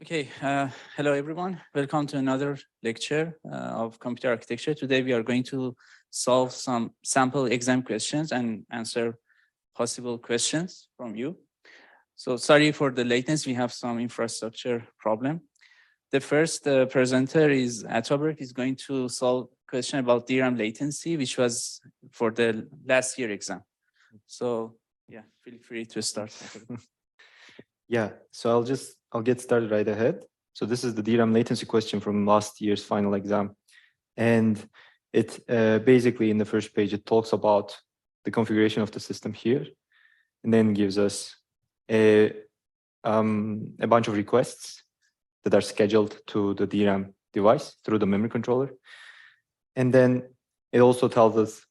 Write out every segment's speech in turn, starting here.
Okay, hello everyone. Welcome to another lecture of computer architecture. Today we are going to solve some sample exam questions and answer possible questions from you. So sorry for the latency, we have some infrastructure problem. The first presenter is Ataberk. He's going to solve question about DRAM latency, which was for the last year exam. So yeah, feel free to start. Yeah, so I'll get started right ahead. So this is the DRAM latency question from last year's final exam. And it basically in the first page, it talks about the configuration of the system here, and then gives us a bunch of requests that are scheduled to the DRAM device through the memory controller. And then it also tells us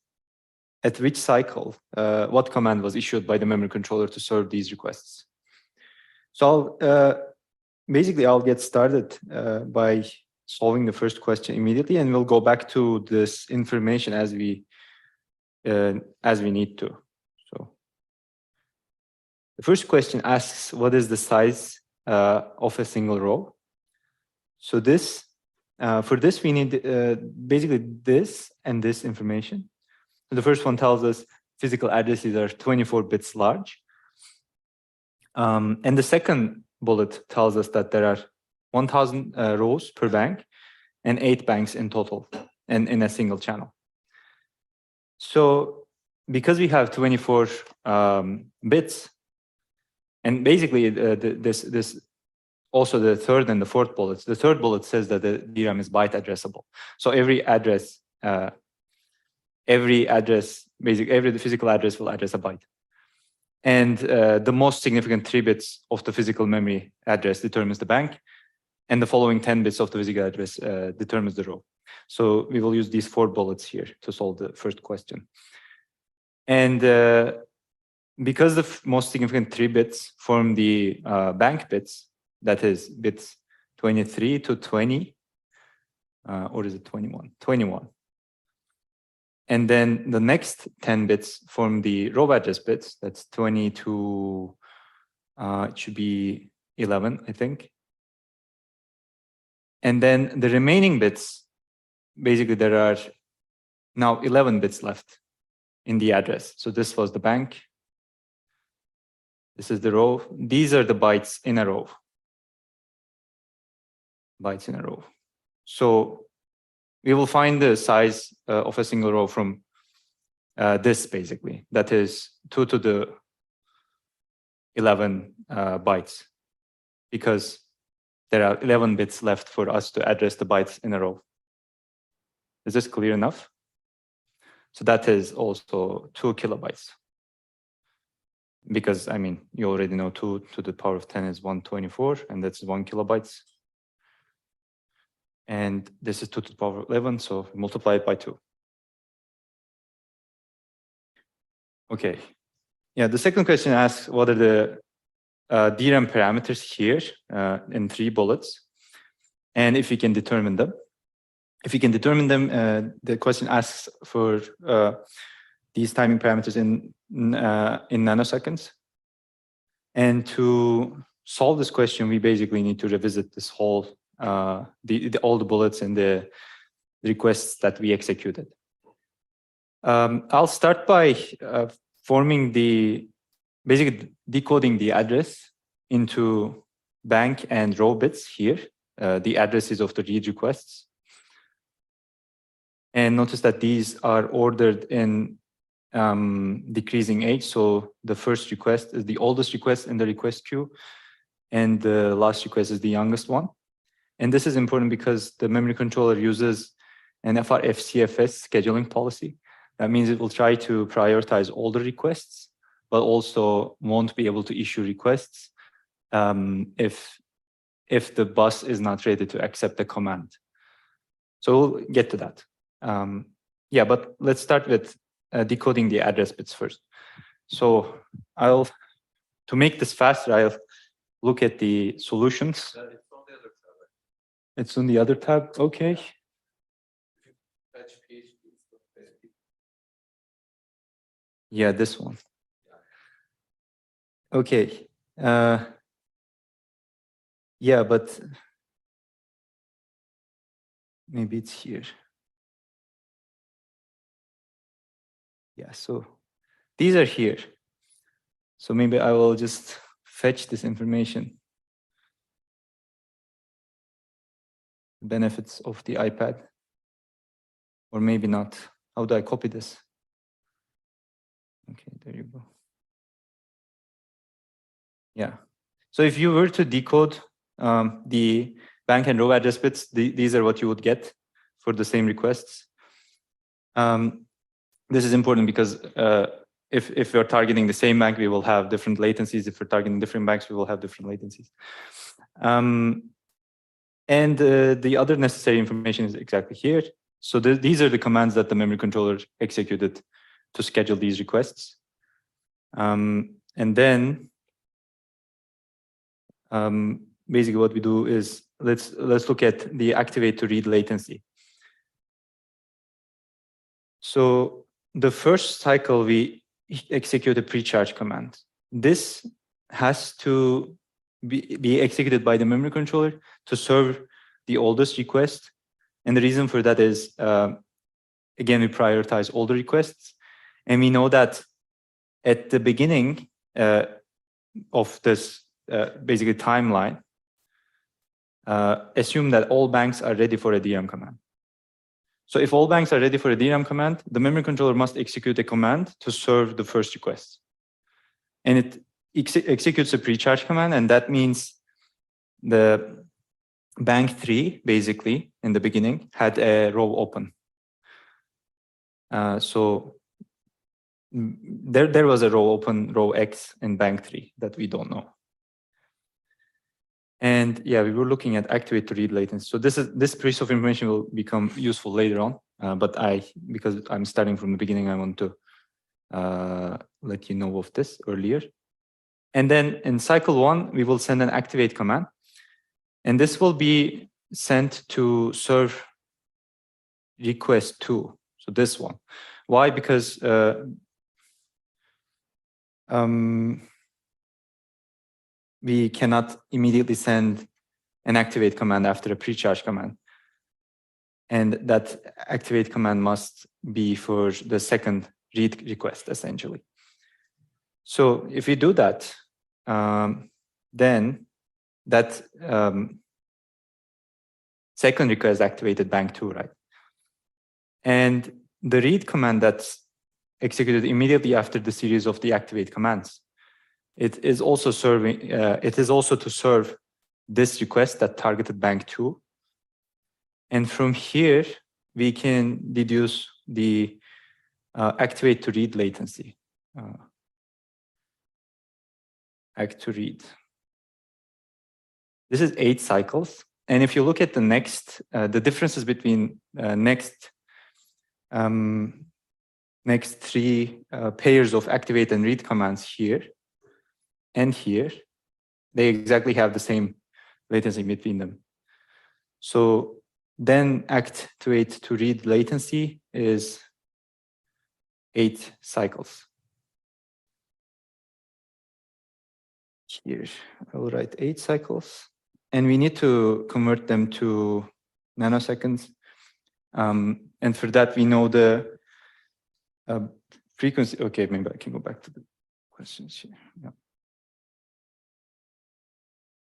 at which cycle, what command was issued by the memory controller to serve these requests. So I'll get started by solving the first question immediately, and we'll go back to this information as we need to. So the first question asks, what is the size of a single row? So this, for this, we need basically this and this information. So the first one tells us physical addresses are 24 bits large. And the second bullet tells us that there are 1,000 rows per bank and 8 banks in total and in a single channel. So because we have 24 bits, and basically this also the third and the fourth bullets, the third bullet says that the DRAM is byte addressable. So every physical address will address a byte. And the most significant 3 bits of the physical memory address determines the bank, and the following 10 bits of the physical address determines the row. So we will use these 4 bullets here to solve the first question. And because the most significant 3 bits form the bank bits, that is bits 23 to 20, or is it 21? 21. And then the next 10 bits form the row address bits. That's 20 to, it should be 11, I think. And then the remaining bits, basically there are now 11 bits left in the address. So this was the bank. This is the row. These are the bytes in a row. Bytes in a row. So we will find the size of a single row from this, basically. That is 2 to the 11 bytes, because there are 11 bits left for us to address the bytes in a row. Is this clear enough? So that is also 2 kilobytes. Because, I mean, you already know 2 to the power of 10 is 124, and that's 1 kilobytes. And this is 2 to the power of 11, so multiply it by 2. Okay. Yeah, the second question asks, what are the DRAM parameters here in 3 bullets, and if we can determine them. If we can determine them, the question asks for these timing parameters in nanoseconds. And to solve this question, we basically need to revisit this whole all the bullets and the requests that we executed. I'll start by basically decoding the address into bank and row bits here, the addresses of the read requests. And notice that these are ordered in decreasing age. So the first request is the oldest request in the request queue, and the last request is the youngest one. And this is important because the memory controller uses an FRFCFS scheduling policy. That means it will try to prioritize older requests, but also won't be able to issue requests if the bus is not ready to accept the command. So we'll get to that. Yeah, but let's start with decoding the address bits first. So to make this faster, I'll look at the solutions. It's on the other tab, okay. Yeah, this one. Okay. Yeah, but maybe it's here. Yeah, so these are here. So maybe I will just fetch this information. Benefits of the iPad. Or maybe not. How do I copy this? Okay, there you go. Yeah. So if you were to decode the bank and row address bits, these are what you would get for the same requests. This is important because if we're targeting the same bank, we will have different latencies. If we're targeting different banks, we will have different latencies. And the other necessary information is exactly here. So these are the commands that the memory controller executed to schedule these requests. And then basically what we do is let's look at the activate to read latency. So the first cycle we execute a pre-charge command. This has to be executed by the memory controller to serve the oldest request. And the reason for that is, again, we prioritize older requests. And we know that at the beginning of this basically timeline, assume that all banks are ready for a DRAM command. So if all banks are ready for a DRAM command, the memory controller must execute a command to serve the first request. And it executes a pre-charge command, and that means the bank 3, basically, in the beginning, had a row open. So there was a row open, row X in bank 3 that we don't know. And yeah, we were looking at activate to read latency. So this piece of information will become useful later on. But because I'm starting from the beginning, I want to let you know of this earlier. And then in cycle 1, we will send an activate command. And this will be sent to serve request 2. So this one. Why? Because we cannot immediately send an activate command after a pre-charge command. And that activate command must be for the second read request, essentially. So if we do that, then that second request activated bank 2, right? And the read command that's executed immediately after the series of the activate commands, it is also serving. It is also to serve this request that targeted bank 2. And from here, we can deduce the activate to read latency. Act to read. This is 8 cycles. And if you look at the next, the differences between next 3 pairs of activate and read commands here and here, they exactly have the same latency between them. So then activate to read latency is 8 cycles. Here, I will write 8 cycles. And we need to convert them to nanoseconds. And for that, we know the frequency. Okay, maybe I can go back to the questions here.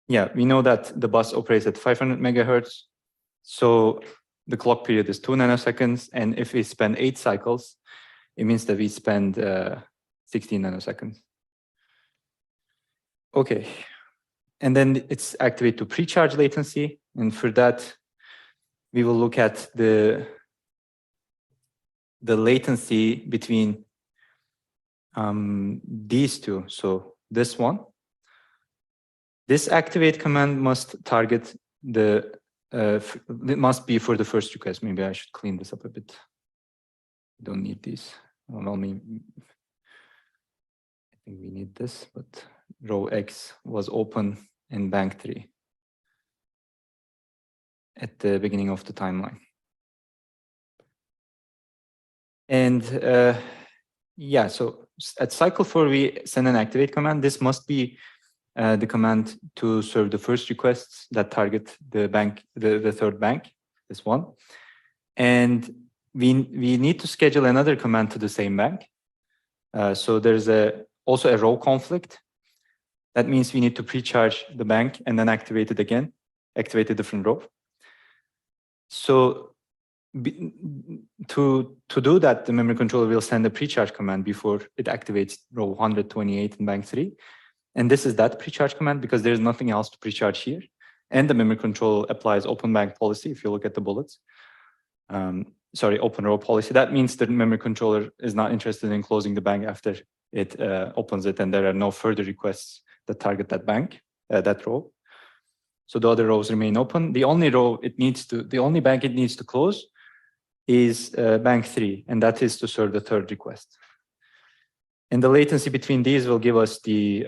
Yeah, we know that the bus operates at 500 megahertz. So the clock period is 2 nanoseconds. And if we spend 8 cycles, it means that we spend 16 nanoseconds. Okay. And then it's activate to pre-charge latency. And for that, we will look at the latency between these two. So this one. This activate command must target it must be for the first request. Maybe I should clean this up a bit. Don't need these. Well, I think we need this, but row X was open in bank 3 at the beginning of the timeline. And yeah, so at cycle 4, we send an activate command. This must be the command to serve the first requests that target the bank, the third bank, this one. And we need to schedule another command to the same bank. So there's also a row conflict. That means we need to pre-charge the bank and then activate it again, activate a different row. So to do that, the memory controller will send a pre-charge command before it activates row 128 in bank 3. And this is that pre-charge command because there's nothing else to pre-charge here. And the memory controller applies open bank policy, if you look at the bullets. Sorry, open row policy. That means the memory controller is not interested in closing the bank after it opens it, and there are no further requests that target that bank, that row. So the other rows remain open. The only row it needs to, the only bank it needs to close is bank 3, and that is to serve the third request. And the latency between these will give us the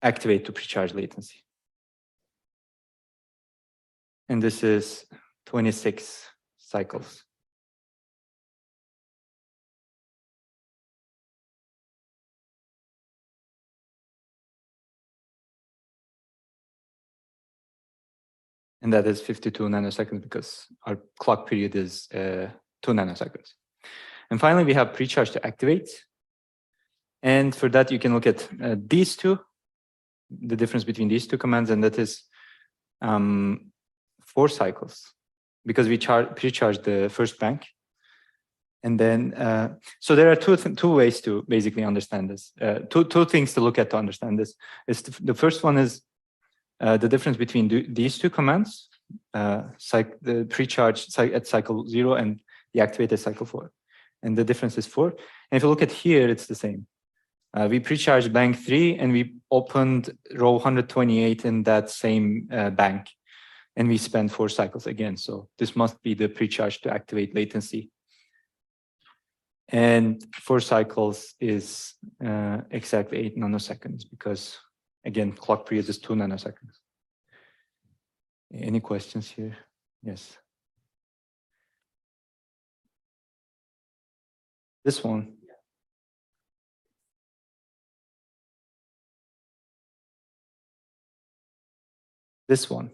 activate to pre-charge latency. And this is 26 cycles. And that is 52 nanoseconds because our clock period is 2 nanoseconds. And finally, we have pre-charge to activate. And for that, you can look at these two, the difference between these two commands, and that is 4 cycles, because we pre-charge the first bank. And then, so there are two ways to basically understand this. Two things to look at to understand this. The first one is the difference between these two commands, the pre-charge at cycle 0 and the activate at cycle 4. And the difference is 4. And if you look at here, it's the same. We pre-charged bank 3 and we opened row 128 in that same bank. And we spent 4 cycles again. So this must be the pre-charge to activate latency. And 4 cycles is exactly 8 nanoseconds because, again, clock period is 2 nanoseconds. Any questions here? Yes. This one. This one.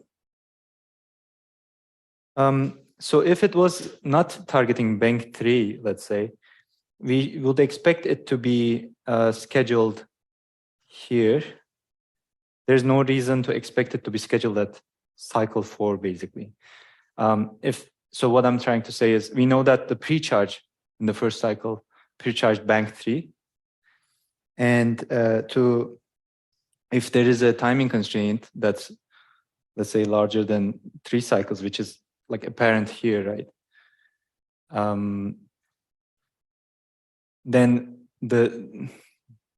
So if it was not targeting bank 3, let's say, we would expect it to be scheduled here. There's no reason to expect it to be scheduled at cycle 4, basically. So what I'm trying to say is we know that the pre-charge in the first cycle pre-charged bank 3. And if there is a timing constraint that's, let's say, larger than 3 cycles, which is like apparent here, right? Then the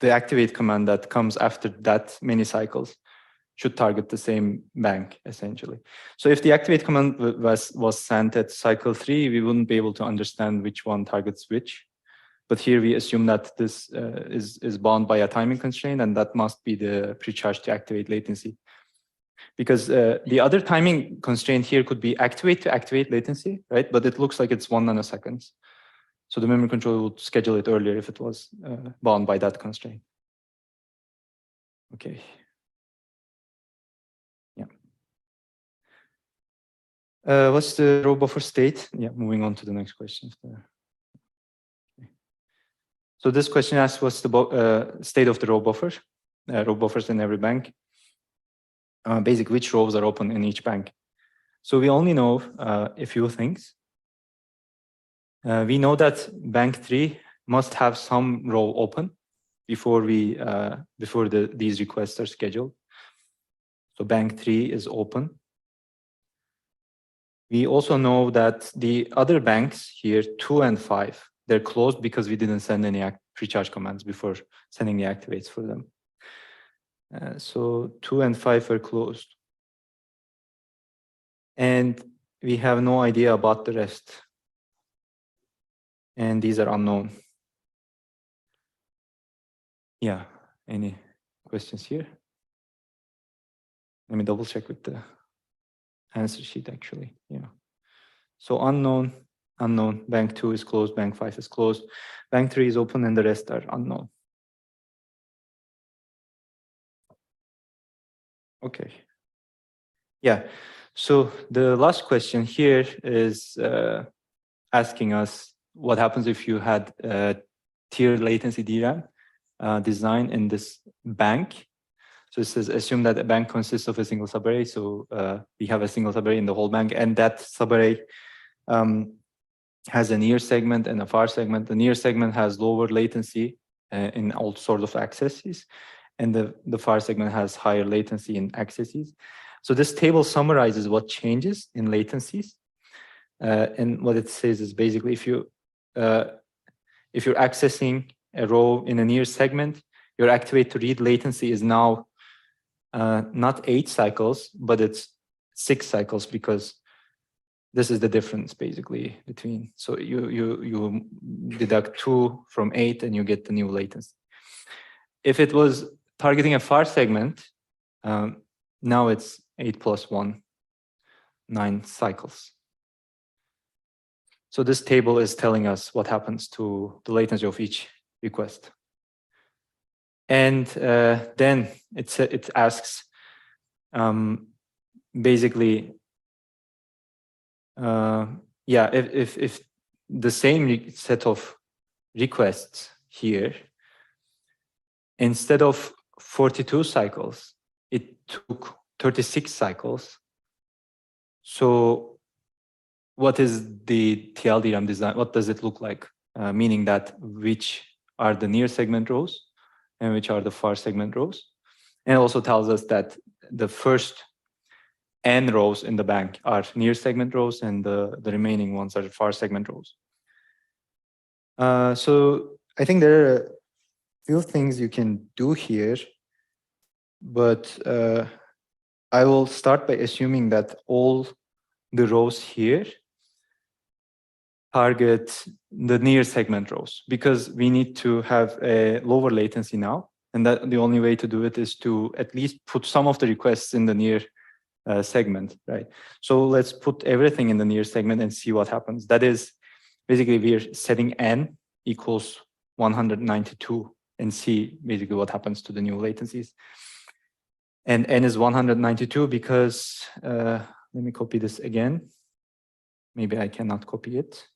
activate command that comes after that many cycles should target the same bank, essentially. So if the activate command was sent at cycle 3, we wouldn't be able to understand which one targets which. But here we assume that this is bound by a timing constraint, and that must be the pre-charge to activate latency. Because the other timing constraint here could be activate to activate latency, right? But it looks like it's 1 nanoseconds. So the memory controller would schedule it earlier if it was bound by that constraint. Okay. Yeah. What's the row buffer state? Yeah, moving on to the next question. Okay. So this question asks what's the state of the row buffer? Row buffers in every bank. Basically, which rows are open in each bank. So we only know a few things. We know that bank 3 must have some row open before these requests are scheduled. So bank 3 is open. We also know that the other banks here, 2 and 5, they're closed because we didn't send any pre-charge commands before sending the activates for them. So 2 and 5 are closed. And we have no idea about the rest. And these are unknown. Yeah, any questions here? Let me double check with the answer sheet, actually. Yeah. So unknown, unknown. Bank 2 is closed, bank 5 is closed. Bank 3 is open, and the rest are unknown. Okay. Yeah. So the last question here is asking us what happens if you had tier latency DRAM design in this bank. So it says assume that a bank consists of a single subarray. So we have a single subarray in the whole bank, and that subarray has a near segment and a far segment. The near segment has lower latency in all sorts of accesses, and the far segment has higher latency in accesses. So this table summarizes what changes in latencies. And what it says is basically if you're accessing a row in a near segment, your activate to read latency is now not 8 cycles, but it's 6 cycles, because this is the difference basically between. So you deduct 2 from 8 and you get the new latency. If it was targeting a far segment, now it's 8 plus 1, 9 cycles. So this table is telling us what happens to the latency of each request. And then it asks basically, if the same set of requests here, instead of 42 cycles, it took 36 cycles. So what is the TLDRAM design? What does it look like? Meaning that which are the near segment rows and which are the far segment rows. And it also tells us that the first n rows in the bank are near segment rows and the remaining ones are far segment rows. So I think there are a few things you can do here, but I will start by assuming that all the rows here target the near segment rows, because we need to have a lower latency now. And that the only way to do it is to at least put some of the requests in the near segment, right? So let's put everything in the near segment and see what happens. That is, basically we're setting n equals 192 and see basically what happens to the new latencies. And n is 192 because, let me copy this again. Maybe I cannot copy it.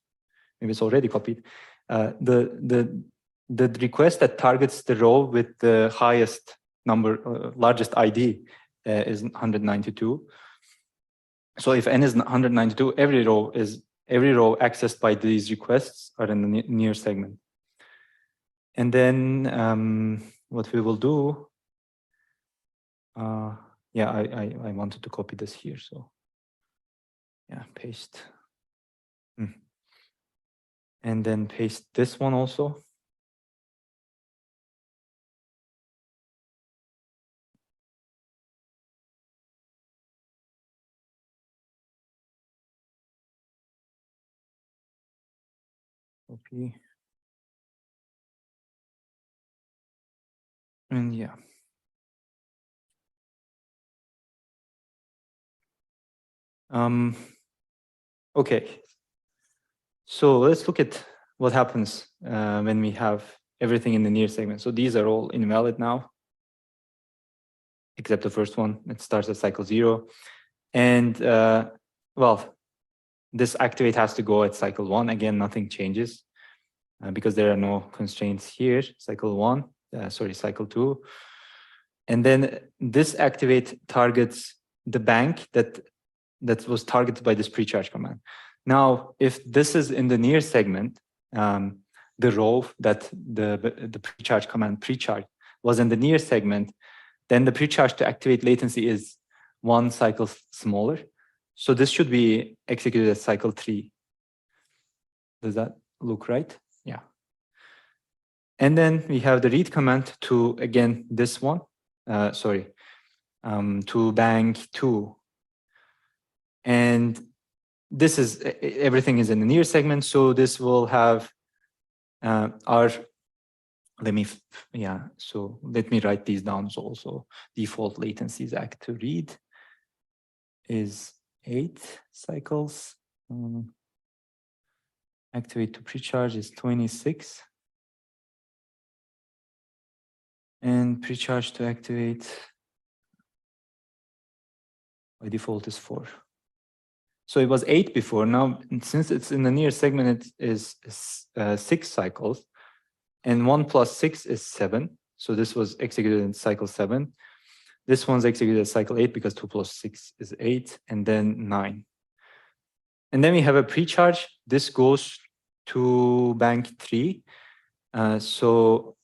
Maybe it's already copied. The request that targets the row with the highest number, largest ID is 192. So if n is 192, every row accessed by these requests are in the near segment. And then what we will do, yeah, I wanted to copy this here, so yeah, paste. And then paste this one also. Copy. And yeah. Okay. So let's look at what happens when we have everything in the near segment. So these are all invalid now, except the first one. It starts at cycle 0. And well, this activate has to go at cycle 1. Again, nothing changes because there are no constraints here. Cycle 1, cycle 2. And then this activate targets the bank that was targeted by this precharge command. Now, if this is in the near segment, the row that the precharge command precharge was in the near segment, then the precharge to activate latency is 1 cycle smaller. So this should be executed at cycle 3. Does that look right? Yeah. And then we have the read command to, again, this one, to bank 2. And this is, everything is in the near segment. So this will have let me write these down. So also default latencies act to read is 8 cycles. Activate to precharge is 26. And precharge to activate By default is 4. So it was 8 before. Now, since it's in the near segment, it is 6 cycles. And 1 plus 6 is 7. So this was executed in cycle 7. This one's executed at cycle 8 because 2 plus 6 is 8, and then 9. And then we have a pre-charge. This goes to bank 3. So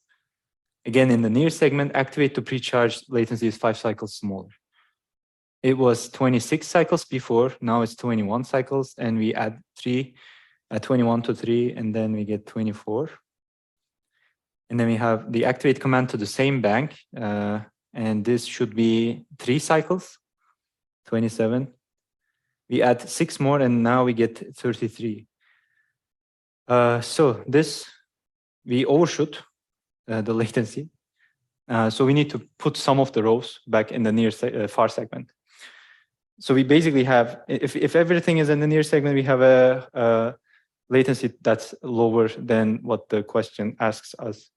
again, in the near segment, activate to pre-charge latency is 5 cycles smaller. It was 26 cycles before, now it's 21 cycles, and we add 3, 21 to 3, and then we get 24. And then we have the activate command to the same bank, and this should be 3 cycles, 27. We add 6 more, and now we get 33. So this, we overshoot the latency. So we need to put some of the rows back in the near far segment. So we basically have, if everything is in the near segment, we have a latency that's lower than what the question asks us.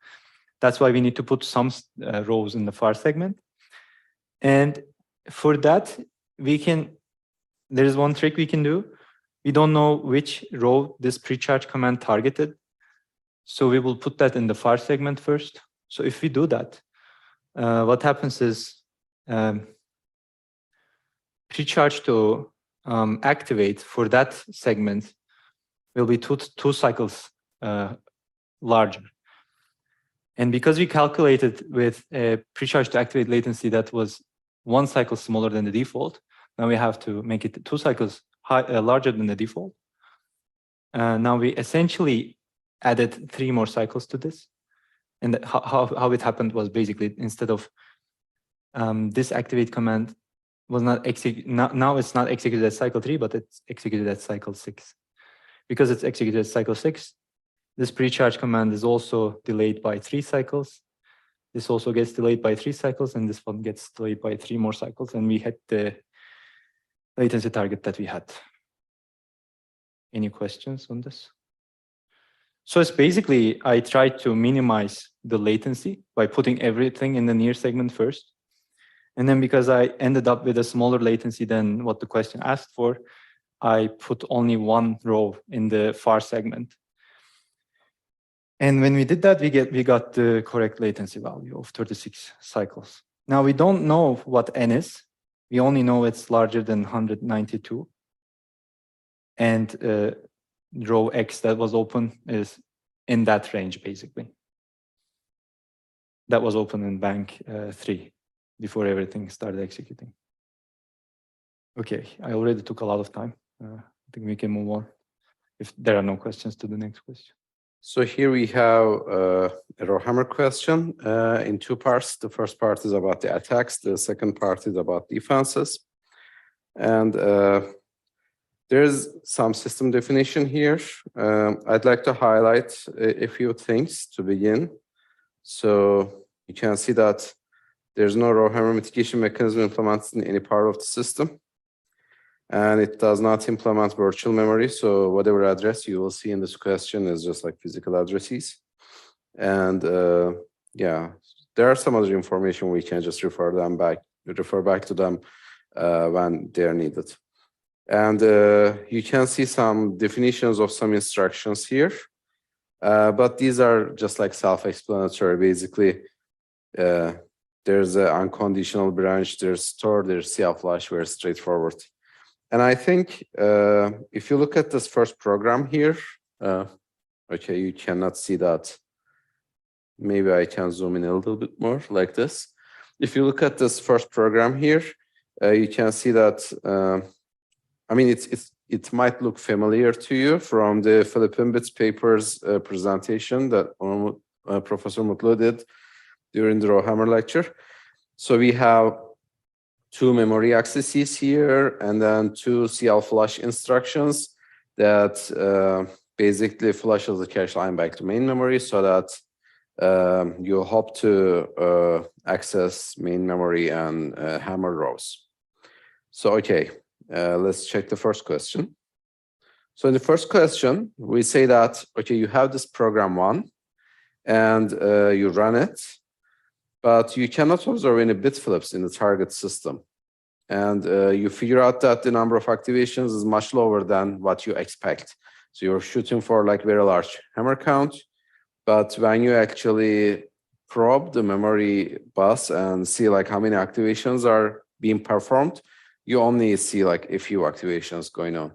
That's why we need to put some rows in the far segment. And for that, there's one trick we can do. We don't know which row this pre-charge command targeted. So we will put that in the far segment first. So if we do that, what happens is pre-charge to activate for that segment will be two cycles larger. And because we calculated with a pre-charge to activate latency that was 1 cycle smaller than the default, now we have to make it 2 cycles larger than the default. Now we essentially added 3 more cycles to this. And how it happened was basically instead of this activate command was not executed, now it's not executed at cycle 3, but it's executed at cycle 6. Because it's executed at cycle 6, this pre-charge command is also delayed by 3 cycles. This also gets delayed by 3 cycles, and this one gets delayed by 3 more cycles, and we hit the latency target that we had. Any questions on this? So it's basically, I tried to minimize the latency by putting everything in the near segment first. And then because I ended up with a smaller latency than what the question asked for, I put only 1 row in the far segment. And when we did that, we got the correct latency value of 36 cycles. Now we don't know what n is. We only know it's larger than 192. And row X that was open is in that range, basically. That was open in bank 3 before everything started executing. Okay, I already took a lot of time. I think we can move on if there are no questions to the next question. So here we have a RowHammer question in 2 parts. The first part is about the attacks. The second part is about defenses. And there's some system definition here. I'd like to highlight a few things to begin. So you can see that there's no RowHammer mitigation mechanism implemented in any part of the system. And it does not implement virtual memory. So whatever address you will see in this question is just like physical addresses. And yeah, there are some other information we can just refer back to them when they're needed. And you can see some definitions of some instructions here. But these are just like self-explanatory. Basically, there's an unconditional branch, there's store, there's CL-flash, very straightforward. And I think if you look at this first program here, okay, you cannot see that. Maybe I can zoom in a little bit more like this. If you look at this first program here, you can see that, I mean, it might look familiar to you from the Philippine Bits papers presentation that Professor Mutlu did during the RowHammer lecture. So we have 2 memory accesses here, and then 2 CL-flush instructions that basically flushes the cache line back to main memory so that you hope to access main memory and hammer rows. So, okay, let's check the first question. So in the first question, we say that, okay, you have this program 1 and you run it, but you cannot observe any bit flips in the target system. and you figure out that the number of activations is much lower than what you expect. So you're shooting for like very large hammer count, but when you actually probe the memory bus and see like how many activations are being performed, you only see like a few activations going on.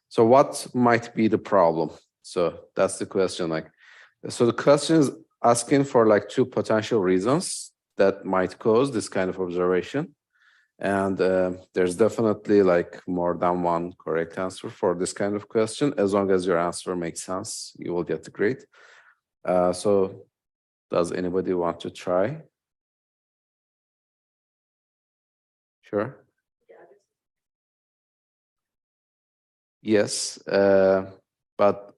So what might be the problem? So that's the question. Like, so the question is asking for like two potential reasons that might cause this kind of observation. And there's definitely like more than one correct answer for this kind of question. As long as your answer makes sense, you will get the grade. So does anybody want to try? Sure. Yes, but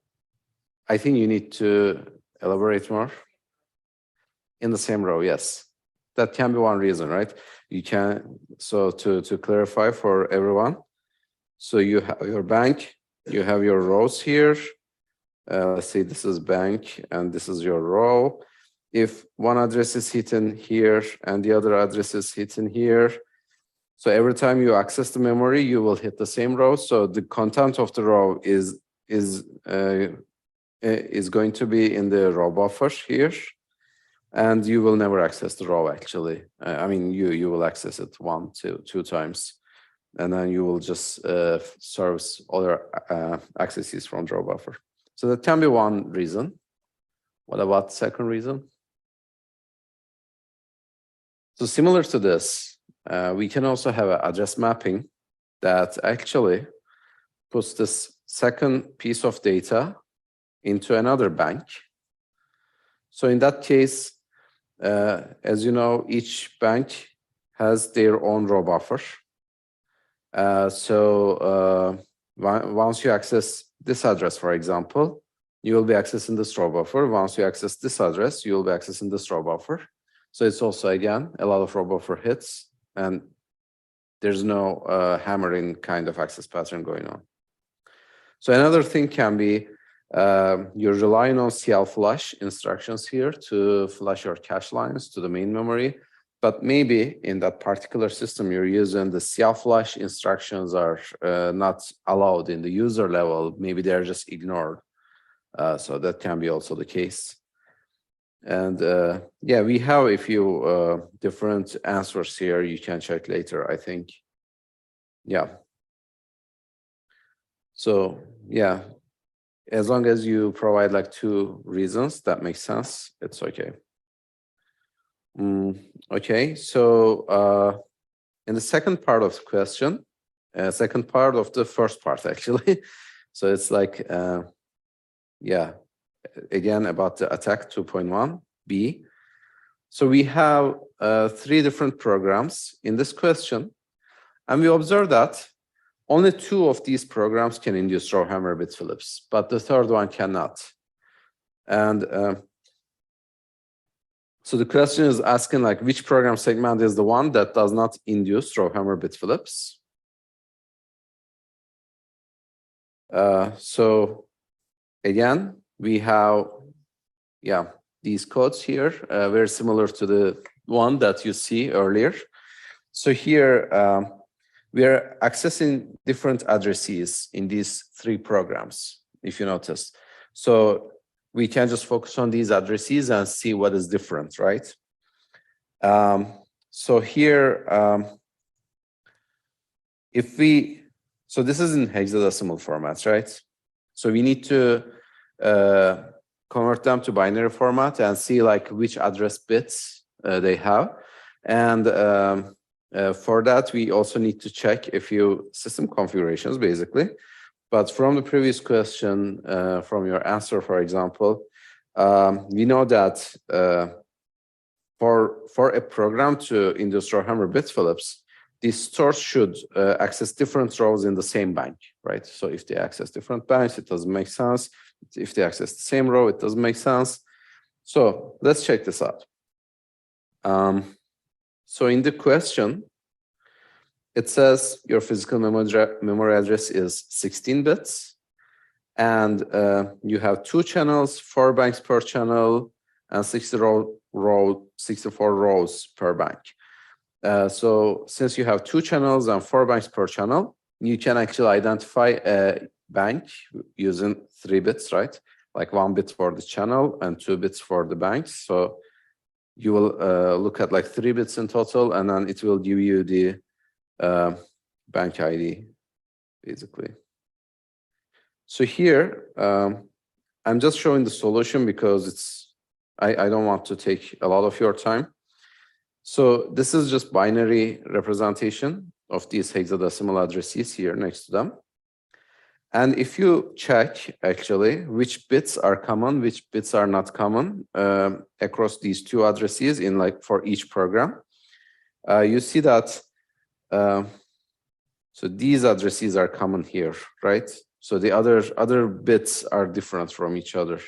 I think you need to elaborate more. In the same row, yes. That can be one reason, right? You can, so to clarify for everyone, so you have your bank, you have your rows here. Let's say this is bank and this is your row. If one address is hidden here and the other address is hidden here, so every time you access the memory, you will hit the same row. So the content of the row is going to be in the row buffer here, and you will never access the row actually. I mean, you will access it two times, and then you will just service other accesses from the row buffer. So that can be one reason. What about the second reason? So similar to this, we can also have an address mapping that actually puts this second piece of data into another bank. So in that case, as you know, each bank has their own row buffer. Once you access this address, for example, you will be accessing this row buffer. Once you access this address, you will be accessing this row buffer. So it's also, again, a lot of row buffer hits, and there's no hammering kind of access pattern going on. So another thing can be you're relying on CL flush instructions here to flush your cache lines to the main memory. But maybe in that particular system you're using, the CL flush instructions are not allowed in the user level. Maybe they're just ignored. So that can be also the case. And yeah, we have a few different answers here. You can check later, I think. Yeah. So yeah, as long as you provide like two reasons that makes sense, it's okay. Okay, so in the second part of the question, second part of the first part actually, so it's like, yeah, again about the attack 2.1b. So we have three different programs in this question, and we observe that only two of these programs can induce RowHammer bit flips, but the third one cannot. And so the question is asking like which program segment is the one that does not induce RowHammer bit flips. So again, we have, yeah, these codes here, very similar to the one that you see earlier. So here, we are accessing different addresses in these three programs, if you notice. So we can just focus on these addresses and see what is different, right? So here, so this is in hexadecimal formats, right? So we need to convert them to binary format and see like which address bits they have. And for that, we also need to check a few system configurations, basically. But from the previous question, from your answer, for example, we know that for a program to induce RowHammer bit flips, these stores should access different rows in the same bank, right? So if they access different banks, it doesn't make sense. If they access the same row, it doesn't make sense. So let's check this out. So in the question, it says your physical memory address is 16 bits, and you have 2 channels, 4 banks per channel, and 64 rows per bank. So since you have 2 channels and 4 banks per channel, you can actually identify a bank using 3 bits, right? Like 1 bit for the channel and 2 bits for the banks. So you will look at like 3 bits in total, and then it will give you the bank ID, basically. So here, I'm just showing the solution because I don't want to take a lot of your time. So this is just binary representation of these hexadecimal addresses here next to them. And if you check actually which bits are common, which bits are not common across these 2 addresses in like for each program, you see that so these addresses are common here, right? So the other bits are different from each other.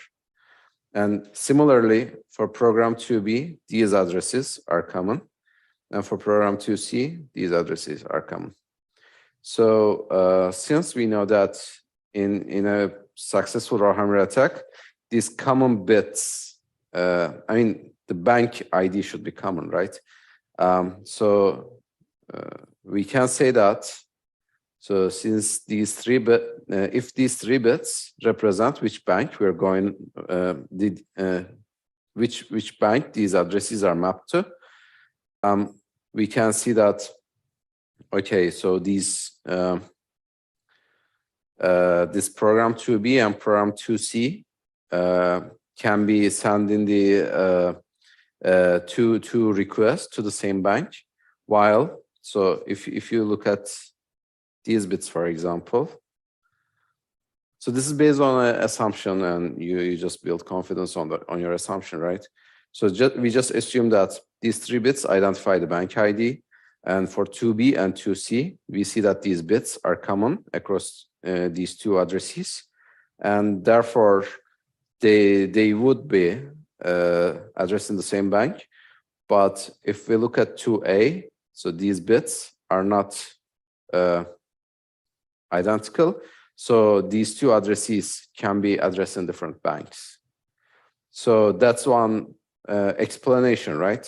And similarly, for program 2B, these addresses are common. And for program 2C, these addresses are common. So since we know that in a successful RowHammer attack, these common bits, I mean, the bank ID should be common, right? So we can say that, so since these 3 bits, if these 3 bits represent which bank we're going, which bank these addresses are mapped to, we can see that, okay, so these, this program 2B and program 2C can be sending the two requests to the same bank, while, so if you look at these bits, for example, so this is based on an assumption, and you just build confidence on your assumption, right? So we just assume that these 3 bits identify the bank ID, and for 2B and 2C, we see that these bits are common across these 2 addresses, and therefore they would be addressed in the same bank. But if we look at 2A, so these bits are not identical. So these 2 addresses can be addressed in different banks. So that's one explanation, right?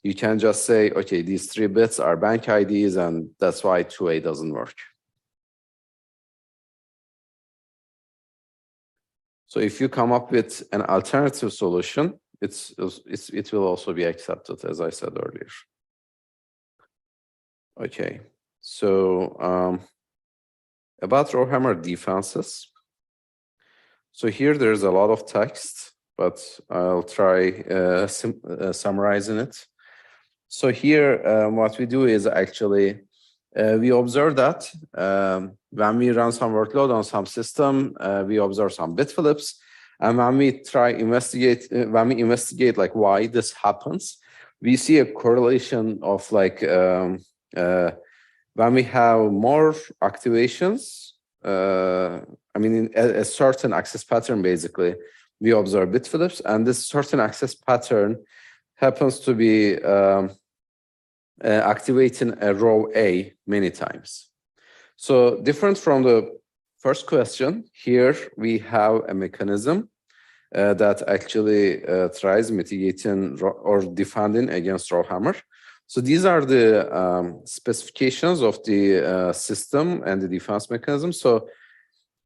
You can just say, okay, these 3 bits are bank IDs, and that's why 2A doesn't work. So if you come up with an alternative solution, it will also be accepted, as I said earlier. Okay, so about RowHammer defenses. So here there's a lot of text, but I'll try summarizing it. So here, what we do is actually, we observe that when we run some workload on some system, we observe some bit flips. And when we investigate like why this happens, we see a correlation of like, when we have more activations, I mean, in a certain access pattern, basically, we observe bit flips, and this certain access pattern happens to be activating a row A many times. So different from the first question, here we have a mechanism that actually tries mitigating or defending against RowHammer. So these are the specifications of the system and the defense mechanism. So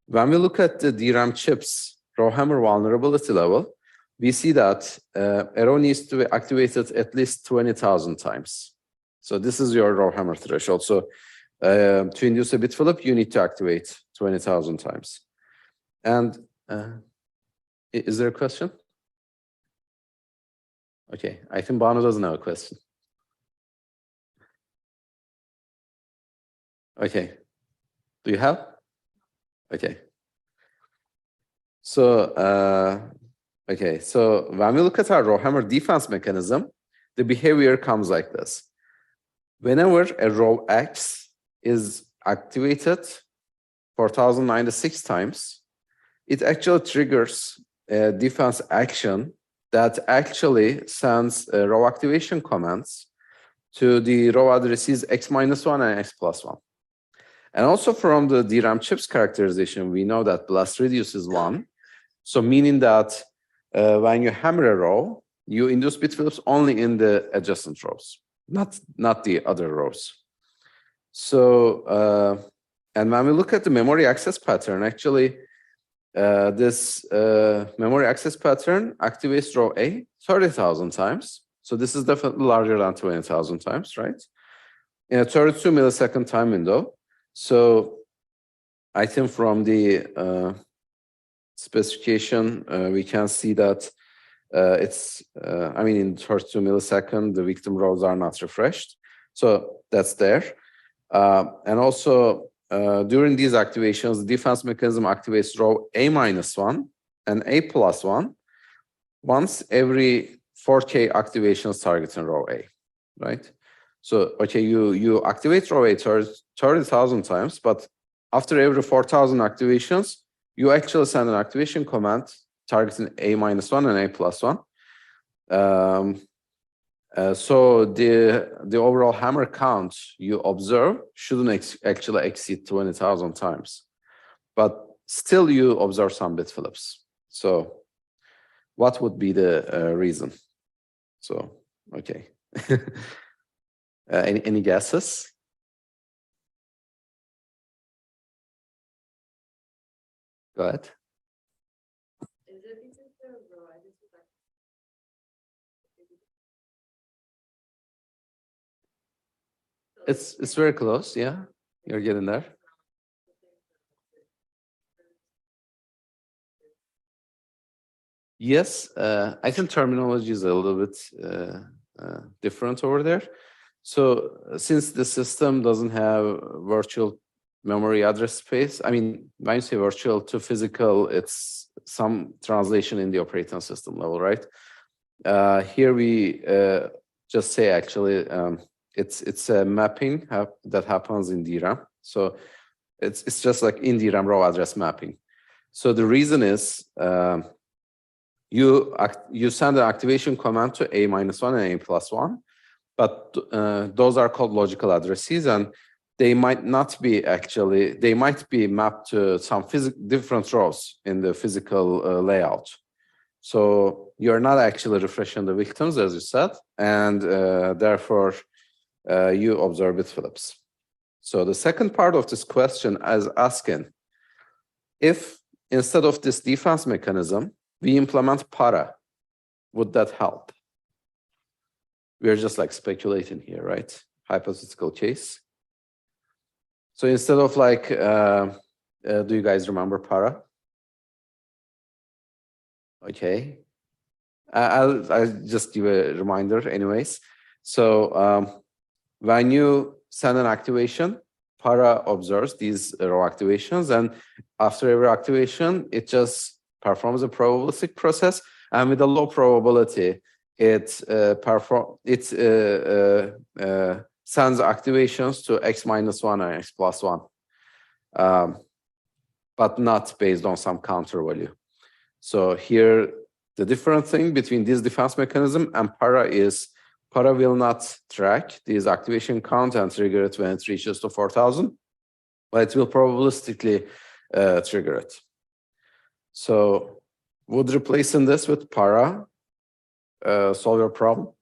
when we look at the DRAM chips RowHammer vulnerability level, we see that a row needs to be activated at least 20,000 times. So this is your RowHammer threshold. So to induce a bit flip, you need to activate 20,000 times. And is there a question? Okay, I think Banu doesn't have a question. Okay, do you have? Okay. So, okay, so when we look at our RowHammer defense mechanism, the behavior comes like this. Whenever a row X is activated 4096 times, it actually triggers a defense action that actually sends row activation commands to the row addresses x-1 and x+1. And also from the DRAM chips characterization, we know that blast radius is 1. So meaning that when you hammer a row, you induce bit flips only in the adjacent rows. not the other rows. So, and when we look at the memory access pattern, actually, this memory access pattern activates row A 30,000 times. So this is definitely larger than 20,000 times, right? In a 32 millisecond time window. So I think from the specification, we can see that it's, I mean, in 32 millisecond, the victim rows are not refreshed. So that's there. And also, during these activations, the defense mechanism activates row A-1 and A+1 once every 4K activations targeting row A, right? So, okay, you activate row A 30,000 times, but after every 4,000 activations, you actually send an activation command targeting A-1 and A+1. So the overall hammer count you observe shouldn't actually exceed 20,000 times, but still you observe some bit flips. So what would be the reason? So, okay. Any guesses? Go ahead. It's very close, yeah. You're getting there. Yes, I think terminology is a little bit different over there. So since the system doesn't have virtual memory address space, I mean, when you say virtual to physical, it's some translation in the operating system level, right? Here we just say actually it's a mapping that happens in DRAM. So it's just like in DRAM row address mapping. So the reason is you send an activation command to A-1 and A+1, but those are called logical addresses, and they might not be actually, they might be mapped to some different rows in the physical layout. So you're not actually refreshing the victims, as you said, and therefore you observe bit flips. So the second part of this question is asking, if instead of this defense mechanism, we implement para, would that help? We're just like speculating here, right? Hypothetical case. So instead of like, do you guys remember para? Okay. I'll just give a reminder anyways. So when you send an activation, para observes these row activations, and after every activation, it just performs a probabilistic process, and with a low probability, it sends activations to X-1 and X+1, but not based on some counter value. So here, the different thing between this defense mechanism and para is para will not track these activation count and trigger it when it reaches to 4,000, but it will probabilistically trigger it. So would replacing this with para solve your problem?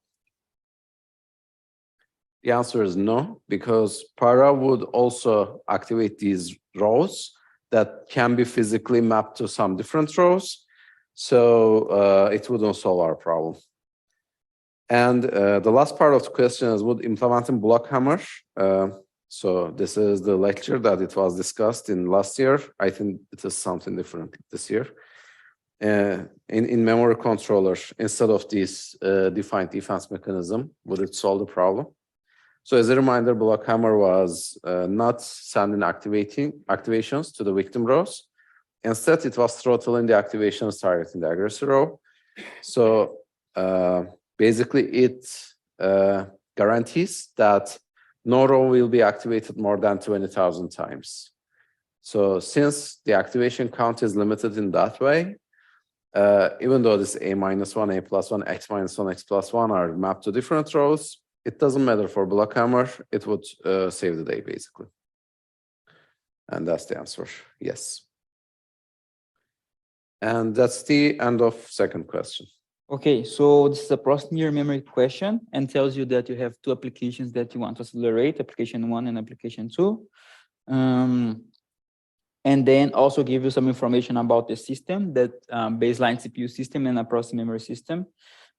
The answer is no, because para would also activate these rows that can be physically mapped to some different rows. So it wouldn't solve our problem. And the last part of the question is, would implementing block hammer? So this is the lecture that it was discussed in last year. I think it is something different this year. In memory controller, instead of this defined defense mechanism, would it solve the problem? So as a reminder, block hammer was not sending activations to the victim rows. Instead, it was throttling the activations targeting the aggressor row. So basically, it guarantees that no row will be activated more than 20,000 times. So since the activation count is limited in that way, even though this A-1, A+1, X-1, X+1 are mapped to different rows, it doesn't matter for block hammer. It would save the day, basically. And that's the answer, yes. And that's the end of second question. Okay, so this is a process near memory question and tells you that you have two applications that you want to accelerate, application 1 and application 2. And then also give you some information about the system, that baseline CPU system and a process memory system.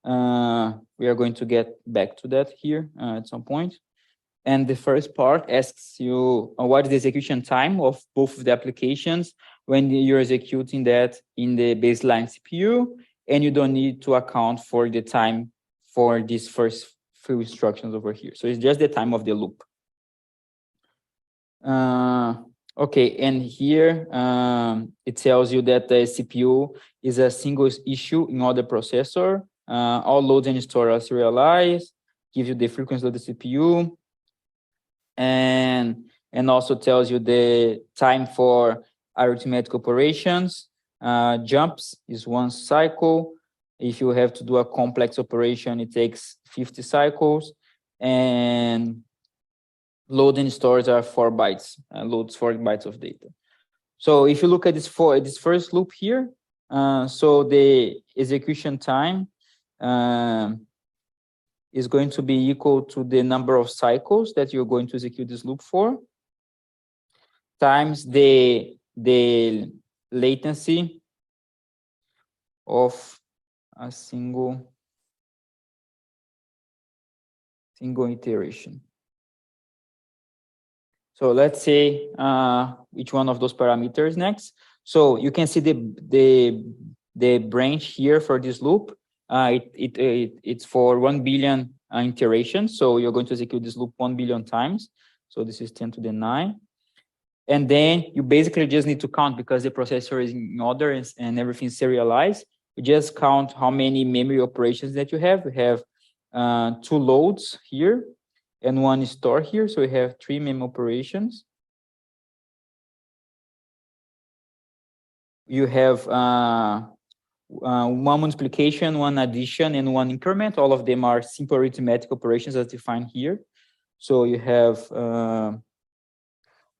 We are going to get back to that here at some point. And the first part asks you what is the execution time of both of the applications when you're executing that in the baseline CPU, and you don't need to account for the time for these first few instructions over here. So it's just the time of the loop. Okay, and here it tells you that the CPU is a single issue in all the processor. All loads and stores are serialized, gives you the frequency of the CPU, and also tells you the time for arithmetic operations. Jumps is 1 cycle. If you have to do a complex operation, it takes 50 cycles. And load and stores are 4 bytes, loads 4 bytes of data. So if you look at this first loop here, so the execution time is going to be equal to the number of cycles that you're going to execute this loop for, times the latency of a single iteration. So let's say each one of those parameters next. So you can see the branch here for this loop. It's for 1 billion iterations. So you're going to execute this loop 1 billion times. So this is 10 to the 9. And then you basically just need to count, because the processor is in order and everything is serialized. You just count how many memory operations that you have. We have 2 loads here and 1 store here. So we have 3 memory operations. You have 1 multiplication, 1 addition, and 1 increment. All of them are simple arithmetic operations as defined here. So you have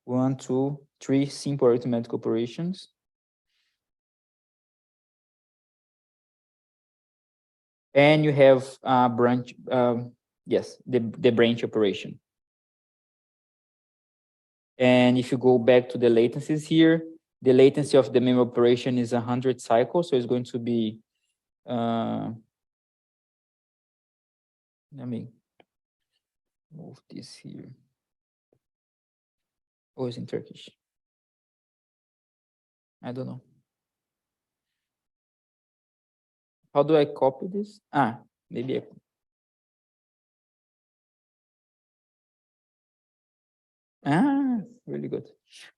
1, 2, 3 simple arithmetic operations. And you have branch, yes, the branch operation. And if you go back to the latencies here, the latency of the memory operation is 100 cycles. So it's going to be, let me move this here. Oh, it's in Turkish. I don't know. How do I copy this? Maybe I... Really good.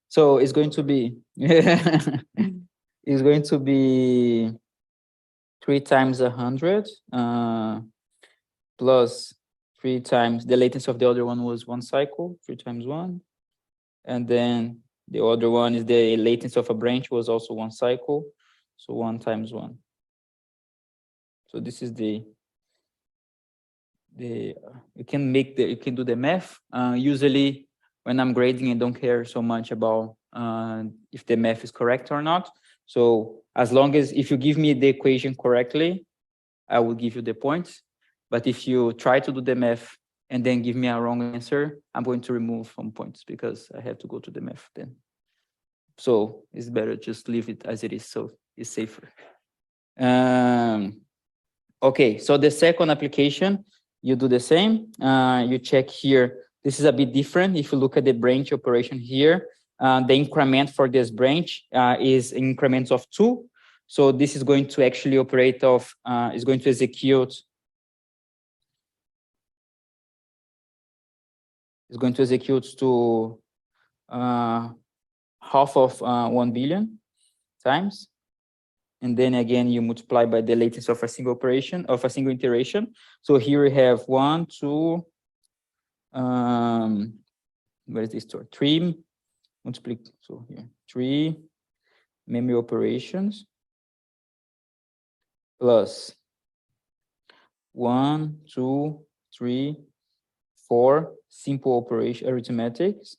So it's going to be it's going to be 3 times 100 plus 3 times the latency of the other one was 1 cycle, 3 times 1, and then the other one is the latency of a branch was also 1 cycle, so 1 times 1. So this is you can do the math. Usually when I'm grading, I don't care so much about if the math is correct or not. So as long as if you give me the equation correctly, I will give you the points. But if you try to do the math and then give me a wrong answer, I'm going to remove some points because I have to go to the math then. So it's better just leave it as it is, so it's safer. Okay, so the second application, you do the same. You check here. This is a bit different. If you look at the branch operation here, the increment for this branch is increments of 2. So this is going to actually operate is going to execute. It's going to execute to half of 1 billion times. And then again, you multiply by the latency of a single operation, of a single iteration. So here we have 1, 2, where is this store? 3 multiply, so here, 3 memory operations plus 1, 2, 3, 4 simple operation arithmetics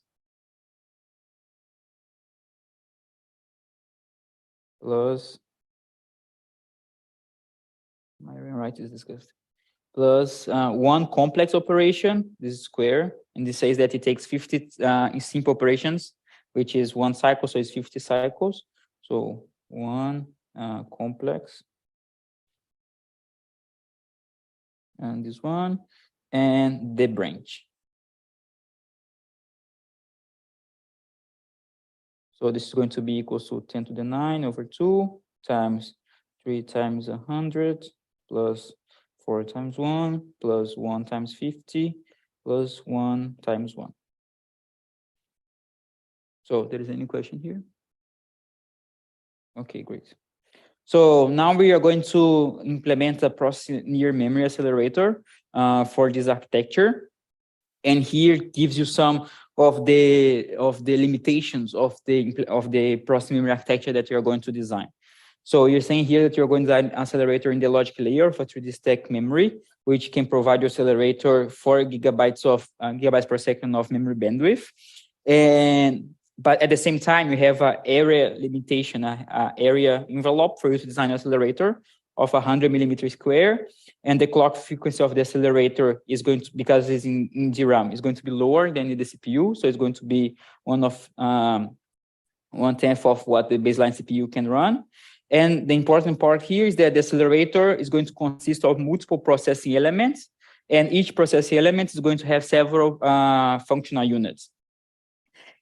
plus my right is discussed. Plus one complex operation, this is square, and this says that it takes 50 simple operations, which is one cycle, so it's 50 cycles. So one complex, and this one, and the branch. So this is going to be equal to 10 to the 9 over 2 times 3 times 100 plus 4 times 1 plus 1 times 50 plus 1 times 1. So there is any question here? Okay, great. So now we are going to implement a process near memory accelerator for this architecture. And here it gives you some of the limitations of the process memory architecture that you are going to design. So you're saying here that you're going to design an accelerator in the logic layer of a 3D stack memory, which can provide your accelerator 4 gigabytes per second of memory bandwidth. But at the same time, you have an area limitation, an area envelope for you to design an accelerator of 100 millimeters square. And the clock frequency of the accelerator is going to, because it's in DRAM, is going to be lower than in the CPU. So it's going to be 1/10 of what the baseline CPU can run. And the important part here is that the accelerator is going to consist of multiple processing elements. And each processing element is going to have several functional units.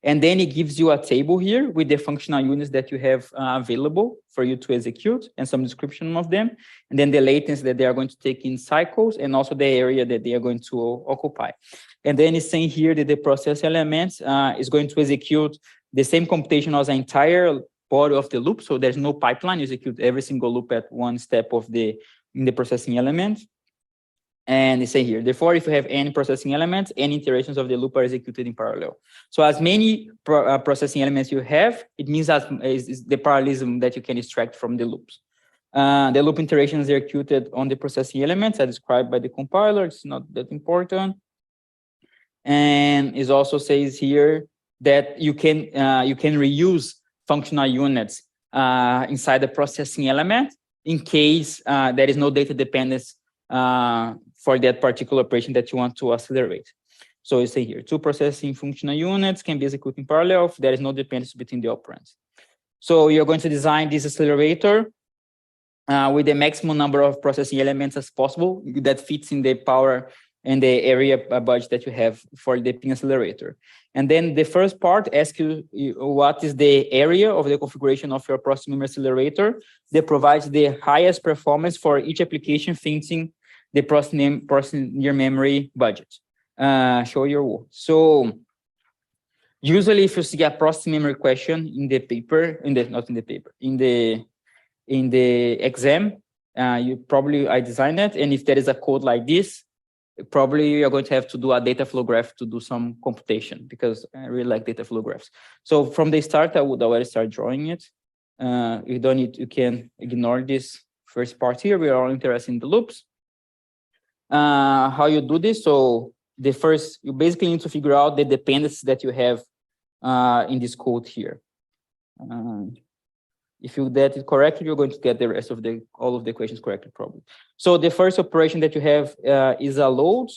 And then it gives you a table here with the functional units that you have available for you to execute and some description of them. And then the latency that they are going to take in cycles and also the area that they are going to occupy. And then it's saying here that the process element is going to execute the same computation as the entire body of the loop. So there's no pipeline. You execute every single loop at one step of in the processing element. And they say here, therefore, if you have any processing elements, any iterations of the loop are executed in parallel. So as many processing elements you have, it means that is the parallelism that you can extract from the loops. The loop iterations are executed on the processing elements as described by the compiler. It's not that important. And it also says here that you can reuse functional units inside the processing element in case there is no data dependence for that particular operation that you want to accelerate. So you say here, 2 processing functional units can be executed in parallel if there is no dependency between the operands. So you're going to design this accelerator with the maximum number of processing elements as possible that fits in the power and the area budget that you have for the pin accelerator. And then the first part asks you what is the area of the configuration of your process memory accelerator that provides the highest performance for each application fitting the process near memory budget. Show your work. So usually if you see a process memory question in the paper, in the exam, I designed it. And if there is a code like this, probably you're going to have to do a data flow graph to do some computation because I really like data flow graphs. So from the start, I would already start drawing it. You don't need, you can ignore this first part here. We are all interested in the loops. How you do this? So the first, you basically need to figure out the dependencies that you have in this code here. If you get it correctly, you're going to get the rest of all of the equations correctly, probably. So the first operation that you have is a load,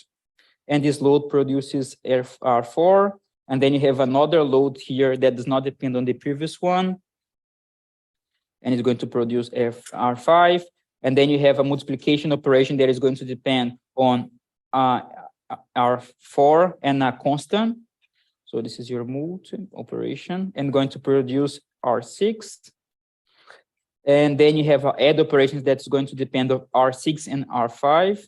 and this load produces R4, and then you have another load here that does not depend on the previous one, and it's going to produce R5, and then you have a multiplication operation that is going to depend on R4 and a constant. So this is your multi operation, and going to produce R6. And then you have add operations that's going to depend on R6 and R5.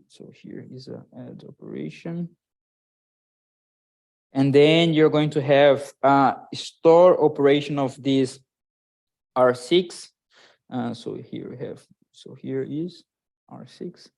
So here is an add operation. And then you're going to have a store operation of this R6. So here we have, so here is R6.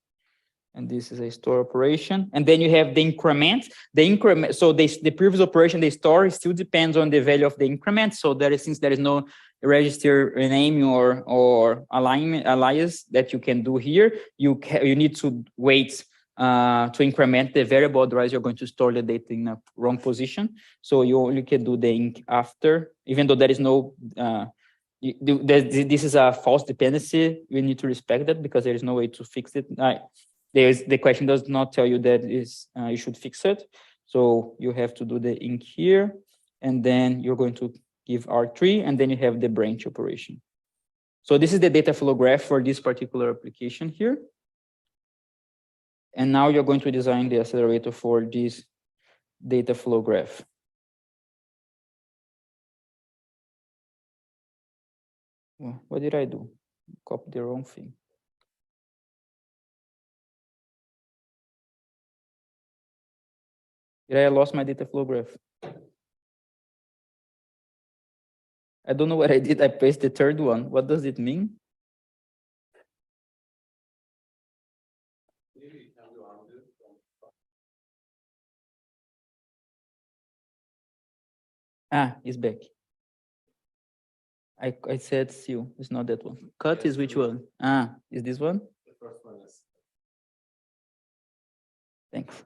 And this is a store operation. And then you have the increment. The increment, so the previous operation, the store, still depends on the value of the increment. So there is, since there is no register name or alias that you can do here, you need to wait to increment the variable, otherwise you're going to store the data in a wrong position. So you only can do the inc after, even though there is no this is a false dependency. We need to respect that because there is no way to fix it. The question does not tell you that you should fix it. So you have to do the inc here, and then you're going to give R3, and then you have the branch operation. So this is the data flow graph for this particular application here. And now you're going to design the accelerator for this data flow graph. Well, what did I do? Copy the wrong thing. I lost my data flow graph. I don't know what I did. I pasted the third one. What does it mean? Ah, it's back. I said seal. It's not that one. Cut is which one? Ah, is this one? The first one is. Thanks.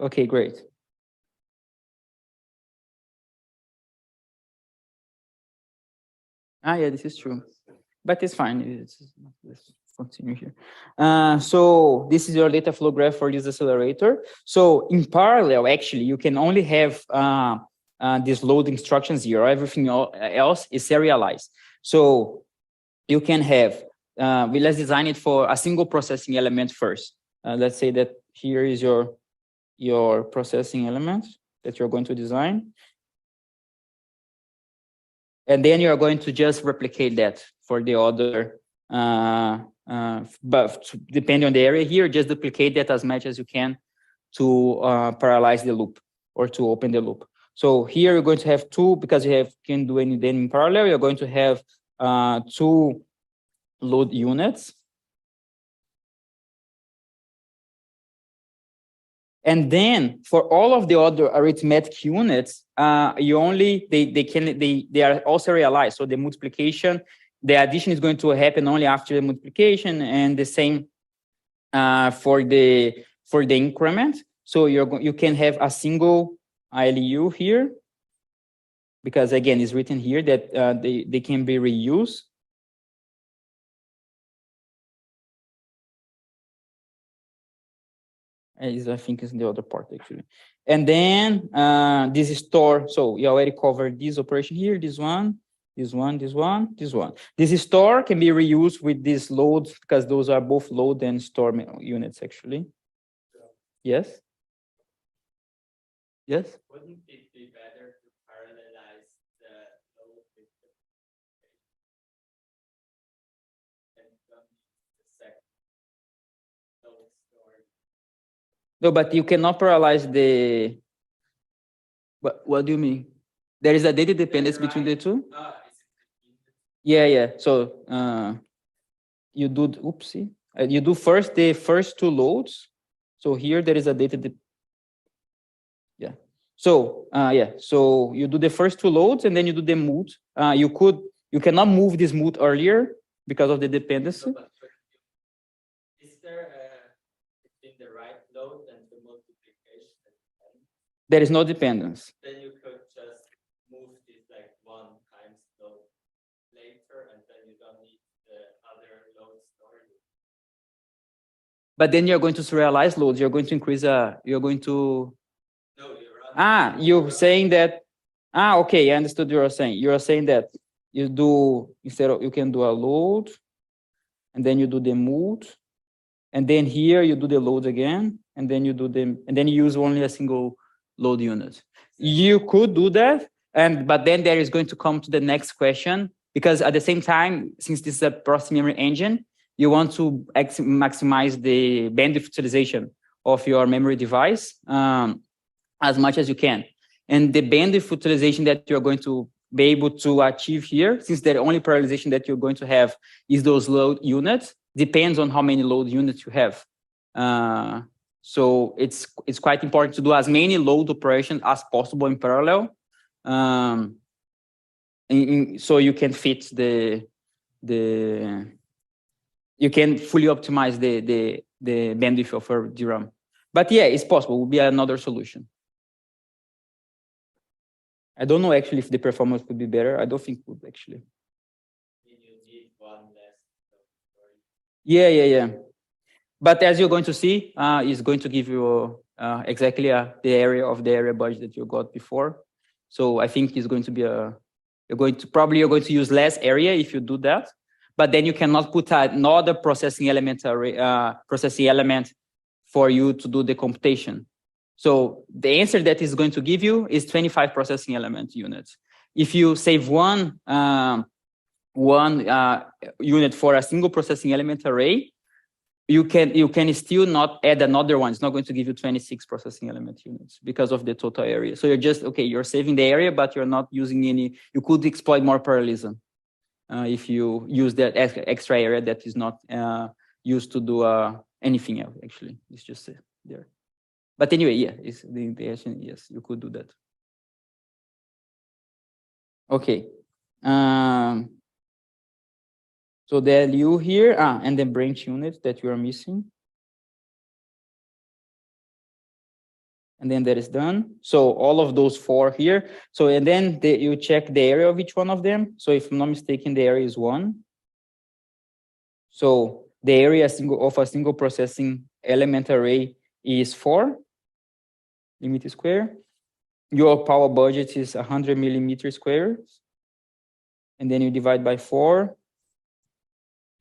Okay, great. Ah, yeah, this is true, but it's fine. Let's continue here. So this is your data flow graph for this accelerator. So in parallel, actually, you can only have this load instructions here. Everything else is serialized. So you can have, let's design it for a single processing element first. Let's say that here is your processing element that you're going to design. And then you're going to just replicate that for the other, but depending on the area here, just duplicate that as much as you can to parallelize the loop or to open the loop. So here you're going to have two, because you can do any then in parallel, you're going to have two load units. And then for all of the other arithmetic units, they are also realized. So the multiplication, the addition is going to happen only after the multiplication, and the same for the increment. So you can have a single ILU here, because again, it's written here that they can be reused. I think is the other part actually. And then this store, so you already covered this operation here, this one, this one, this one, this one. This store can be reused with these loads, because those are both load and store units actually. Yes? Yes? Wouldn't it be better to parallelize the load with the and don't use the second load store? No, but you cannot parallelize the. What do you mean? There is a data dependence between the two? Yeah. So you do, oopsie. You do first the first two loads. So here there is a data. Yeah. So So you do the first two loads and then you do the move. You cannot move this move earlier because of the dependency. Is there between the right load and the multiplication? There is no dependence. Then you could just move this like 1 times load later, and then you don't need the other load stored. But then you're going to serialize loads. You're going to increase. You're going to. No, you're You're saying that. Okay, I understood what you're saying. You're saying that you do you can do a load, and then you do the move, and then here you do the load again, and then you do them, and then you use only a single load unit. You could do that, but then there is going to come to the next question, because at the same time, since this is a process memory engine, you want to maximize the bandwidth utilization of your memory device as much as you can. And the bandwidth utilization that you're going to be able to achieve here, since the only parallelization that you're going to have is those load units, depends on how many load units you have. So it's quite important to do as many load operations as possible in parallel, so you can fit you can fully optimize the bandwidth of your DRAM. But yeah, it's possible. It would be another solution. I don't know actually if the performance would be better. I don't think it would actually. You need one less. Yeah. But as you're going to see, it's going to give you exactly the area budget that you got before. So I think it's going to be you're going to use less area if you do that. But then you cannot put another processing element for you to do the computation. So the answer that is going to give you is 25 processing element units. If you save one unit for a single processing element array, you can still not add another one. It's not going to give you 26 processing element units because of the total area. So you're saving the area, but you're not using any. You could exploit more parallelism if you use that extra area that is not used to do anything else. Actually, it's just there. But anyway, yeah, it's the answer. Yes, you could do that. Okay. So the LU here, and the branch unit that you are missing. And then that is done. So all of those 4 here. So, and then you check the area of each one of them. So if I'm not mistaken, the area is 1. So the area of a single processing element array is 4 millimeter square. Your power budget is 100 millimeter square. And then you divide by 4.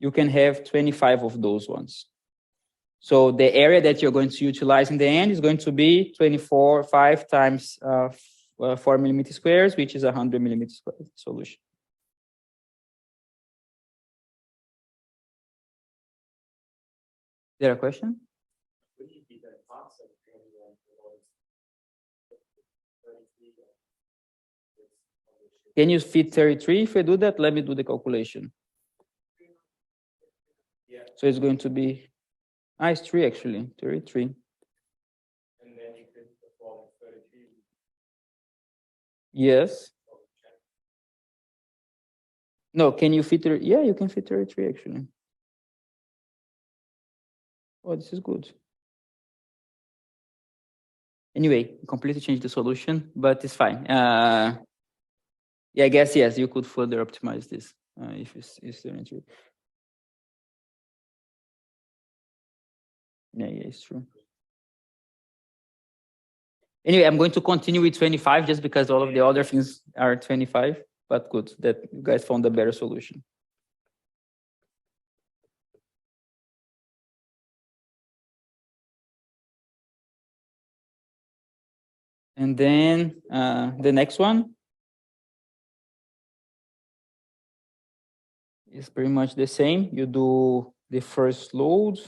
You can have 25 of those ones. So the area that you're going to utilize in the end is going to be 5 times 4 millimeter squares, which is 100 millimeter square solution. Is there a question? Can you fit 33 if I do that? Let me do the calculation. So it's going to be, it's 3 actually, 33. And then you could perform 33. Yes. No, can you fit 30? Yeah, you can fit 33 actually. Oh, this is good. Anyway, completely changed the solution, but it's fine. Yeah, I guess, yes, you could further optimize this if it's 33. Yeah, it's true. Anyway, I'm going to continue with 25 just because all of the other things are 25, but good that you guys found a better solution. And then the next one is pretty much the same. You do the first load.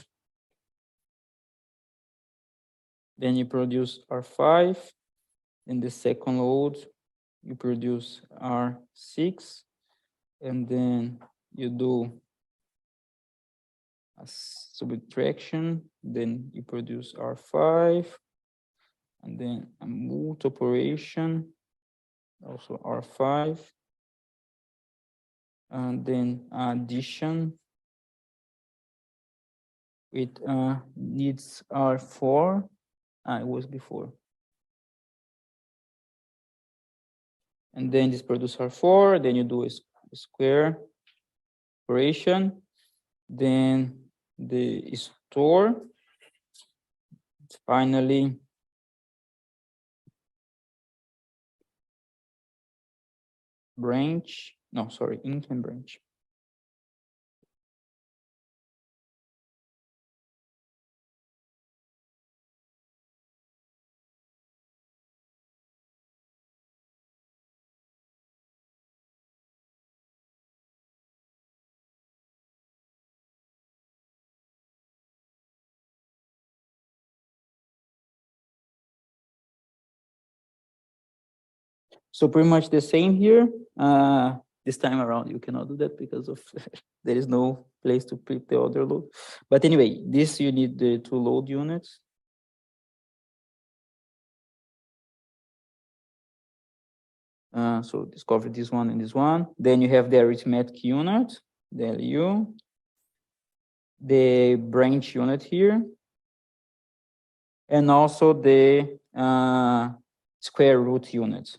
Then you produce R5. In the second load, you produce R6. And then you do a subtraction. Then you produce R5. And then a multi operation, also R5. And then addition with needs R4. It was before. And then this produce R4, then you do a square operation. Then the store. Finally, branch. No, sorry, int and branch. So pretty much the same here. This time around, you cannot do that because of there is no place to put the other load. But anyway, this you need the 2 load units. So discover this one and this one. Then you have the arithmetic unit, the LU, the branch unit here, and also the square root unit.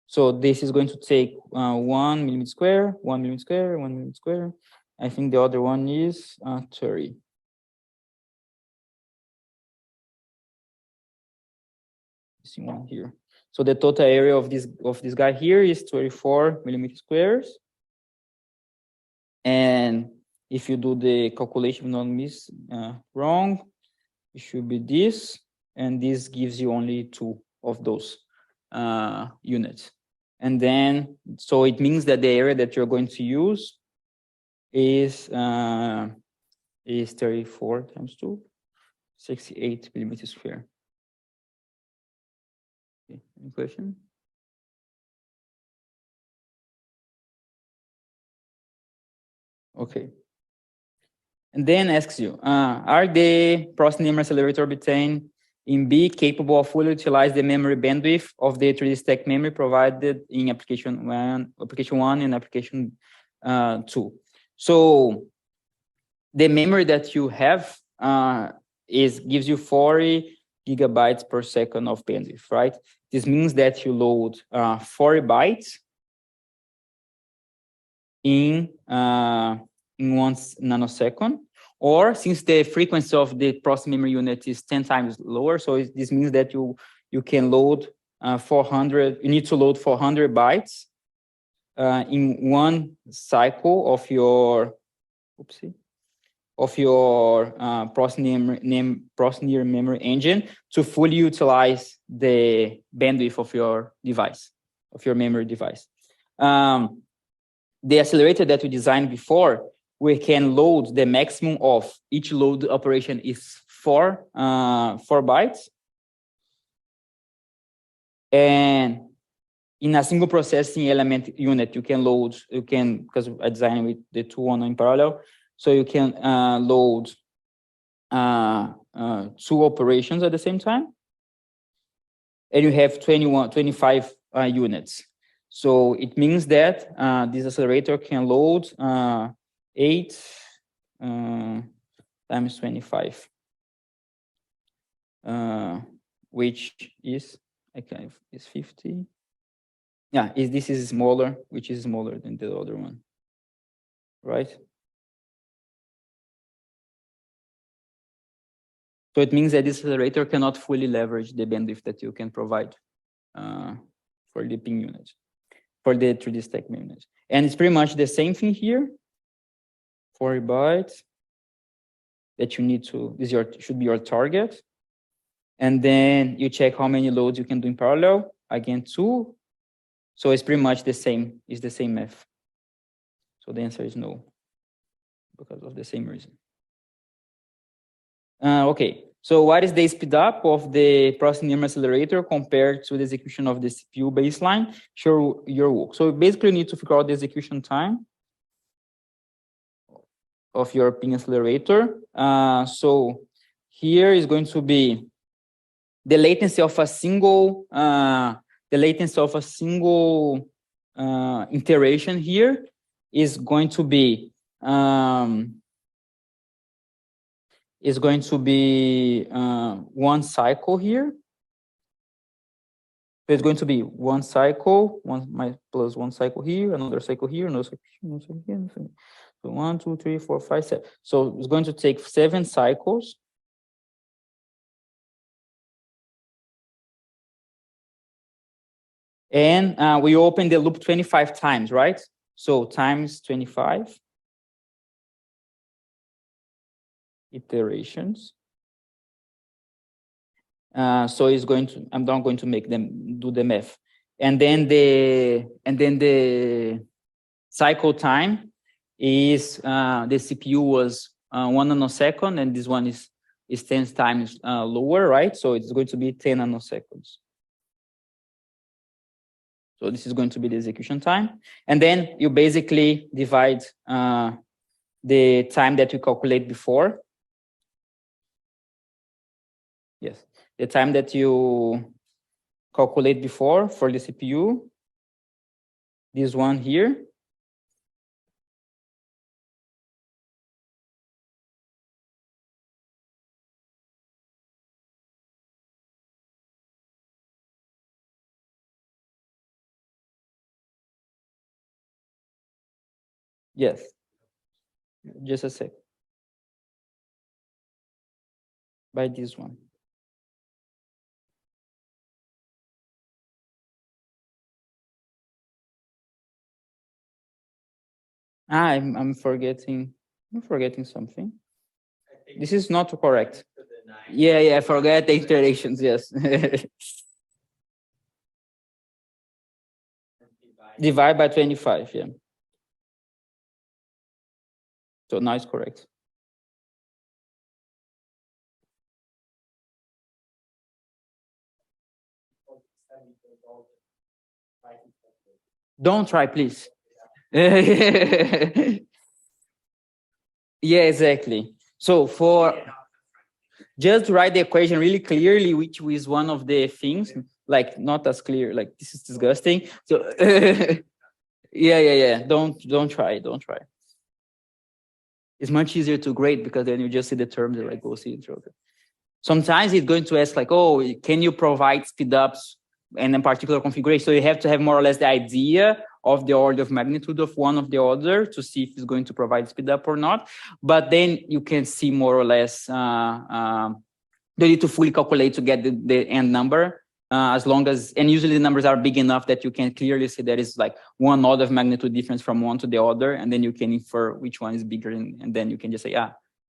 So this is going to take 1 millimeter square, 1 millimeter square, 1 millimeter square. I think the other one is 30. See one here. So the total area of this guy here is 24 millimeter squares. And if you do the calculation, not miss wrong, it should be this, and this gives you only 2 of those units. And then, so it means that the area that you're going to use is 34 times 2, 68 millimeters square. Okay, any question? Okay. And then asks you, are the process-NIM accelerator obtained in B capable of fully utilize the memory bandwidth of the 3D stack memory provided in application 1 and application 2? So the memory that you have gives you 40 gigabytes per second of bandwidth, right? This means that you load 40 bytes in 1 nanosecond, or since the frequency of the process memory unit is 10 times lower, so this means that you can load 400. You need to load 400 bytes in one cycle of your process-NIM memory engine to fully utilize the bandwidth of your device, of your memory device. The accelerator that we designed before, we can load the maximum of each load operation is 4 bytes. And in a single processing element unit, because I designed with the 2 on in parallel, so you can load 2 operations at the same time. And you have 25 units. So it means that this accelerator can load 8 times 25, which is 50. Yeah, this is smaller, which is smaller than the other one, right? So it means that this accelerator cannot fully leverage the bandwidth that you can provide for the pin unit, for the 3D stack unit. And it's pretty much the same thing here. 40 bytes that you need to, should be your target. And then you check how many loads you can do in parallel. Again, 2. So it's pretty much the same, it's the same math. So the answer is no, because of the same reason. Okay, so what is the speed up of the process-NIM accelerator compared to the execution of the CPU baseline? Show your work. So basically you need to figure out the execution time of your pin accelerator. So here is going to be the latency of a single iteration here is going to be 1 cycle here. So it's going to be 1 cycle, plus 1 cycle here, another cycle here, another cycle here. So 1, 2, 3, 4, 5, 7. So it's going to take 7 cycles. And we open the loop 25 times, right? So times 25 iterations. So it's going to, I'm not going to make them do the math. And then the cycle time is the CPU was 1 nanosecond, and this one is 10 times lower, right? So it's going to be 10 nanoseconds. So this is going to be the execution time. And then you basically divide the time that you calculate before. Yes, the time that you calculate before for the CPU. This one here. Yes. Just a sec. By this one. I'm forgetting. I'm forgetting something. This is not correct. Yeah, forget the iterations, yes. Divide by 25, yeah. So now it's correct. Don't try, please. Yeah, exactly. So for just write the equation really clearly, which is one of the things, like not as clear, like this is disgusting. So yeah. Don't try. It's much easier to grade because then you just see the terms and like go see it. Sometimes it's going to ask like, oh, can you provide speed ups in a particular configuration? So you have to have more or less the idea of the order of magnitude of one of the other to see if it's going to provide speed up or not. But then you can see more or less, you need to fully calculate to get the end number. As long as, and usually the numbers are big enough that you can clearly see there is like one order of magnitude difference from one to the other, and then you can infer which one is bigger, and then you can just say,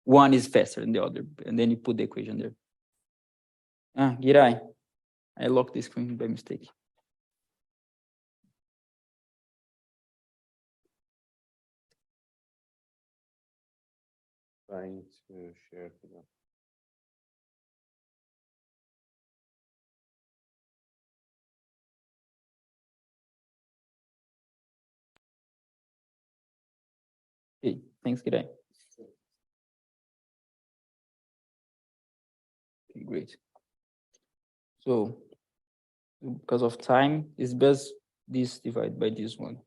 one is faster than the other, and then you put the equation there. Girai, I locked the screen by mistake. Trying to share to them. Okay, thanks, Girai. Okay, great. So, because of time, it's best this divided by this one.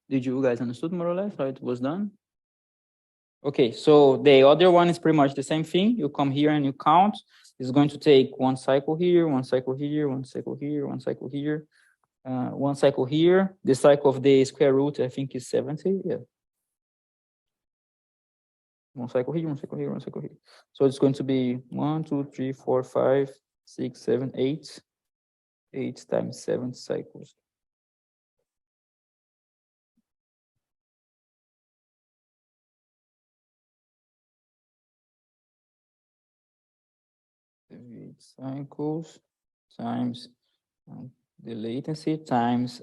Did you guys understood more or less how it was done? Okay, so the other one is pretty much the same thing. You come here and you count. It's going to take one cycle here, one cycle here, one cycle here, one cycle here, one cycle here. The cycle of the square root, I think, is 70. Yeah. One cycle here, one cycle here, one cycle here. So it's going to be 1, 2, 3, 4, 5, 6, 7, 8. 8 times 7 cycles. Cycles times the latency times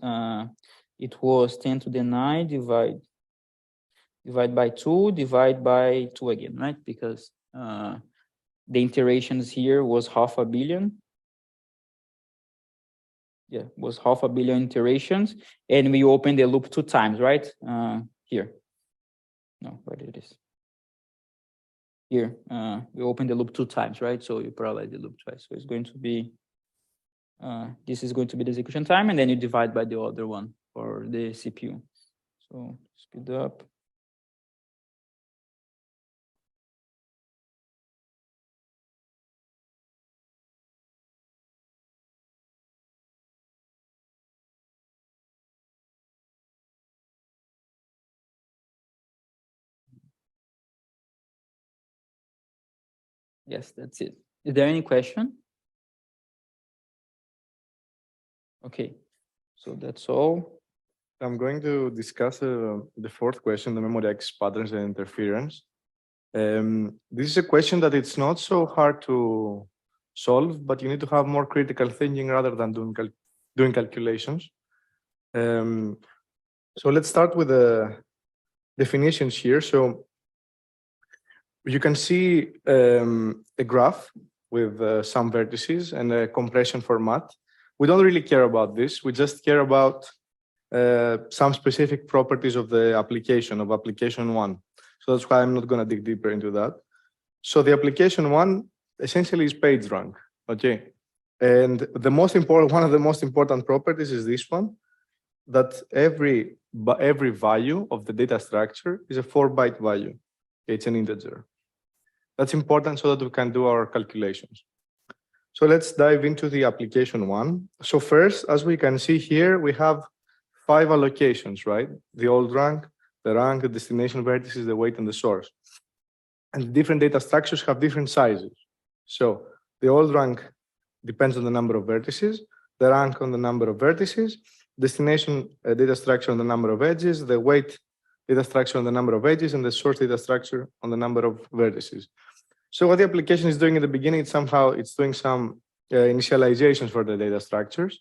it was 10 to the 9 divide by 2 divide by 2 again, right? Because the iterations here was 500 million. Yeah, was 500 million iterations, and we opened the loop 2 times, right? Here. No, where it is. Here, we opened the loop 2 times, right? So you parallel the loop twice. So it's going to be, this is going to be the execution time, and then you divide by the other one for the CPU. So speed up. Yes, that's it. Is there any question? Okay, so that's all. I'm going to discuss the fourth question, the memory access patterns and interference. This is a question that it's not so hard to solve, but you need to have more critical thinking rather than doing calculations. So let's start with the definitions here. So you can see a graph with some vertices and a compression format. We don't really care about this. We just care about some specific properties of the application, of application 1. So that's why I'm not going to dig deeper into that. So the application 1 essentially is page rank, okay? And the most important, one of the most important properties is this one, that every value of the data structure is a 4-byte value. It's an integer. That's important so that we can do our calculations. So let's dive into the application 1. So first, as we can see here, we have 5 allocations, right? The old rank, the destination vertices, the weight, and the source. And different data structures have different sizes. So the old rank depends on the number of vertices, the rank on the number of vertices, destination data structure on the number of edges, the weight data structure on the number of edges, and the source data structure on the number of vertices. So what the application is doing in the beginning, it's doing some initializations for the data structures.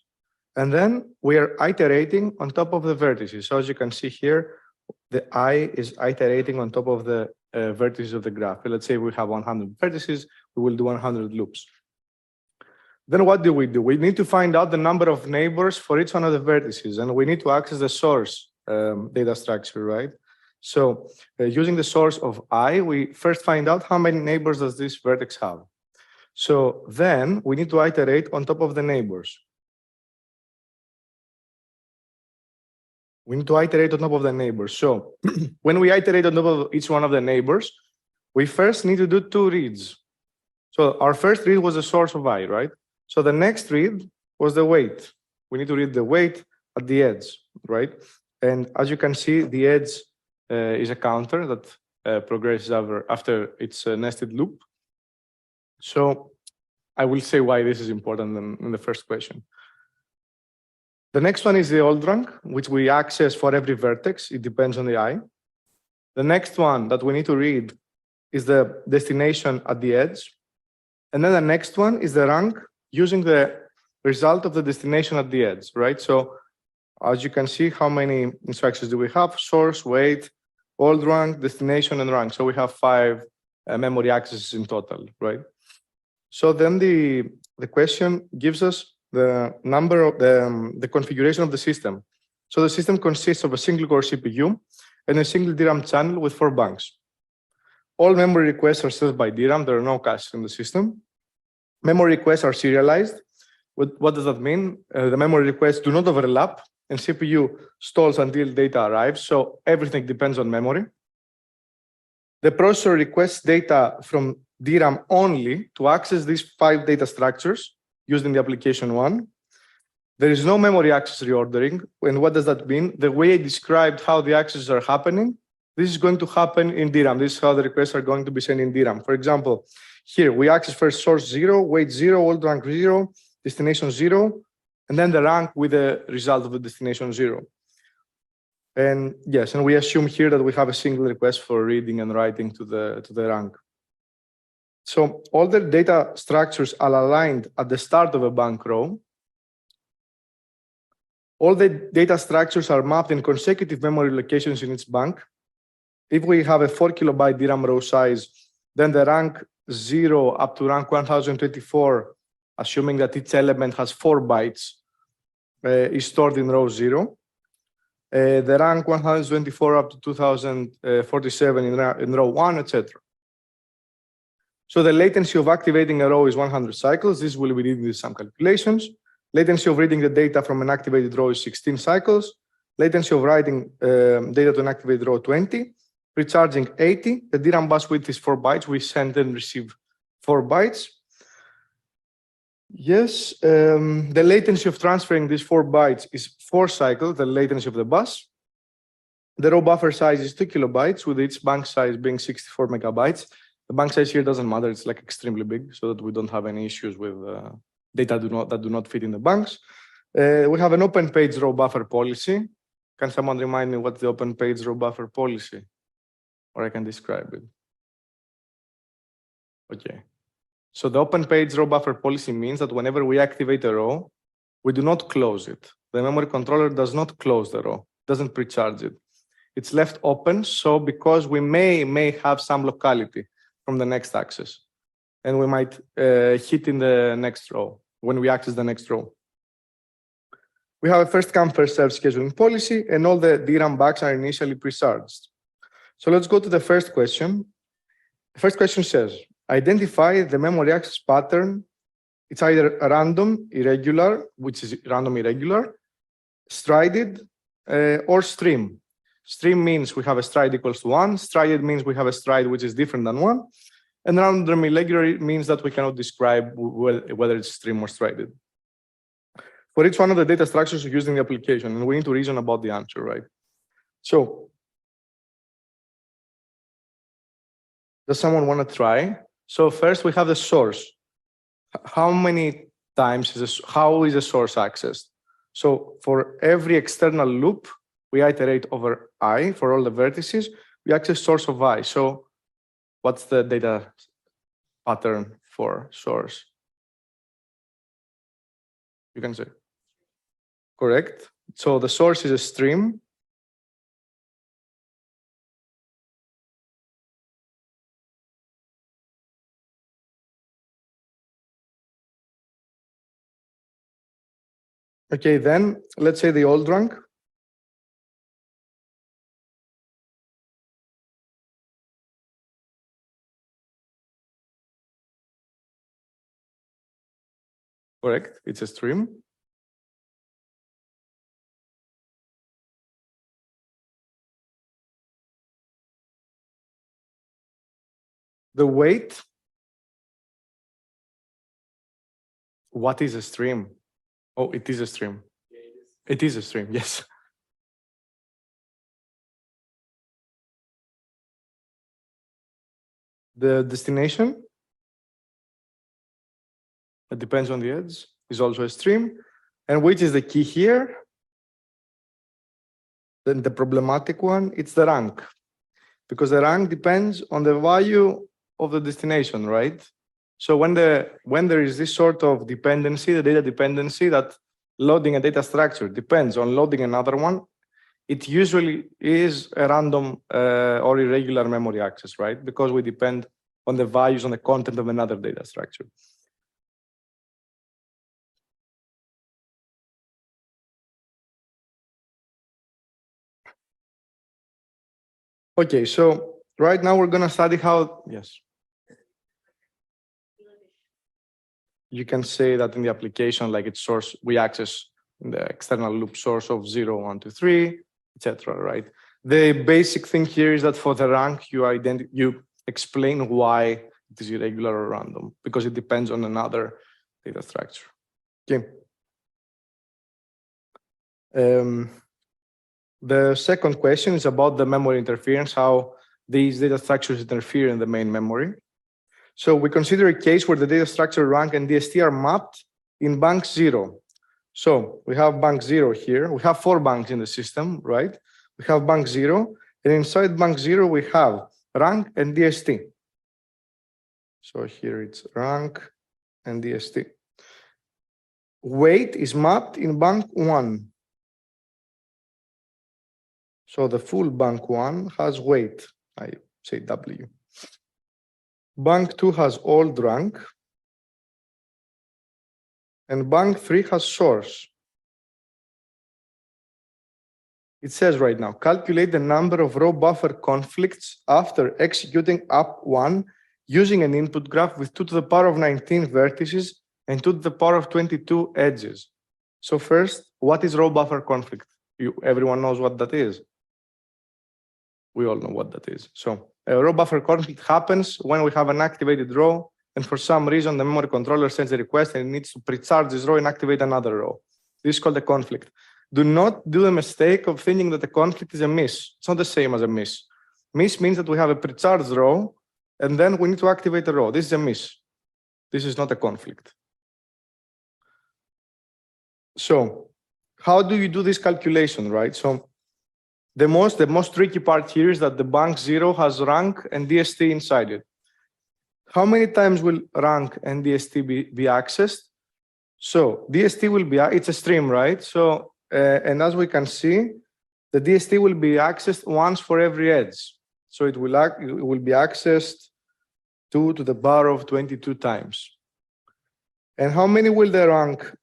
And then we are iterating on top of the vertices. So as you can see here, the I is iterating on top of the vertices of the graph. Let's say we have 100 vertices, we will do 100 loops. Then what do? We need to find out the number of neighbors for each one of the vertices, and we need to access the source data structure, right? So using the source of I, we first find out how many neighbors does this vertex have. So then we need to iterate on top of the neighbors. We need to iterate on top of the neighbors. So when we iterate on top of each one of the neighbors, we first need to do 2 reads. So our first read was the source of I, right? So the next read was the weight. We need to read the weight at the edge, right? And as you can see, the edge is a counter that progresses after its nested loop. So I will say why this is important in the first question. The next one is the old rank, which we access for every vertex. It depends on the I. The next one that we need to read is the destination at the edge. And then the next one is the rank using the result of the destination at the edge, right? So as you can see, how many instructions do we have? Source, weight, old rank, destination, and rank. So we have 5 memory accesses in total, right? So then the question gives us the number of the configuration of the system. So the system consists of a single core CPU and a single DRAM channel with 4 banks. All memory requests are served by DRAM. There are no caches in the system. Memory requests are serialized. What does that mean? The memory requests do not overlap, and CPU stalls until data arrives. So everything depends on memory. The processor requests data from DRAM only to access these 5 data structures used in the application 1. There is no memory access reordering. And what does that mean? The way I described how the accesses are happening, this is going to happen in DRAM. This is how the requests are going to be sent in DRAM. For example, here we access first source 0, weight 0, old rank 0, destination 0, and then the rank with the result of the destination 0. And yes, and we assume here that we have a single request for reading and writing to the rank. So all the data structures are aligned at the start of a bank row. All the data structures are mapped in consecutive memory locations in each bank. If we have a 4 kilobyte DRAM row size, then the rank 0 up to rank 1024, assuming that each element has 4 bytes, is stored in row 0. The rank 124 up to 2047 in row 1, etc. So the latency of activating a row is 100 cycles. This will be needed in some calculations. Latency of reading the data from an activated row is 16 cycles. Latency of writing data to an activated row 20. Recharging 80. The DRAM bus width is 4 bytes. We send and receive 4 bytes. Yes, the latency of transferring these 4 bytes is 4 cycles, the latency of the bus. The row buffer size is 2 kilobytes, with each bank size being 64 megabytes. The bank size here doesn't matter, it's like extremely big, so that we don't have any issues with data that do not fit in the banks. We have an open page row buffer policy. Can someone remind me what's the open page row buffer policy? Or I can describe it. Okay. So the open page row buffer policy means that whenever we activate a row, we do not close it. The memory controller does not close the row, doesn't pre-charge it. It's left open, so because we may have some locality from the next access, and we might hit in the next row when we access the next row. We have a first come, first served scheduling policy, and all the DRAM banks are initially pre-charged. So let's go to the first question. The first question says, identify the memory access pattern. It's either random, irregular, which is random, irregular, strided, or stream. Stream means we have a stride equals to 1. Strided means we have a stride which is different than 1. And random irregular means that we cannot describe whether it's stream or strided. for each one of the data structures used in the application, and we need to reason about the answer, right? So, does someone want to try? So first we have the source. How many times how is the source accessed? So for every external loop, we iterate over I for all the vertices, we access source of I. So what's the data pattern for source? You can say. Correct. So the source is a stream. Okay, then let's say the old rank. Correct, it's a stream. The weight. What is a stream? Oh, it is a stream. It is a stream, yes. The destination, it depends on the edge, is also a stream. And which is the key here? Then the problematic one, it's the rank. Because the rank depends on the value of the destination, right? So when there is this sort of dependency, the data dependency, that loading a data structure depends on loading another one, it usually is a random or irregular memory access, right? Because we depend on the values on the content of another data structure. Okay, so right now we're going to study how, yes. You can say that in the application, like its source, we access the external loop source of 0, 1, 2, 3, etc. Right? The basic thing here is that for the rank, you explain why it is irregular or random, because it depends on another data structure. Okay. The second question is about the memory interference, how these data structures interfere in the main memory. So we consider a case where the data structure rank and DST are mapped in bank 0. So we have bank 0 here. We have 4 banks in the system, right? We have bank 0, and inside bank 0 we have rank and DST. So here it's rank and DST. Weight is mapped in bank 1. So the full bank 1 has weight, I say W. Bank 2 has old rank, and bank 3 has source. It says right now, calculate the number of row buffer conflicts after executing up 1 using an input graph with 2 to the power of 19 vertices and 2 to the power of 22 edges. So first, what is row buffer conflict? Everyone knows what that is. We all know what that is. So a row buffer conflict happens when we have an activated row, and for some reason the memory controller sends a request and it needs to pre-charge this row and activate another row. This is called a conflict. Do not do the mistake of thinking that the conflict is a miss. It's not the same as a miss. Miss means that we have a pre-charged row and then we need to activate a row. This is a miss. This is not a conflict. So how do you do this calculation, right? So the most tricky part here is that the bank 0 has rank and DST inside it. How many times will rank and DST be accessed? So DST will be, it's a stream, right? So, and as we can see, the DST will be accessed once for every edge. So it will be accessed 2 to the power of 22 times. And how many will the rank,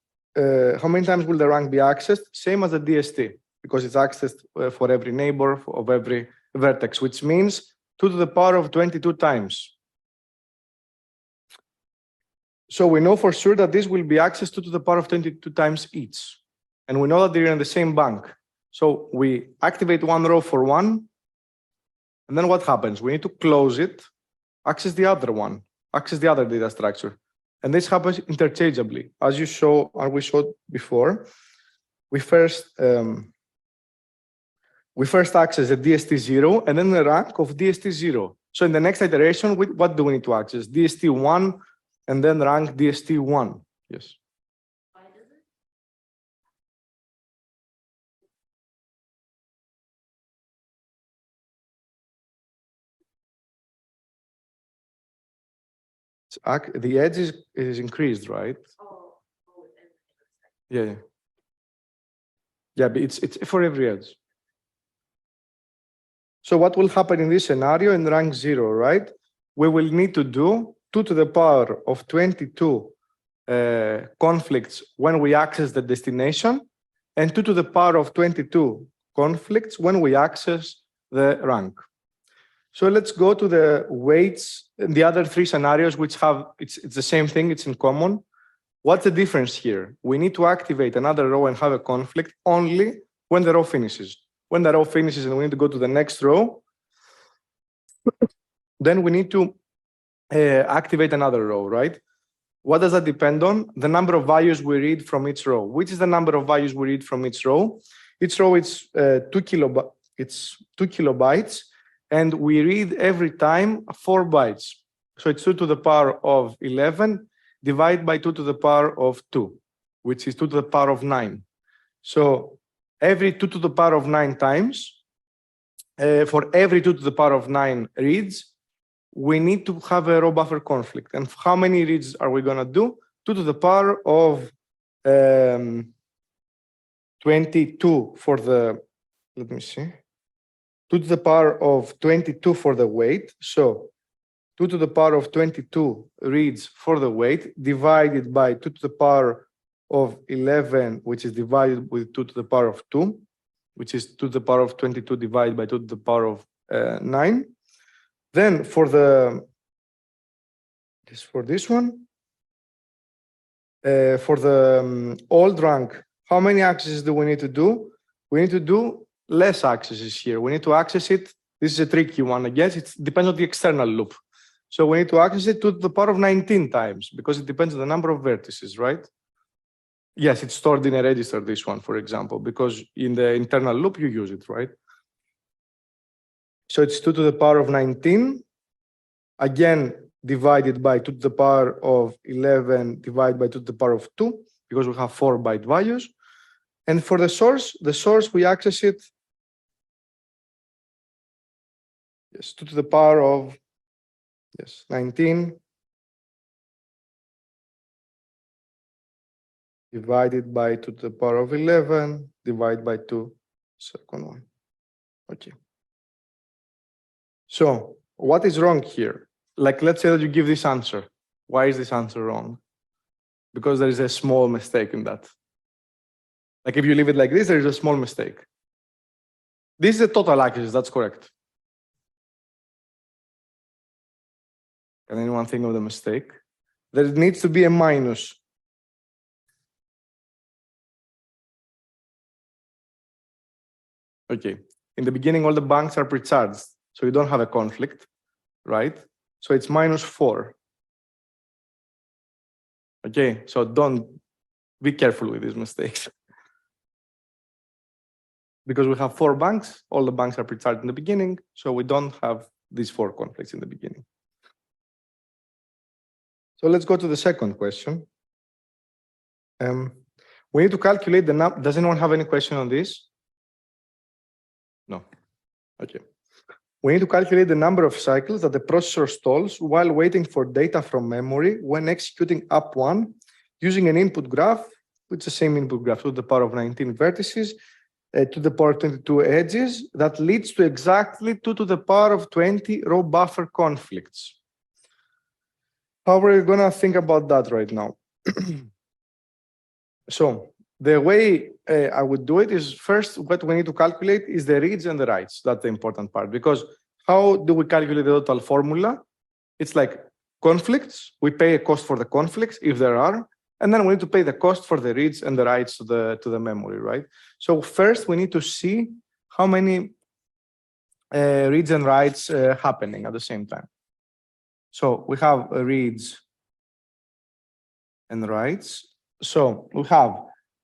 how many times will the rank be accessed? Same as the DST, because it's accessed for every neighbor of every vertex, which means 2 to the power of 22 times. So we know for sure that this will be accessed 2 to the power of 22 times each. And we know that they're in the same bank. So we activate one row for one. And then what happens? We need to close it, access the other one, access the other data structure. And this happens interchangeably. As we showed before, we first access the DST0 and then the rank of DST0. So in the next iteration, what do we need to access? DST1 and then rank DST1. Yes. The edge is increased, right? Yeah. Yeah, but it's for every edge. So what will happen in this scenario in rank 0, right? We will need to do 2 to the power of 22 conflicts when we access the destination, and 2 to the power of 22 conflicts when we access the rank. So let's go to the weights in the other 3 scenarios, which have, it's the same thing, it's in common. What's the difference here? We need to activate another row and have a conflict only when the row finishes. When the row finishes and we need to go to the next row, then we need to activate another row, right? What does that depend on? The number of values we read from each row. Which is the number of values we read from each row? Each row it's 2 kilobytes, and we read every time 4 bytes. So it's 2 to the power of 11 divided by 2 to the power of 2, which is 2 to the power of 9. So every 2 to the power of 9 times, for every 2 to the power of 9 reads, we need to have a row buffer conflict. And how many reads are we going to do? 2 to the power of 22 for the, let me see, 2 to the power of 22 for the weight. So 2 to the power of 22 reads for the weight divided by 2 to the power of 11, which is divided with 2 to the power of 2, which is 2 to the power of 22 divided by 2 to the power of 9. Then for this one, for the old rank, how many accesses do we need to do? We need to do less accesses here. We need to access it. This is a tricky one, I guess. It depends on the external loop. So we need to access it to the power of 19 times because it depends on the number of vertices, right? Yes, it's stored in a register, this one, for example, because in the internal loop, you use it, right? So it's 2 to the power of 19, again, divided by 2 to the power of 11, divided by 2 to the power of 2, because we have 4 byte values. And for the source, we access it, yes, 2 to the power of, yes, 19, divided by 2 to the power of 11, divided by 2, second one. Okay. So what is wrong here? Like, let's say that you give this answer. Why is this answer wrong? Because there is a small mistake in that. Like if you leave it like this, there is a small mistake. This is a total access, that's correct. Can anyone think of the mistake? There needs to be a minus. Okay, in the beginning, all the banks are pre-charged, so you don't have a conflict, right? So it's -4. Okay, so don't be careful with these mistakes. Because we have 4 banks, all the banks are pre-charged in the beginning, so we don't have these 4 conflicts in the beginning. So let's go to the second question. We need to calculate the number. Does anyone have any question on this? No. Okay. We need to calculate the number of cycles that the processor stalls while waiting for data from memory when executing up1 using an input graph, which is the same input graph to the power of 19 vertices, to the power of 22 edges, that leads to exactly 2 to the power of 20 row buffer conflicts. How are we going to think about that right now? So the way I would do it is first, what we need to calculate is the reads and the writes. That's the important part, because how do we calculate the total formula? It's like conflicts. We pay a cost for the conflicts if there are, and then we need to pay the cost for the reads and the writes to the memory, right? So first we need to see how many reads and writes happening at the same time. So we have reads and writes. So we have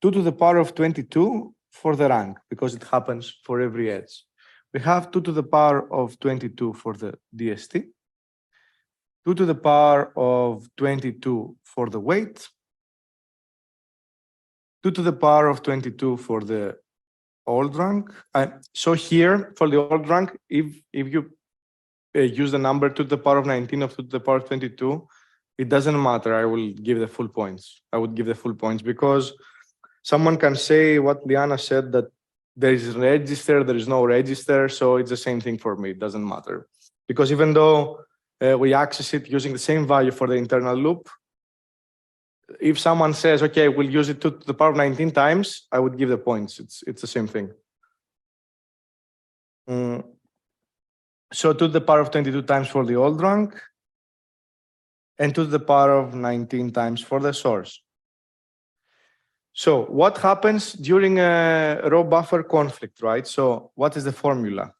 2 to the power of 22 for the rank, because it happens for every edge. We have 2 to the power of 22 for the DST, 2 to the power of 22 for the weight, 2 to the power of 22 for the old rank. So here, for the old rank, if you use the number 2 to the power of 19 or 2 to the power of 22, it doesn't matter. I will give the full points. I would give the full points because someone can say what Liana said, that there is a register, there is no register. So it's the same thing for me. It doesn't matter. Because even though we access it using the same value for the internal loop, if someone says, okay, we'll use it 2 to the power of 19 times, I would give the points. It's the same thing. So 2 to the power of 22 times for the old rank, and 2 to the power of 19 times for the source. So what happens during a row buffer conflict, right? So what is the formula?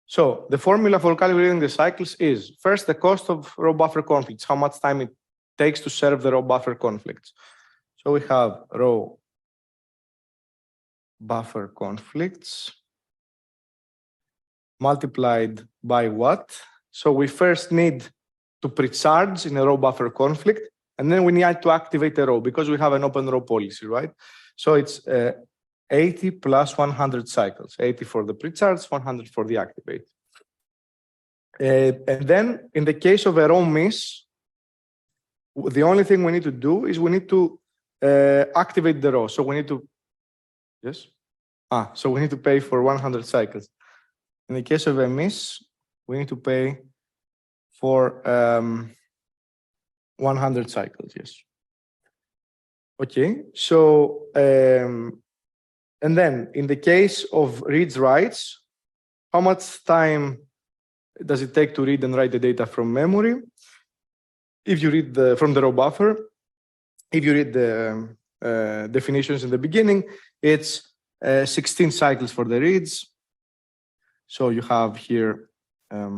So the formula for calculating the cycles is, first, the cost of row buffer conflicts, how much time it takes to serve the row buffer conflicts. So we have row buffer conflicts multiplied by what? So we first need to pre-charge in a row buffer conflict, and then we need to activate a row because we have an open row policy, right? So it's 80 plus 100 cycles, 80 for the pre-charge, 100 for the activate. And then in the case of a row miss, the only thing we need to do is we need to activate the row. So we need to, yes? So we need to pay for 100 cycles. In the case of a miss, we need to pay for 100 cycles, yes. Okay, so, and then in the case of reads writes, how much time does it take to read and write the data from memory? If you read from the row buffer, if you read the definitions in the beginning, it's 16 cycles for the reads. So you have here for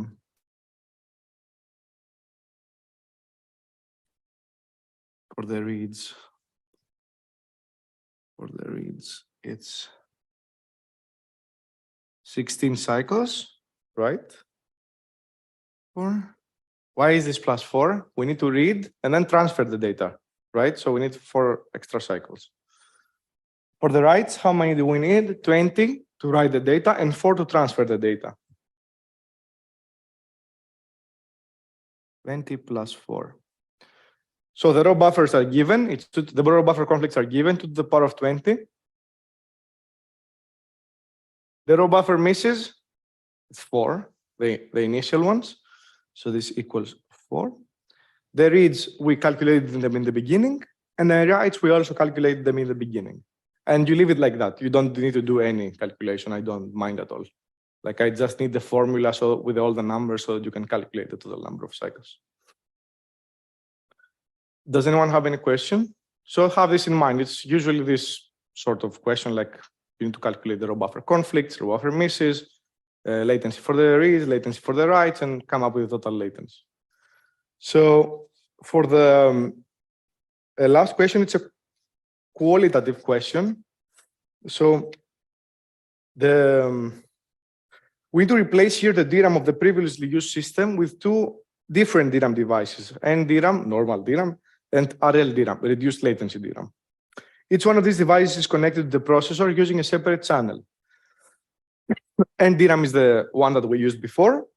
the reads, it's 16 cycles, right? Why is this plus 4? We need to read and then transfer the data, right? So we need 4 extra cycles. For the writes, how many do we need? 20 to write the data and 4 to transfer the data. 20 plus 4. So the row buffers are given. The row buffer conflicts are given to the power of 20. The row buffer misses, it's 4, the initial ones. So this equals 4. The reads, we calculated them in the beginning, and the writes, we also calculated them in the beginning. And you leave it like that. You don't need to do any calculation. I don't mind at all. Like I just need the formula so with all the numbers so that you can calculate the total number of cycles. Does anyone have any question? So have this in mind. It's usually this sort of question, like you need to calculate the row buffer conflicts, row buffer misses, latency for the reads, latency for the writes, and come up with total latency. So for the last question, it's a qualitative question. So we need to replace here the DRAM of the previously used system with 2 different DRAM devices, NDRAM, normal DRAM, and RL DRAM, reduced latency DRAM. Each one of these devices is connected to the processor using a separate channel. NDRAM is the one that we used before.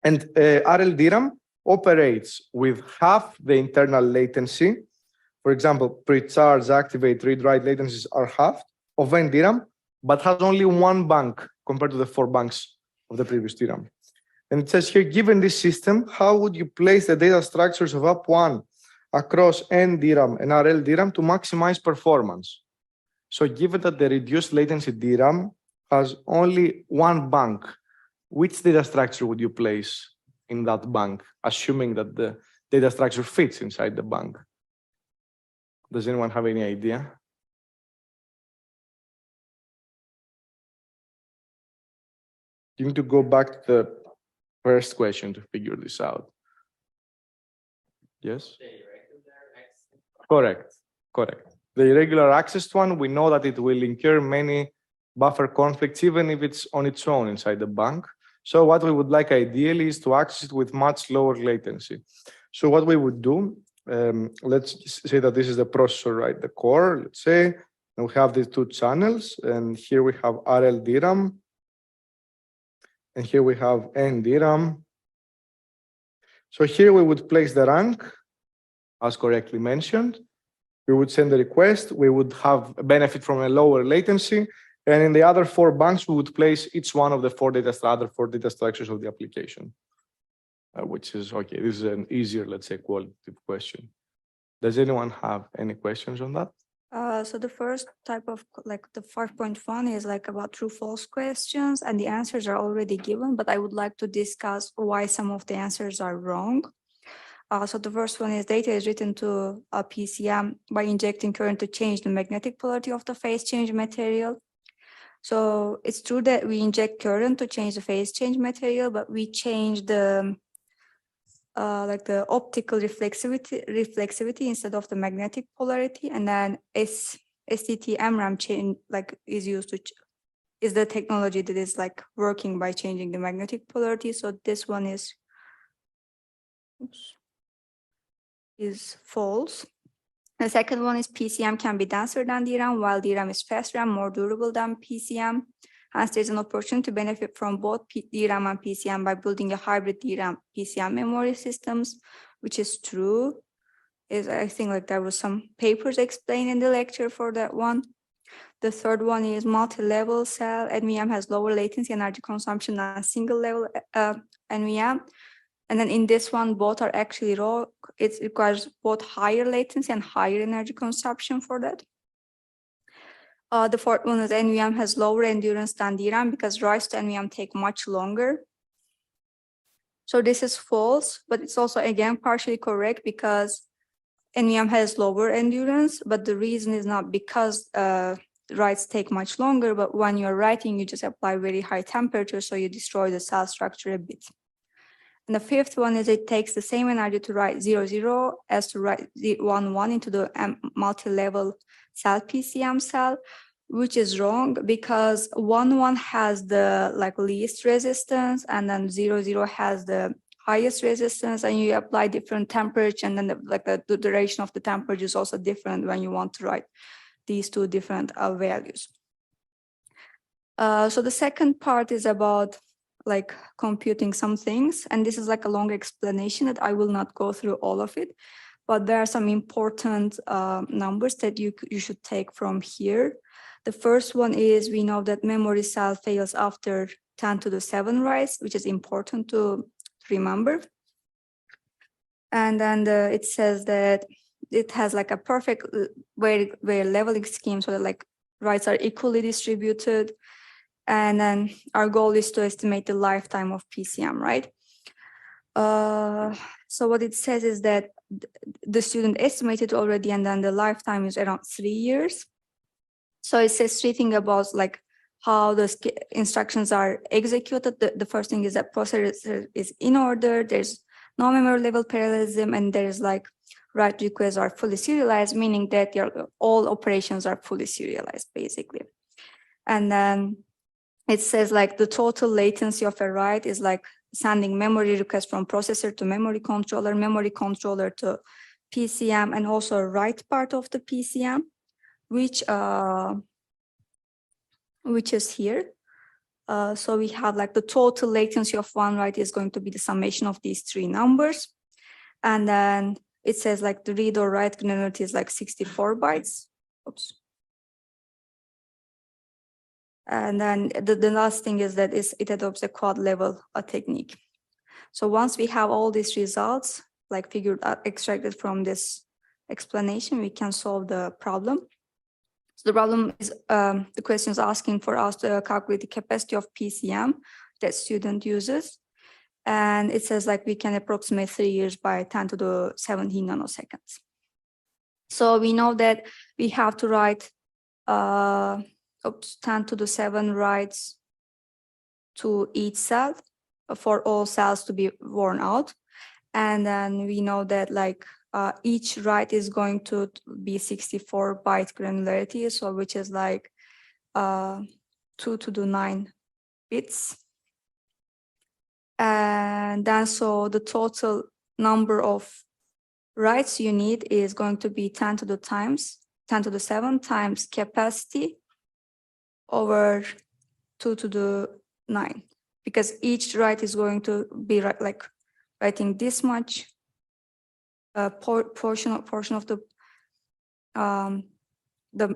And RL DRAM operates with half the internal latency. For example, pre-charge, activate, read-write latencies are half of NDRAM, but has only 1 bank compared to the 4 banks of the previous DRAM. And it says here, given this system, how would you place the data structures of UP1 across NDRAM and RL DRAM to maximize performance? So given that the reduced latency DRAM has only 1 bank, which data structure would you place in that bank, assuming that the data structure fits inside the bank? Does anyone have any idea? You need to go back to the first question to figure this out. Yes. the irregular access? Correct. Correct. The irregular accessed one, we know that it will incur many buffer conflicts, even if it's on its own inside the bank. So what we would like ideally is to access it with much lower latency. So what we would do, let's say that this is the processor, right? The core, let's say, and we have these two channels, and here we have RL DRAM, and here we have N DRAM. So here we would place the rank, as correctly mentioned. We would send the request, we would have a benefit from a lower latency, and in the other 4 banks, we would place each one of the other four data structures of the application, which is, okay, this is an easier, let's say, qualitative question. Does anyone have any questions on that? So the first type of like the 5.1 is like about true false questions, and the answers are already given, but I would like to discuss why some of the answers are wrong. So the first one is data is written to a PCM by injecting current to change the magnetic polarity of the phase change material. So it's true that we inject current to change the phase change material, but we change the like the optical reflexivity instead of the magnetic polarity, and then STT MRAM chain like is used to is the technology that is like working by changing the magnetic polarity. So this one is false. The second one is PCM can be denser than DRAM, while DRAM is faster and more durable than PCM. Hence, there's an opportunity to benefit from both DRAM and PCM by building a hybrid DRAM PCM memory systems, which is true. I think like there was some papers explained in the lecture for that one. The third one is multi-level cell NVM has lower latency and energy consumption than single level NVM. And then in this one, both are actually wrong. It requires both higher latency and higher energy consumption for that. The fourth one is NVM has lower endurance than DRAM because writes to NVM take much longer. So this is false, but it's also again partially correct because NVM has lower endurance, but the reason is not because writes take much longer, but when you're writing, you just apply very high temperature, so you destroy the cell structure a bit. And the fifth one is it takes the same energy to write 0,0 as to write 1,1 into the multi-level cell PCM cell, which is wrong because 1,1 has the like least resistance, and then 0,0 has the highest resistance, and you apply different temperature, and then the duration of the temperature is also different when you want to write these two different values. So the second part is about like computing some things, and this is like a long explanation that I will not go through all of it, but there are some important numbers that you should take from here. The first one is we know that memory cell fails after 10 to the 7 writes, which is important to remember. And then it says that it has like a perfect very leveling scheme so that like writes are equally distributed. And then our goal is to estimate the lifetime of PCM, right? So what it says is that the student estimated already, and then the lifetime is around 3 years. So it says 3 things about like how the instructions are executed. The first thing is that processor is in order, there's no memory level parallelism, and there's like write requests are fully serialized, meaning that all operations are fully serialized basically. And then it says like the total latency of a write is like sending memory request from processor to memory controller to PCM, and also a write part of the PCM, which is here. So we have like the total latency of one write is going to be the summation of these 3 numbers. And then it says like the read or write granularity is like 64 bytes. Oops. And then the last thing is that it adopts a quad level technique. So once we have all these results, like figured out, extracted from this explanation, we can solve the problem. So the problem is the question is asking for us to calculate the capacity of PCM that student uses. And it says like we can approximate 3 years by 10 to the 17 nanoseconds. So we know that we have to write 10 to the 7 writes to each cell for all cells to be worn out. And then we know that like each write is going to be 64 byte granularity, so which is like 2 to the 9 bits. And then so the total number of writes you need is going to be 10 to the 7 times capacity over 2 to the 9, because each write is going to be like writing this much portion of the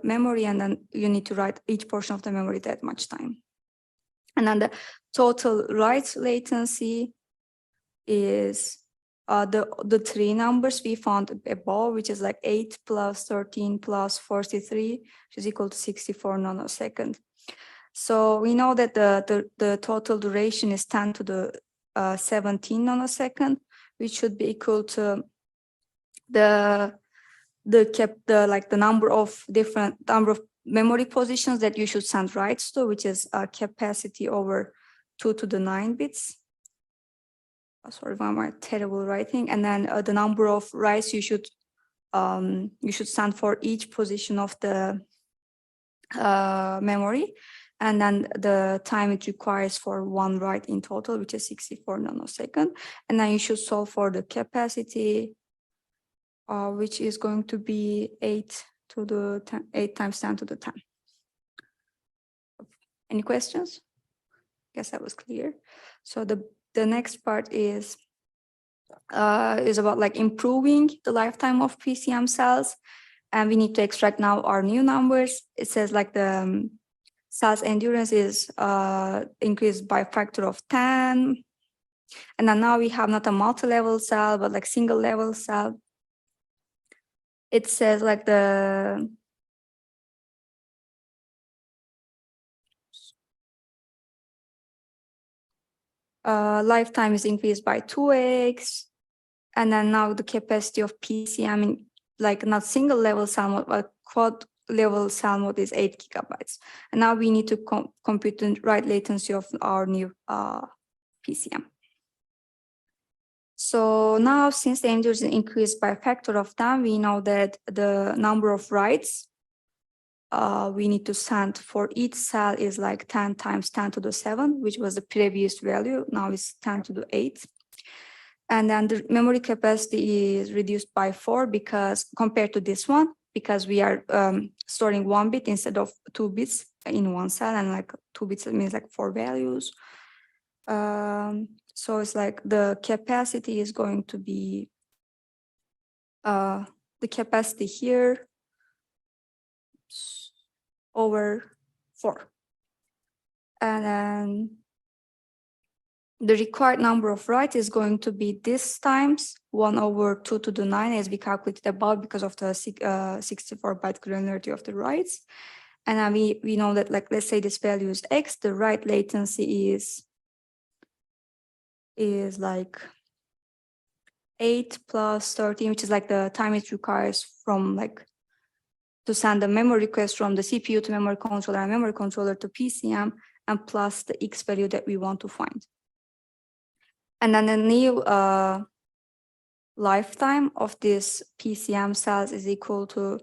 memory, and then you need to write each portion of the memory that much time. And then the total write latency is the three numbers we found above, which is like 8 plus 13 plus 43, which is equal to 64 nanosecond. So we know that the total duration is 10 to the 17 nanosecond, which should be equal to the number of memory positions that you should send writes to, which is capacity over 2 to the 9 bits. Sorry, one more terrible writing. And then the number of writes you should send for each position of the memory, and then the time it requires for one write in total, which is 64 nanosecond. And then you should solve for the capacity, which is going to be 8 times 10 to the 10. Any questions? Guess that was clear. So the next part is about like improving the lifetime of PCM cells, and we need to extract now our new numbers. It says like the cell's endurance is increased by a factor of 10, and then now we have not a multi-level cell but like single level cell. It says like the lifetime is increased by 2x, and then now the capacity of PCM in like not single level cell mode but quad level cell mode is 8 gigabytes. And now we need to compute the write latency of our new PCM. So now, since the endurance is increased by a factor of 10, we know that the number of writes we need to send for each cell is like 10 times 10 to the 7, which was the previous value. Now it's 10 to the 8. And then the memory capacity is reduced by 4 because compared to this one, because we are storing 1 bit instead of 2 bits in one cell, and like 2 bits means like 4 values. So it's like the capacity is going to be the capacity here over 4. And then the required number of writes is going to be this times 1 over 2 to the 9 as we calculated above because of the 64 byte granularity of the writes. And then we know that, like, let's say this value is X, the write latency is like 8 plus 13, which is like the time it requires from like to send a memory request from the CPU to memory controller and memory controller to PCM, and plus the X value that we want to find. And then the new lifetime of this PCM cells is equal to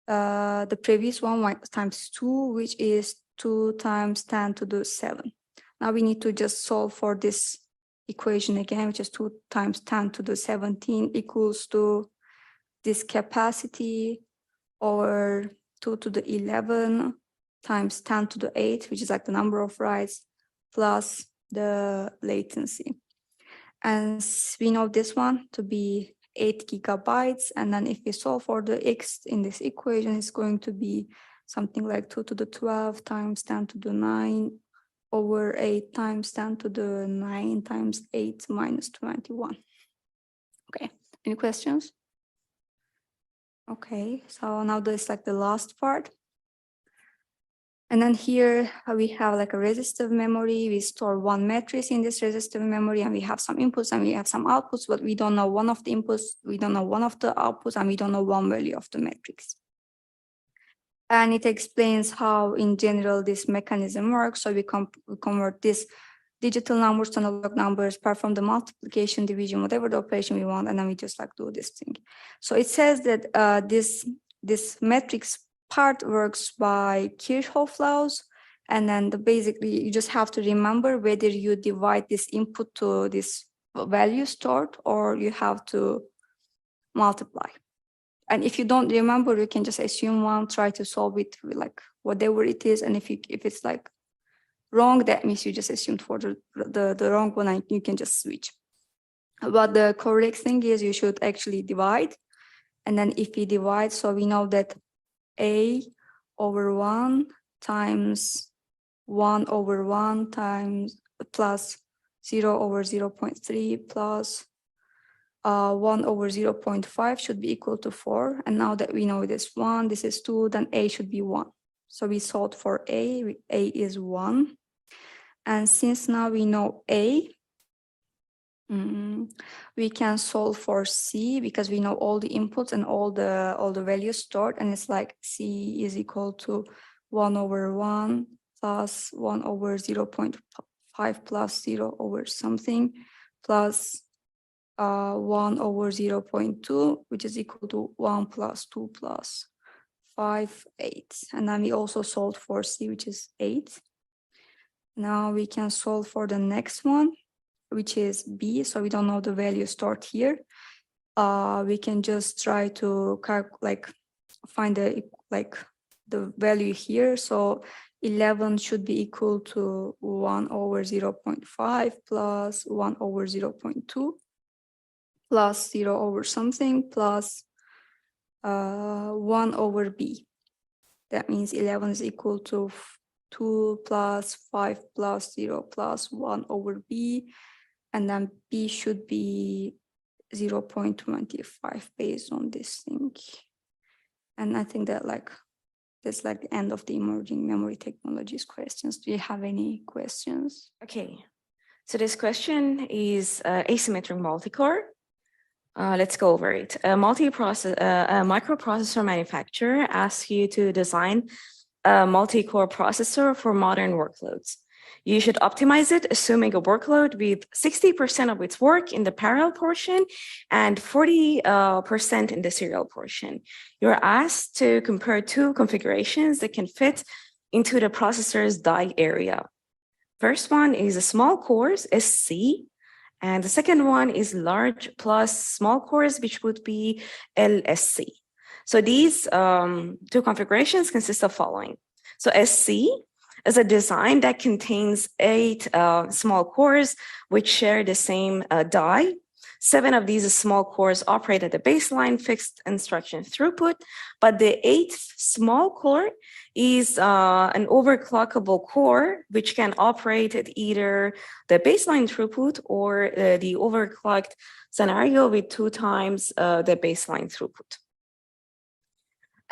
the previous one times 2, which is 2 times 10 to the 7. Now we need to just solve for this equation again, which is 2 times 10 to the 17 equals to this capacity over 2 to the 11 times 10 to the 8, which is like the number of writes, plus the latency. And we know this one to be 8 gigabytes. And then if we solve for the X in this equation, it's going to be something like 2 to the 12 times 10 to the 9 over 8 times 10 to the 9 times 8 minus 21. Okay, any questions? Okay, so now this is like the last part. And then here we have like a resistive memory. We store one matrix in this resistive memory, and we have some inputs and we have some outputs, but we don't know one of the inputs, we don't know one of the outputs, and we don't know one value of the matrix. And it explains how in general this mechanism works. So we convert this digital numbers to analog numbers, perform the multiplication, division, whatever the operation we want, and then we just like do this thing. So it says that this matrix part works by Kirchhoff laws, and then basically you just have to remember whether you divide this input to this value stored or you have to multiply. And if you don't remember, you can just assume one, try to solve it with like whatever it is, and if it's like wrong, that means you just assumed for the wrong one and you can just switch. But the correct thing is you should actually divide. And then if we divide, so we know that A over 1 times 1 over 1 times plus 0 over 0.3 plus 1 over 0.5 should be equal to 4. And now that we know this 1, this is 2, then A should be 1. So we solved for A is 1. And since now we know A, we can solve for C because we know all the inputs and all the values stored, and it's like C is equal to 1 over 1 plus 1 over 0.5 plus 0 over something plus 1 over 0.2, which is equal to 1 plus 2 plus 5, 8. And then we also solved for C, which is 8. Now we can solve for the next one, which is B. So we don't know the value stored here. We can just try to find the value here. So 11 should be equal to 1 over 0.5 plus 1 over 0.2 plus 0 over something plus 1 over B. That means 11 is equal to 2 plus 5 plus 0 plus 1 over B. And then B should be 0.25 based on this thing. And I think that that's like the end of the emerging memory technologies questions. Do you have any questions? Okay, so this question is asymmetric multicore. Let's go over it. A microprocessor manufacturer asks you to design a multi-core processor for modern workloads. You should optimize it, assuming a workload with 60% of its work in the parallel portion and 40% in the serial portion. You're asked to compare two configurations that can fit into the processor's die area. First one is a small cores, SC, and the second one is large plus small cores, which would be LSC. So these two configurations consist of following. So SC is a design that contains 8 small cores which share the same die. 7 of these small cores operate at the baseline fixed instruction throughput, but the 8th small core is an overclockable core which can operate at either the baseline throughput or the overclocked scenario with 2 times the baseline throughput.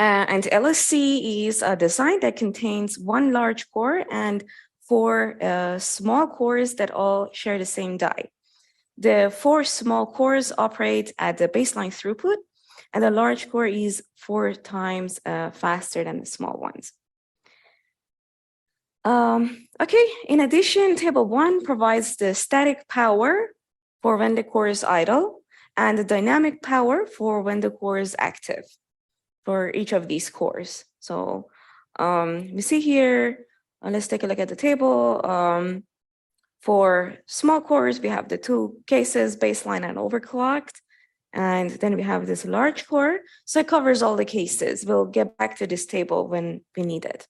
And LSC is a design that contains 1 large core and 4 small cores that all share the same die. The 4 small cores operate at the baseline throughput, and the large core is 4 times faster than the small ones. Okay, in addition, table 1 provides the static power for when the core is idle and the dynamic power for when the core is active for each of these cores. So we see here, let's take a look at the table. For small cores, we have the 2 cases, baseline and overclocked. And then we have this large core. So it covers all the cases. We'll get back to this table when we need it.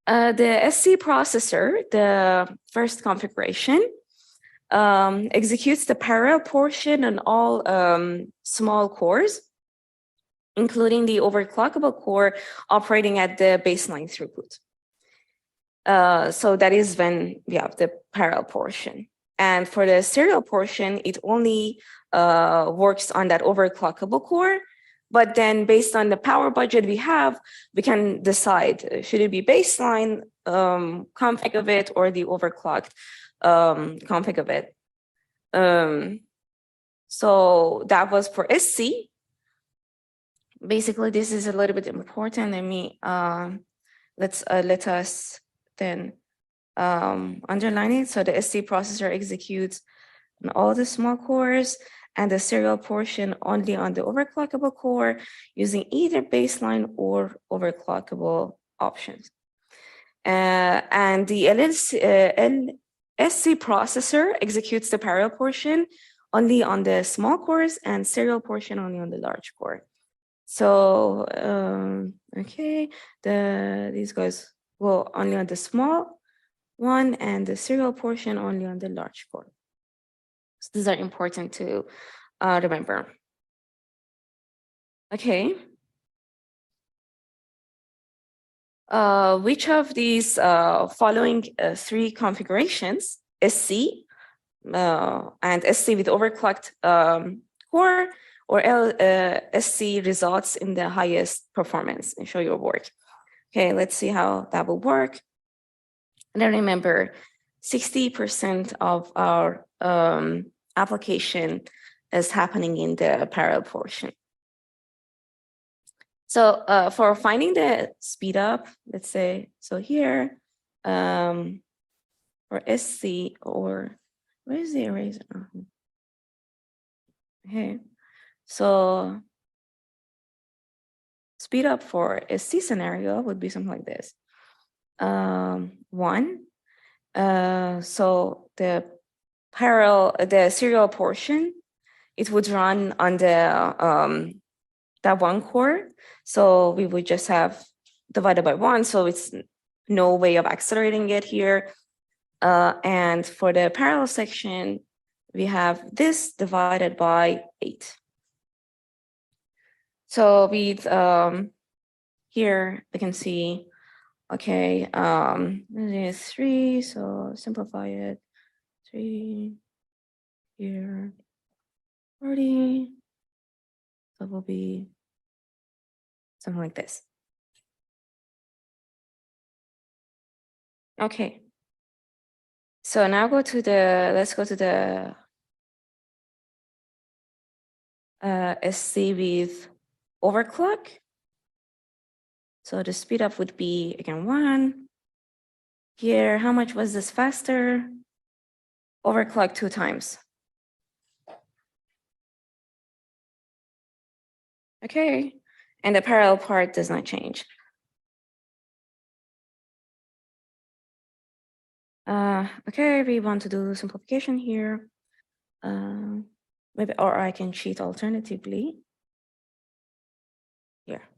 The SC processor, the first configuration, executes the parallel portion on all small cores, including the overclockable core operating at the baseline throughput. So that is when we have the parallel portion. And for the serial portion, it only works on that overclockable core. But then based on the power budget we have, we can decide, should it be baseline config of it or the overclocked config of it. So that was for SC. Basically, this is a little bit important. Let us then underline it. So the SC processor executes on all the small cores and the serial portion only on the overclockable core using either baseline or overclockable options. And the LSC processor executes the parallel portion only on the small cores and serial portion only on the large core. So, okay, these guys go only on the small one and the serial portion only on the large core. So these are important to remember. Okay. Which of these following three configurations, SC and SC with overclocked core or SC results in the highest performance, and show your work. Okay, let's see how that will work. And then remember, 60% of our application is happening in the parallel portion. So for finding the speed up, let's say, so here, for SC, or where is the eraser? Okay, so speed up for SC scenario would be something like this. 1, so the serial portion, it would run on the that one core. So we would just have divided by 1. So it's no way of accelerating it here. And for the parallel section, we have this divided by 8. So with here, we can see, okay, 3, so simplify it, 3 here, 40, that will be something like this. Okay. So now let's go to the SC with overclock. So the speed up would be again 1. Here, how much was this faster? Overclock 2 times. Okay, and the parallel part does not change. Okay, we want to do simplification here. Maybe, or I can cheat alternatively. Here.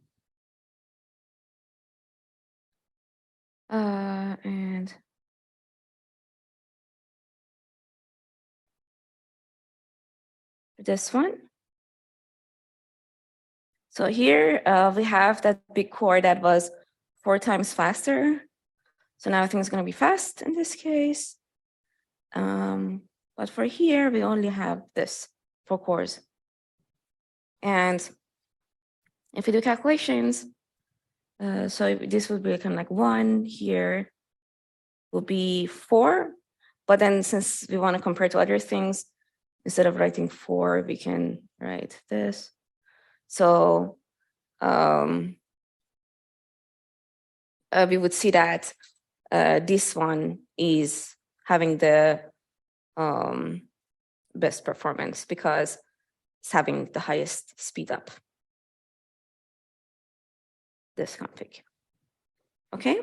And this one. So here we have that big core that was 4 times faster. So now everything's going to be fast in this case. But for here, we only have this 4 cores. And if we do calculations, so this would be kind of like 1 here will be 4. But then since we want to compare to other things, instead of writing 4, we can write this. So we would see that this one is having the best performance because it's having the highest speed up. This config. Okay,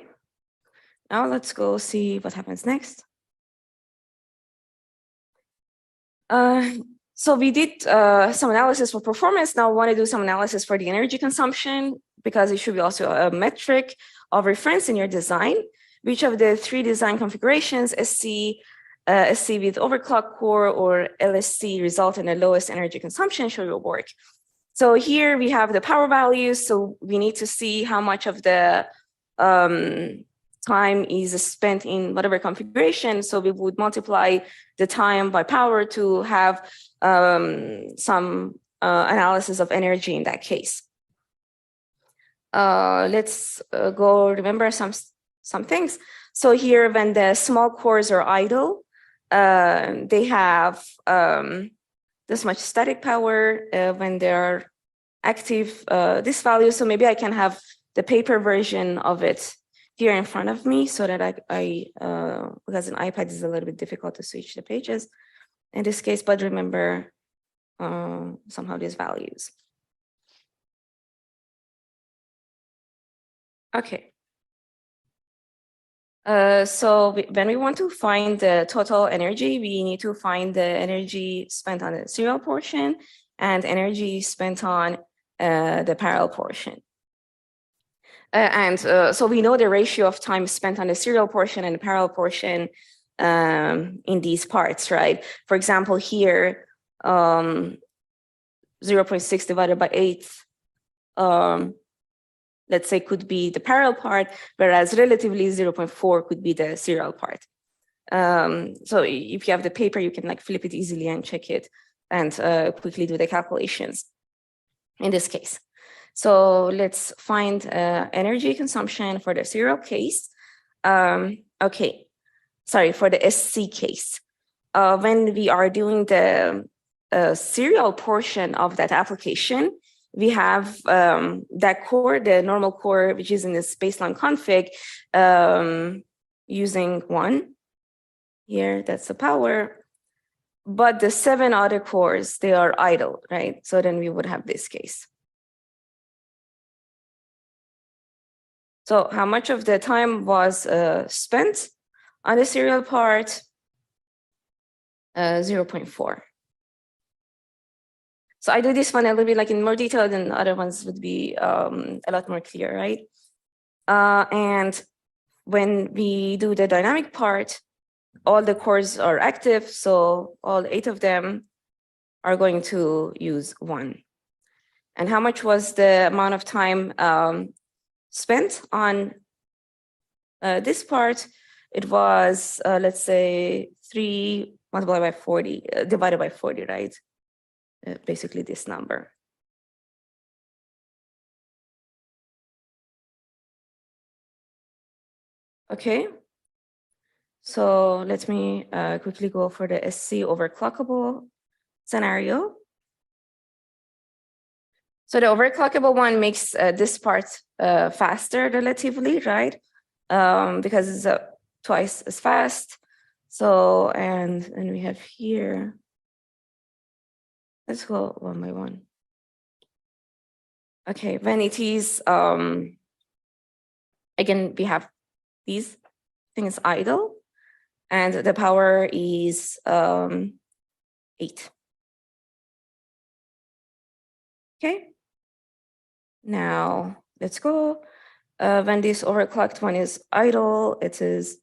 now let's go see what happens next. So we did some analysis for performance. Now I want to do some analysis for the energy consumption because it should be also a metric of reference in your design. Which of the 3 design configurations, SC with overclock core or LSC, result in the lowest energy consumption? Show your work. So here we have the power values. So we need to see how much of the time is spent in whatever configuration. So we would multiply the time by power to have some analysis of energy in that case. Let's go remember some things. So here, when the small cores are idle, they have this much static power. When they're active, this value. So maybe I can have the paper version of it here in front of me so that because an iPad is a little bit difficult to switch the pages in this case, but remember somehow these values. Okay. So when we want to find the total energy, we need to find the energy spent on the serial portion and energy spent on the parallel portion. So we know the ratio of time spent on the serial portion and the parallel portion in these parts, right? For example, here, 0.6 divided by 8, let's say, could be the parallel part, whereas relatively 0.4 could be the serial part. So if you have the paper, you can like flip it easily and check it and quickly do the calculations in this case. So let's find energy consumption for the serial case. Okay, sorry, for the SC case. When we are doing the serial portion of that application, we have that core, the normal core, which is in this baseline config, using 1. Here, that's the power. But the 7 other cores, they are idle, right? So then we would have this case. So how much of the time was spent on the serial part? 0.4. So I do this one a little bit like in more detail than other ones would be a lot more clear, right? And when we do the dynamic part, all the cores are active. So all 8 of them are going to use 1. And how much was the amount of time spent on this part? It was, let's say, 3 multiplied by 40, divided by 40, right? Basically this number. Okay. So let me quickly go for the SC overclockable scenario. So the overclockable one makes this part faster relatively, right? Because it's twice as fast. So, and we have here, let's go one by one. Okay, when it is, again, we have these things idle, and the power is 8. Okay. Now let's go. When this overclocked one is idle, it is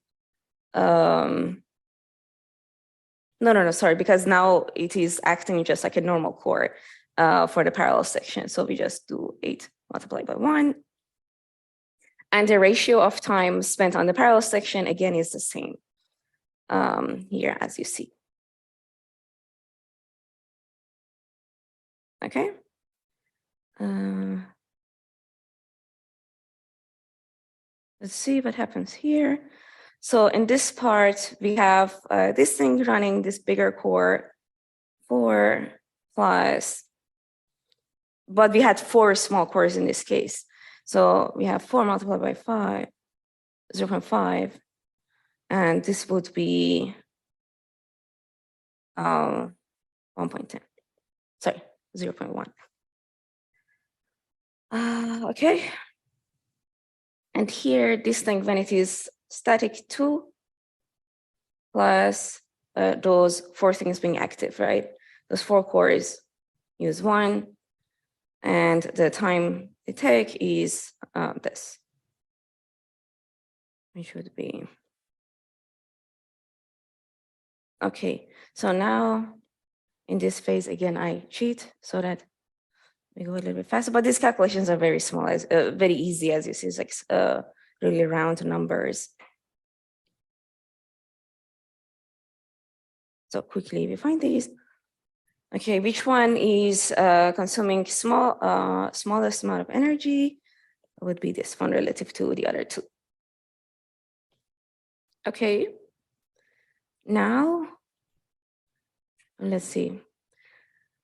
no, sorry, because now it is acting just like a normal core for the parallel section. So we just do 8 multiplied by 1. And the ratio of time spent on the parallel section, again, is the same here as you see. Okay. Let's see what happens here. So in this part, we have this thing running, this bigger core, 4 plus, but we had 4 small cores in this case. So we have 4 multiplied by 5, 0.5, and this would be 1.10, sorry, 0.1. Okay. And here, this thing, when it is static 2 plus those 4 things being active, right? Those 4 cores use 1, and the time they take is this. It should be. Okay, so now in this phase, again, I cheat so that we go a little bit faster, but these calculations are very small, very easy, as you see, it's like really round numbers. So quickly we find these. Okay, which one is consuming smallest amount of energy? It would be this one relative to the other 2. Okay, now let's see.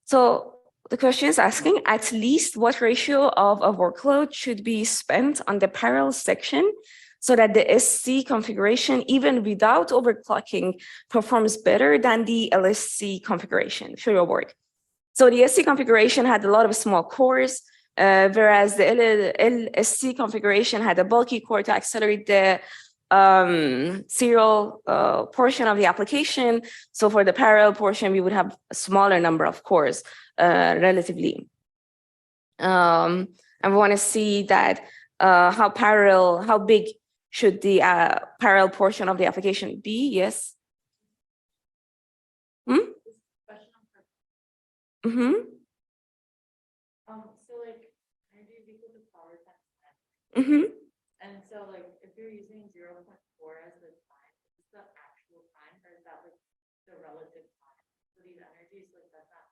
So the question is asking at least what ratio of a workload should be spent on the parallel section so that the SC configuration, even without overclocking, performs better than the LSC configuration. Show your work. So the SC configuration had a lot of small cores, whereas the LSC configuration had a bulky core to accelerate the serial portion of the application. So for the parallel portion, we would have a smaller number of cores relatively. And we want to see that how big should the parallel portion of the application be? Yes. Mm-hmm. So like energy is equal to power times time. Mm-hmm. And so like if you're using 0.4 as the time, is the actual time or is that like the relative time? So these energies, like that's not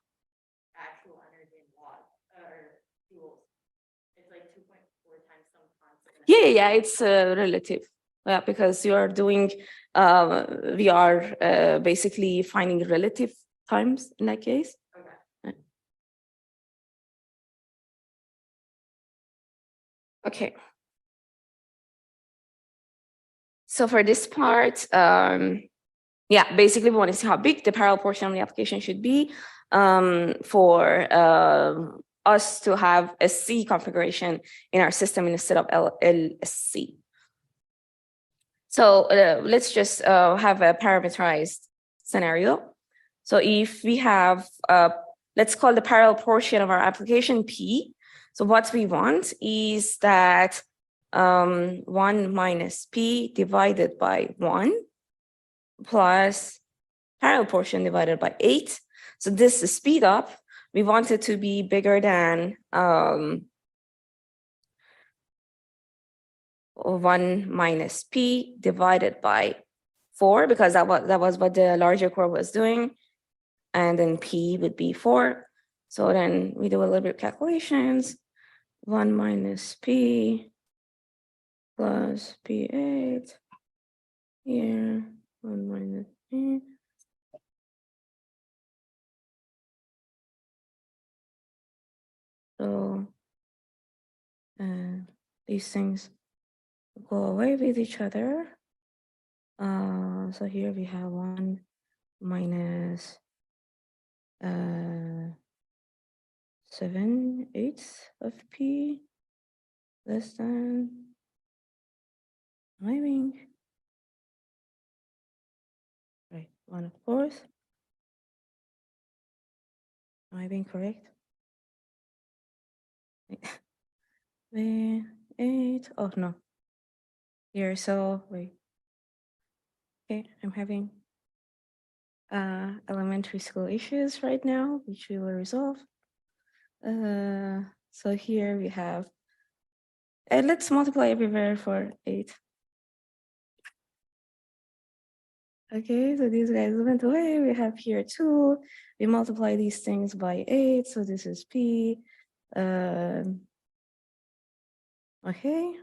actual energy in watts or joules. It's like 2.4 times some constant. Yeah, it's relative. Yeah, because you are doing, we are basically finding relative times in that case. Okay. So for this part, yeah, basically we want to see how big the parallel portion of the application should be for us to have a C configuration in our system instead of LSC. So let's just have a parameterized scenario. So if we have, let's call the parallel portion of our application P. So what we want is that 1 minus P divided by 1 plus parallel portion divided by 8. So this is speed up. We want it to be bigger than 1 minus P divided by 4, because that was what the larger core was doing. And then P would be 4. So then we do a little bit of calculations. 1 minus P plus P8 here, 1 minus P. So these things go away with each other. So here we have 1 minus 7/8 of P less than, am I being right? 1/4. Am I being correct? 8. Oh no. Here, so wait. Okay, I'm having elementary school issues right now, which we will resolve. So here we have, and let's multiply everywhere for 8. Okay, so these guys went away. We have here 2. We multiply these things by 8, so this is P. Okay,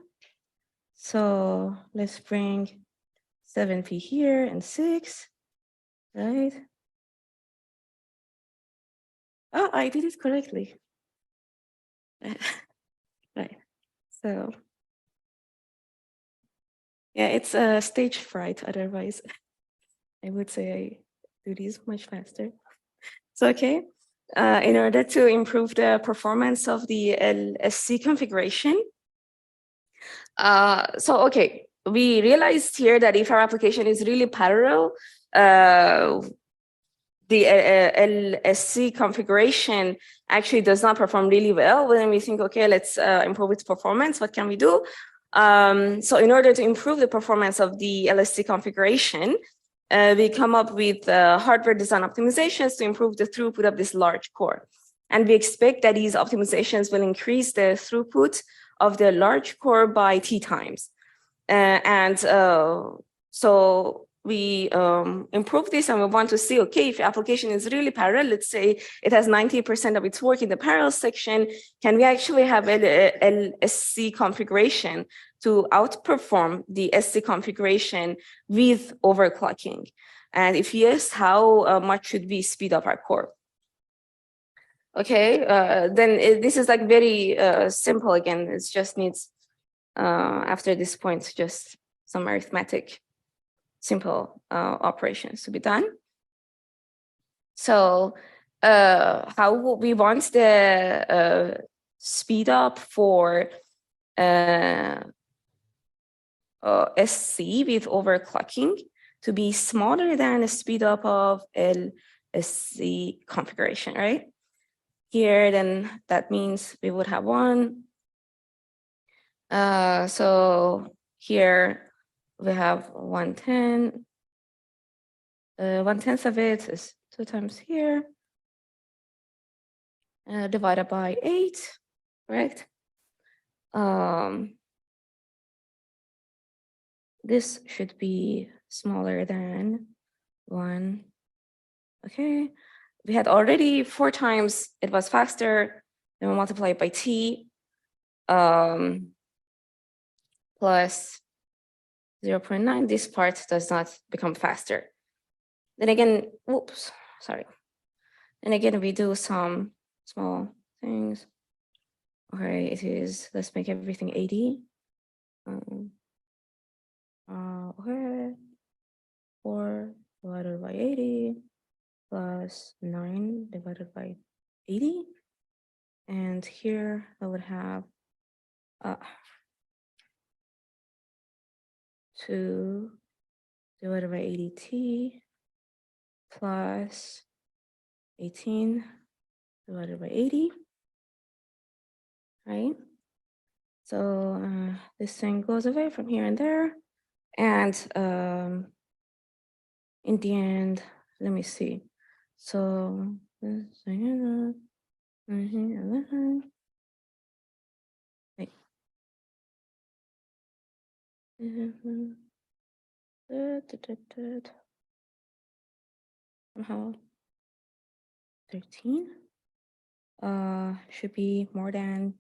so let's bring 7P here and 6, right? Oh, I did it correctly. Right, so yeah, it's a stage fright. Otherwise, I would say I do these much faster. So, okay, in order to improve the performance of the LSC configuration, okay, we realized here that if our application is really parallel, the LSC configuration actually does not perform really well. Then we think, okay, let's improve its performance. What can we do? So in order to improve the performance of the LSC configuration, we come up with hardware design optimizations to improve the throughput of this large core. And we expect that these optimizations will increase the throughput of the large core by T times. So we improve this, and we want to see, okay, if the application is really parallel, let's say it has 90% of its work in the parallel section, can we actually have LSC configuration to outperform the SC configuration with overclocking? And if yes, how much should we speed up our core? Okay, then this is like very simple again. It just needs After this point, just some arithmetic, simple operations to be done. So how we want the speed up for SC with overclocking to be smaller than the speed up of LSC configuration, right? Here, then that means we would have 1. So here we have 1/10. 1/10 of it is 2 times here, divided by 8, correct? This should be smaller than 1. Okay, we had already 4 times it was faster. Then we multiply it by t plus 0.9. This part does not become faster. Then again, whoops, sorry. And again, we do some small things. Okay, it is, let's make everything 80. Okay, 4 divided by 80 plus 9 divided by 80. And here I would have 2 divided by 80t plus 18 divided by 80, right? So this thing goes away from here and there. And in the end, let me see. So this thing, wait. Somehow 13 should be more than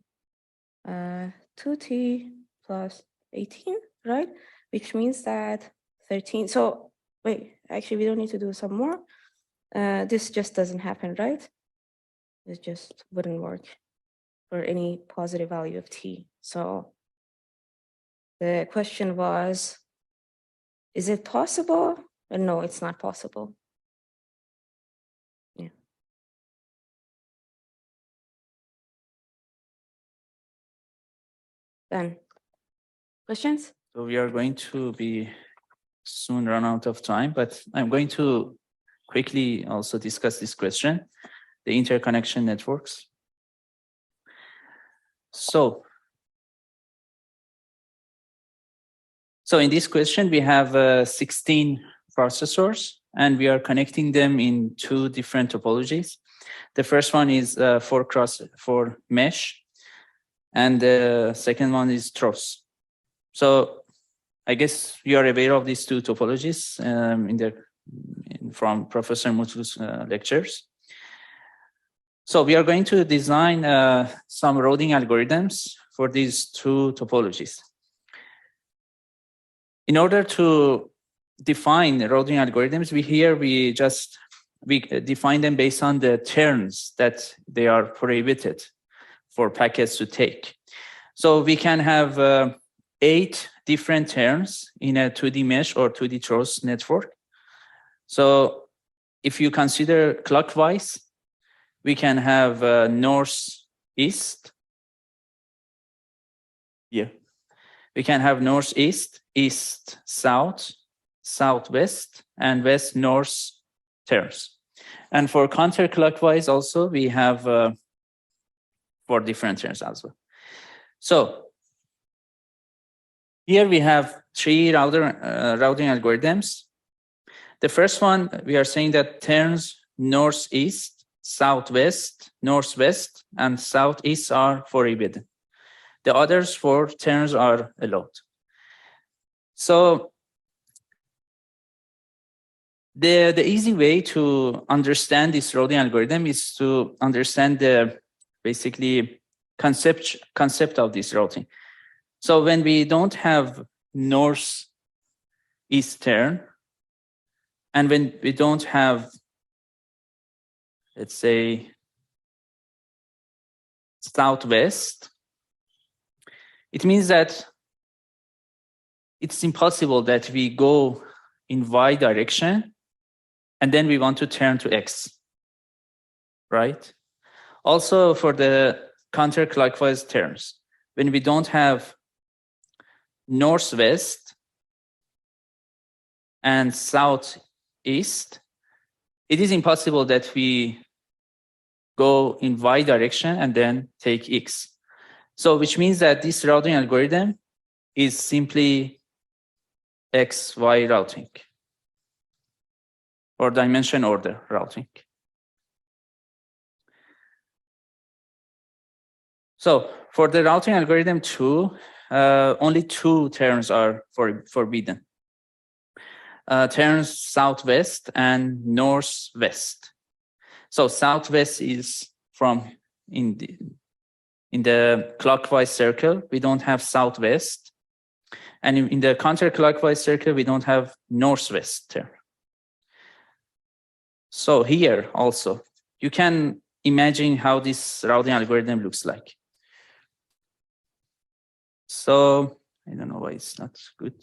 2t plus 18, right? Which means that 13. So wait, actually, we don't need to do some more. This just doesn't happen, right? It just wouldn't work for any positive value of t. So the question was, is it possible? No, it's not possible. Yeah. Then, questions? So we are going to be soon run out of time, but I'm going to quickly also discuss this question, the interconnection networks. So in this question, we have 16 processors, and we are connecting them in 2 different topologies. The first one is for mesh, and the second one is TROS. So I guess you are aware of these 2 topologies from Professor Mutlu's lectures. So we are going to design some routing algorithms for these 2 topologies. In order to define routing algorithms, we define them based on the turns that they are prohibited for packets to take. So we can have 8 different turns in a 2D mesh or 2D TROS network. So if you consider clockwise, we can have north-east. Yeah. We can have northeast, east, south, southwest, and west-north turns. And for counterclockwise also, we have 4 different turns as well. So here we have 3 routing algorithms. The first one, we are saying that turns northeast, southwest, northwest, and southeast are forbidden. The others 4 turns are allowed. So the easy way to understand this routing algorithm is to understand the basically concept of this routing. So when we don't have north-east turn, and when we don't have, let's say, southwest, it means that it's impossible that we go in Y direction and then we want to turn to X, right? Also for the counterclockwise terms, when we don't have north-west and southeast, it is impossible that we go in Y direction and then take X. So which means that this routing algorithm is simply XY routing or dimension order routing. So for the routing algorithm 2, only 2 terms are forbidden. Terms southwest and northwest. So southwest is from in the clockwise circle, we don't have southwest. And in the counterclockwise circle, we don't have northwest term. So here also, you can imagine how this routing algorithm looks like. So I don't know why it's not good.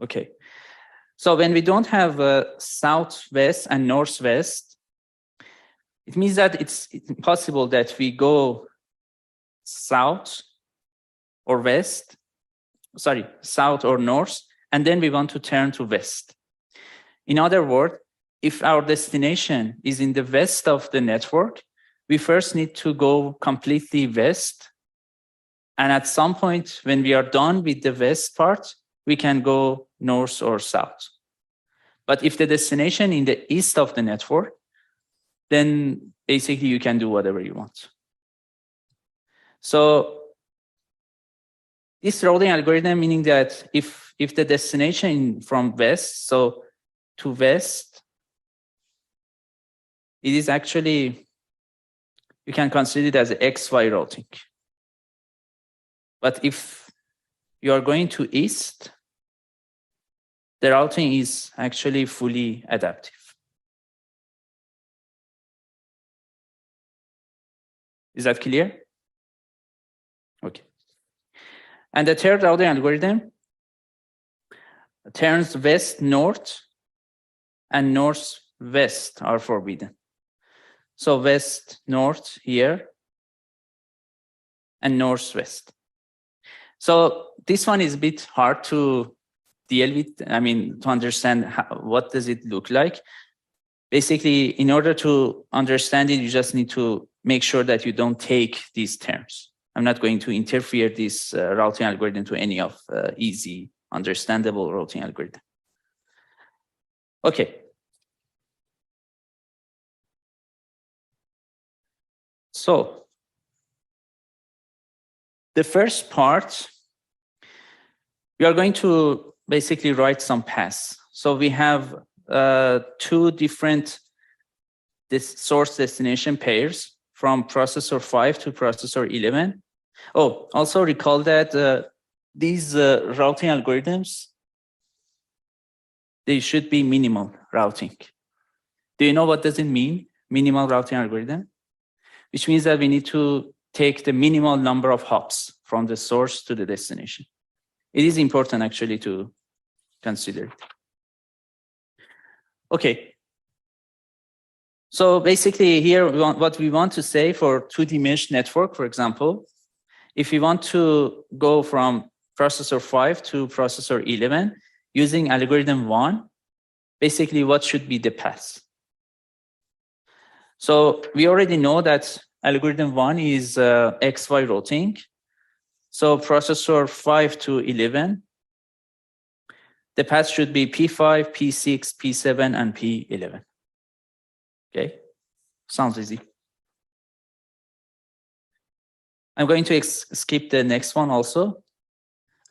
Okay. So when we don't have southwest and northwest, it means that it's impossible that we go south or west, sorry, south or north, and then we want to turn to west. In other words, if our destination is in the west of the network, we first need to go completely west. And at some point, when we are done with the west part, we can go north or south. But if the destination in the east of the network, then basically you can do whatever you want. So this routing algorithm, meaning that if the destination from west, so to west, it is actually, you can consider it as XY routing. But if you are going to east, the routing is actually fully adaptive. Is that clear? Okay. And the third routing algorithm turns west north and north west are forbidden. So west north here and north west. So this one is a bit hard to deal with. I mean, to understand what does it look like. Basically, in order to understand it, you just need to make sure that you don't take these terms. I'm not going to interfere this routing algorithm to any of easy, understandable routing algorithm. Okay. So the first part, we are going to basically write some paths. So we have 2 different source destination pairs from processor 5 to processor 11. Oh, also recall that these routing algorithms, they should be minimal routing. Do you know what does it mean, minimal routing algorithm? Which means that we need to take the minimal number of hops from the source to the destination. It is important actually to consider it. Okay. So basically here, what we want to say for 2D mesh network, for example, if we want to go from processor 5 to processor 11 using algorithm 1, basically what should be the path? So we already know that algorithm 1 is XY routing. So processor 5 to 11, the path should be P5, P6, P7, and P11. Okay, sounds easy. I'm going to skip the next one also.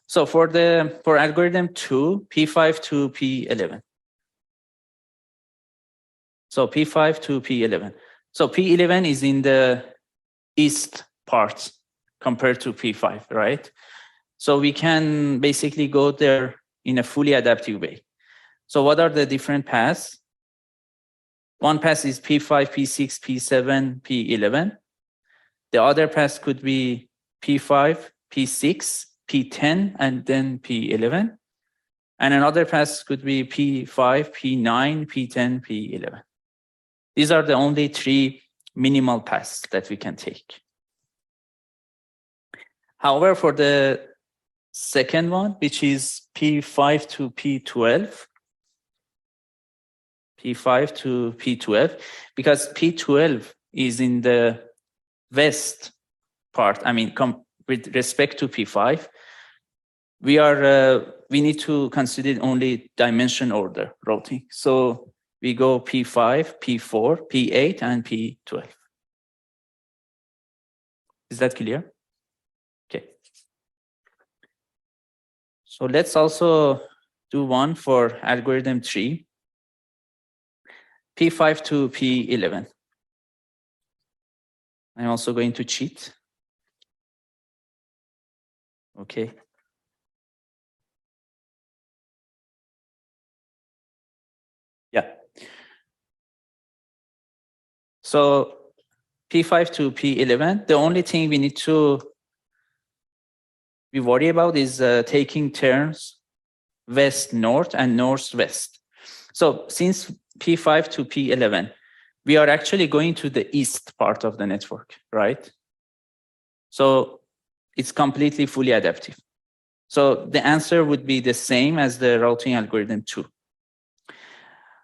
So for algorithm 2, P5 to P11. So P5 to P11. So P11 is in the east part compared to P5, right? So we can basically go there in a fully adaptive way. So what are the different paths? One pass is P5, P6, P7, P11. The other pass could be P5, P6, P10, and then P11. And another pass could be P5, P9, P10, P11. These are the only three minimal paths that we can take. However, for the second one, which is P5 to P12, P5 to P12, because P12 is in the west part, I mean, with respect to P5, we need to consider only dimension order routing. So we go P5, P4, P8, and P12. Is that clear? Okay. So let's also do one for algorithm 3, P5 to P11. I'm also going to cheat. Okay. Yeah. So P5 to P11, the only thing we need to be worried about is taking turns west-north and north-west. So since P5 to P11, we are actually going to the east part of the network, right? So it's completely fully adaptive. So the answer would be the same as the routing algorithm 2.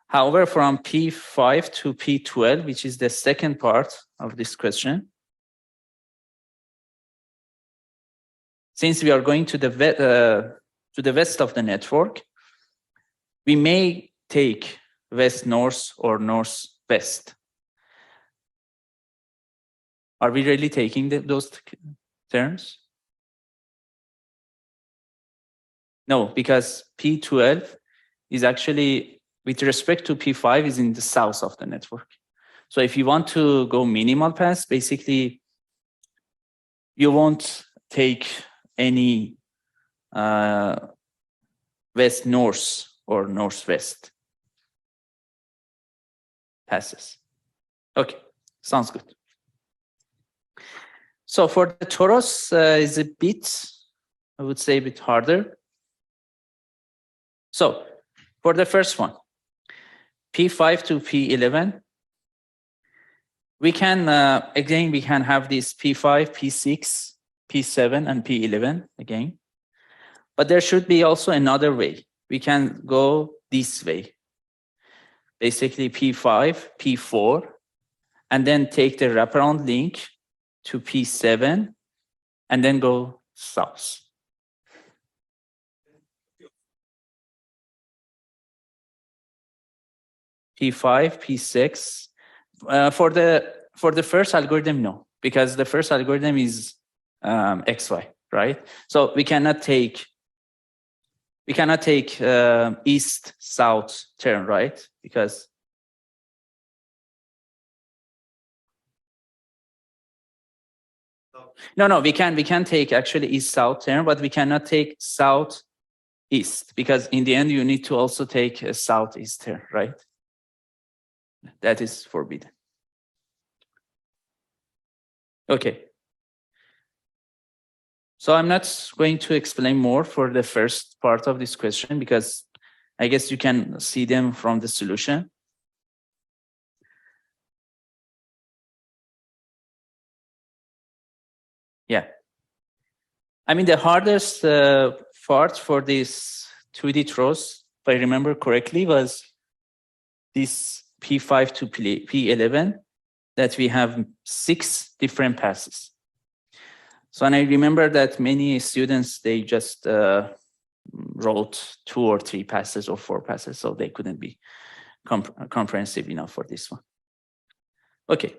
However, from P5 to P12, which is the second part of this question, since we are going to the west of the network, we may take west-north or north-west. Are we really taking those terms? No, because P12 is actually, with respect to P5, is in the south of the network. So if you want to go minimal pass, basically, you won't take any west-north or north-west passes. Okay, sounds good. So for the torus is a bit, I would say a bit harder. So for the first one, P5 to P11, we can, again, we can have this P5, P6, P7, and P11 again. But there should be also another way. We can go this way. Basically P5, P4, and then take the wraparound link to P7, and then go south. P5, P6. For the first algorithm, no, because the first algorithm is XY, right? So we cannot take east-south turn, right? Because no, we can take actually east-south turn, but we cannot take south-east, because in the end you need to also take a southeast turn, right? That is forbidden. Okay. So I'm not going to explain more for the first part of this question, because I guess you can see them from the solution. Yeah. I mean, the hardest part for this 2D throws, if I remember correctly, was this P5 to P11, that we have 6 different passes. So, and I remember that many students, they just wrote 2 or 3 passes or 4 passes, so they couldn't be comprehensive enough for this one. Okay.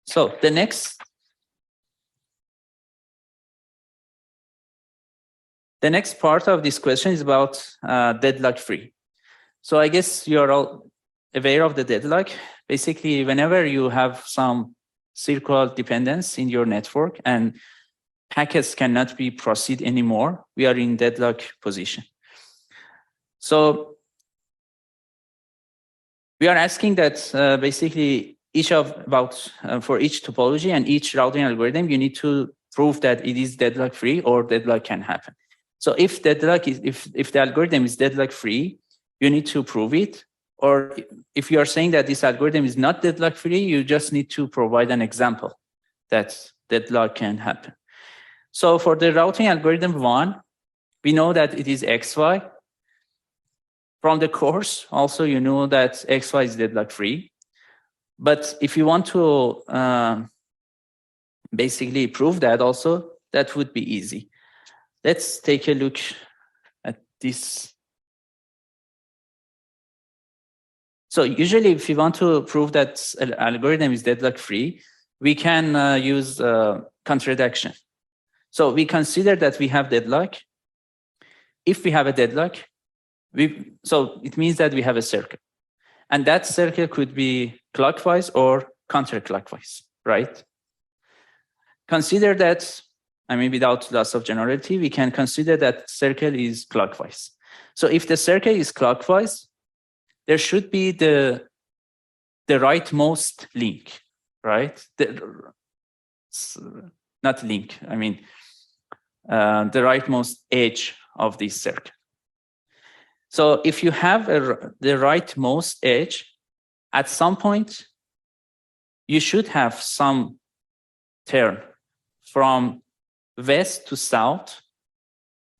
So the next part of this question is about deadlock free. So I guess you're all aware of the deadlock. Basically, whenever you have some circular dependence in your network and packets cannot be proceed anymore, we are in deadlock position. So we are asking that basically for each topology and each routing algorithm, you need to prove that it is deadlock free or deadlock can happen. So if the algorithm is deadlock free, you need to prove it. Or if you are saying that this algorithm is not deadlock free, you just need to provide an example that deadlock can happen. So for the routing algorithm 1, we know that it is XY. From the course, also you know that XY is deadlock free. But if you want to basically prove that also, that would be easy. Let's take a look at this. So usually if you want to prove that an algorithm is deadlock free, we can use contradiction. So we consider that we have deadlock. If we have a deadlock, so it means that we have a circle. And that circle could be clockwise or counterclockwise, right? Consider that, I mean, without loss of generality, we can consider that circle is clockwise. So if the circle is clockwise, there should be the rightmost link, right? Not link, I mean, the rightmost edge of this circle. So if you have the rightmost edge, at some point, you should have some turn from west to south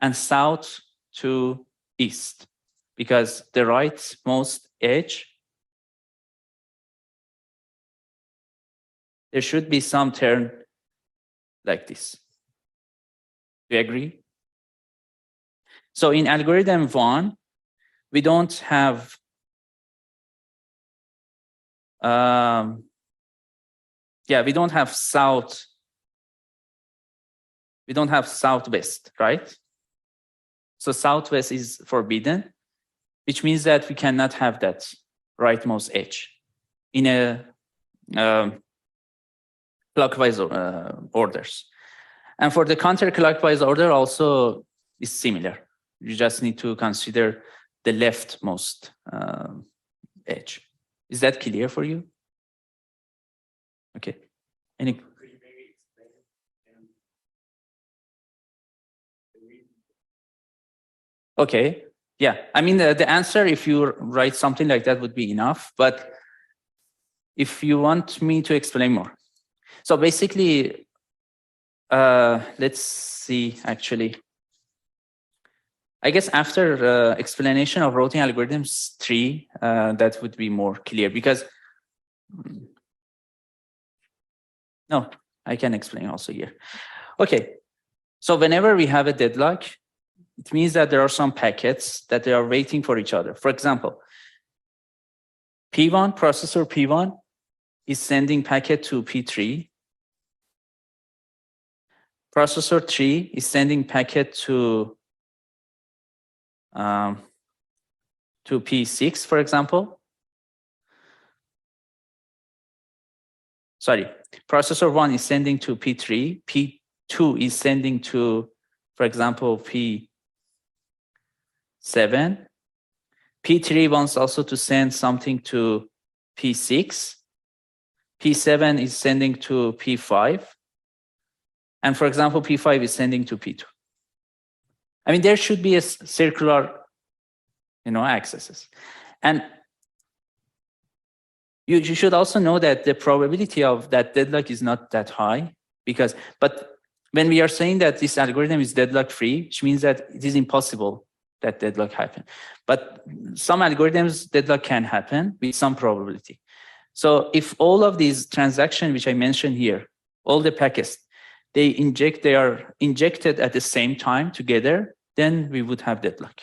and south to east, because the rightmost edge, there should be some turn like this. Do you agree? So in algorithm 1, we don't have we don't have southwest, right? So southwest is forbidden, which means that we cannot have that rightmost edge in a clockwise orders. And for the counterclockwise order also is similar. You just need to consider the leftmost edge. Is that clear for you? Okay. Any? Okay. Yeah. I mean, the answer, if you write something like that, would be enough. But if you want me to explain more. So basically, let's see, actually. I guess after explanation of routing algorithms 3, that would be more clear because, no, I can explain also here. Okay, so whenever we have a deadlock, it means that there are some packets that they are waiting for each other. For example, P1, processor P1 is sending packet to P3. Processor 3 is sending packet to P6, for example. Sorry, processor 1 is sending to P3. P2 is sending to, for example, P7. P3 wants also to send something to P6. P7 is sending to P5. And for example, P5 is sending to P2. I mean, there should be a circular, accesses. And you should also know that the probability of that deadlock is not that high but when we are saying that this algorithm is deadlock free, which means that it is impossible that deadlock happen. But some algorithms, deadlock can happen with some probability. So if all of these transactions, which I mentioned here, all the packets, they are injected at the same time together, then we would have deadlock.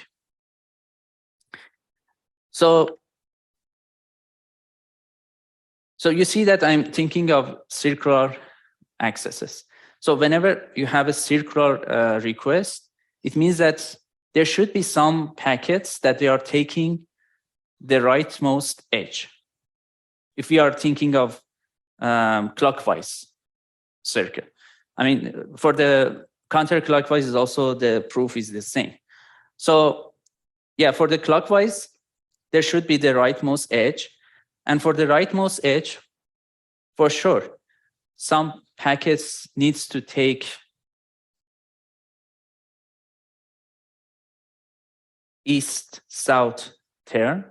So you see that I'm thinking of circular accesses. So whenever you have a circular request, it means that there should be some packets that they are taking the rightmost edge. If we are thinking of clockwise circle. I mean, for the counterclockwise is also the proof is the same. So yeah, for the clockwise, there should be the rightmost edge. And for the rightmost edge, for sure, some packets needs to take east-south turn,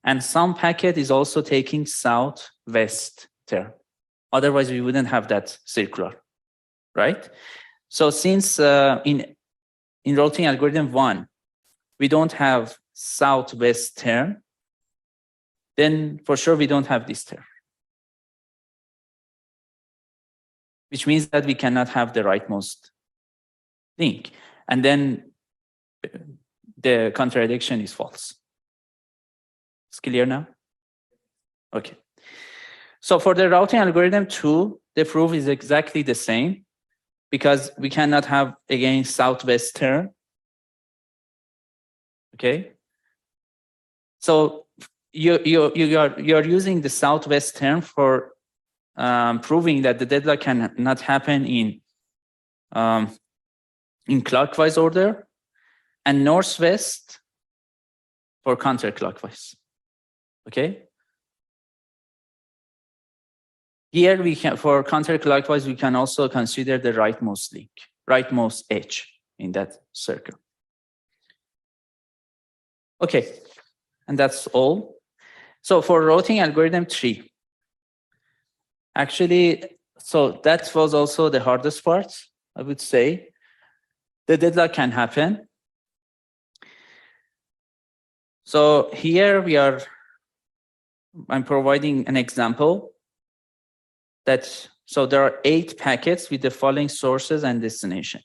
and some packet is also taking south-west turn. Otherwise, we wouldn't have that circular, right? So since in routing algorithm 1, we don't have south-west turn, then for sure we don't have this turn. Which means that we cannot have the rightmost link. And then the contradiction is false. It's clear now? Okay. So for the routing algorithm 2, the proof is exactly the same because we cannot have, again, southwest turn. Okay. So you're using the southwest turn for proving that the deadlock cannot happen in clockwise order, and northwest for counterclockwise. Okay. Here we can, for counterclockwise, we can also consider the rightmost link, rightmost edge in that circle. Okay, and that's all. So for routing algorithm 3, actually, so that was also the hardest part, I would say. The deadlock can happen. So here I'm providing an example that, so there are 8 packets with the following sources and destination.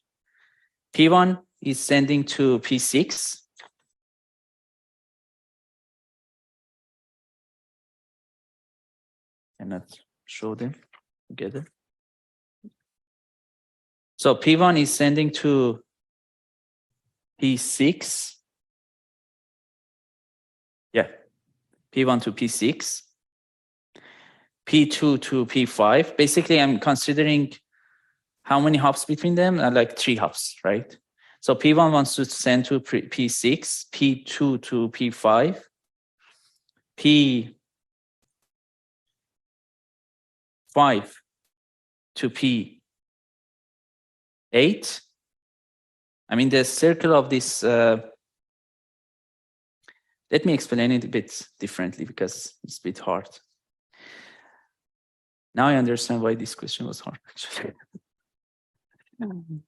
P1 is sending to P6. Cannot show them together. So P1 is sending to P6. Yeah, P1 to P6. P2 to P5. Basically, I'm considering how many hops between them, like 3 hops, right? So P1 wants to send to P6, P2 to P5, P5 to P8. I mean, the circle of this, let me explain it a bit differently because it's a bit hard. Now I understand why this question was hard, actually.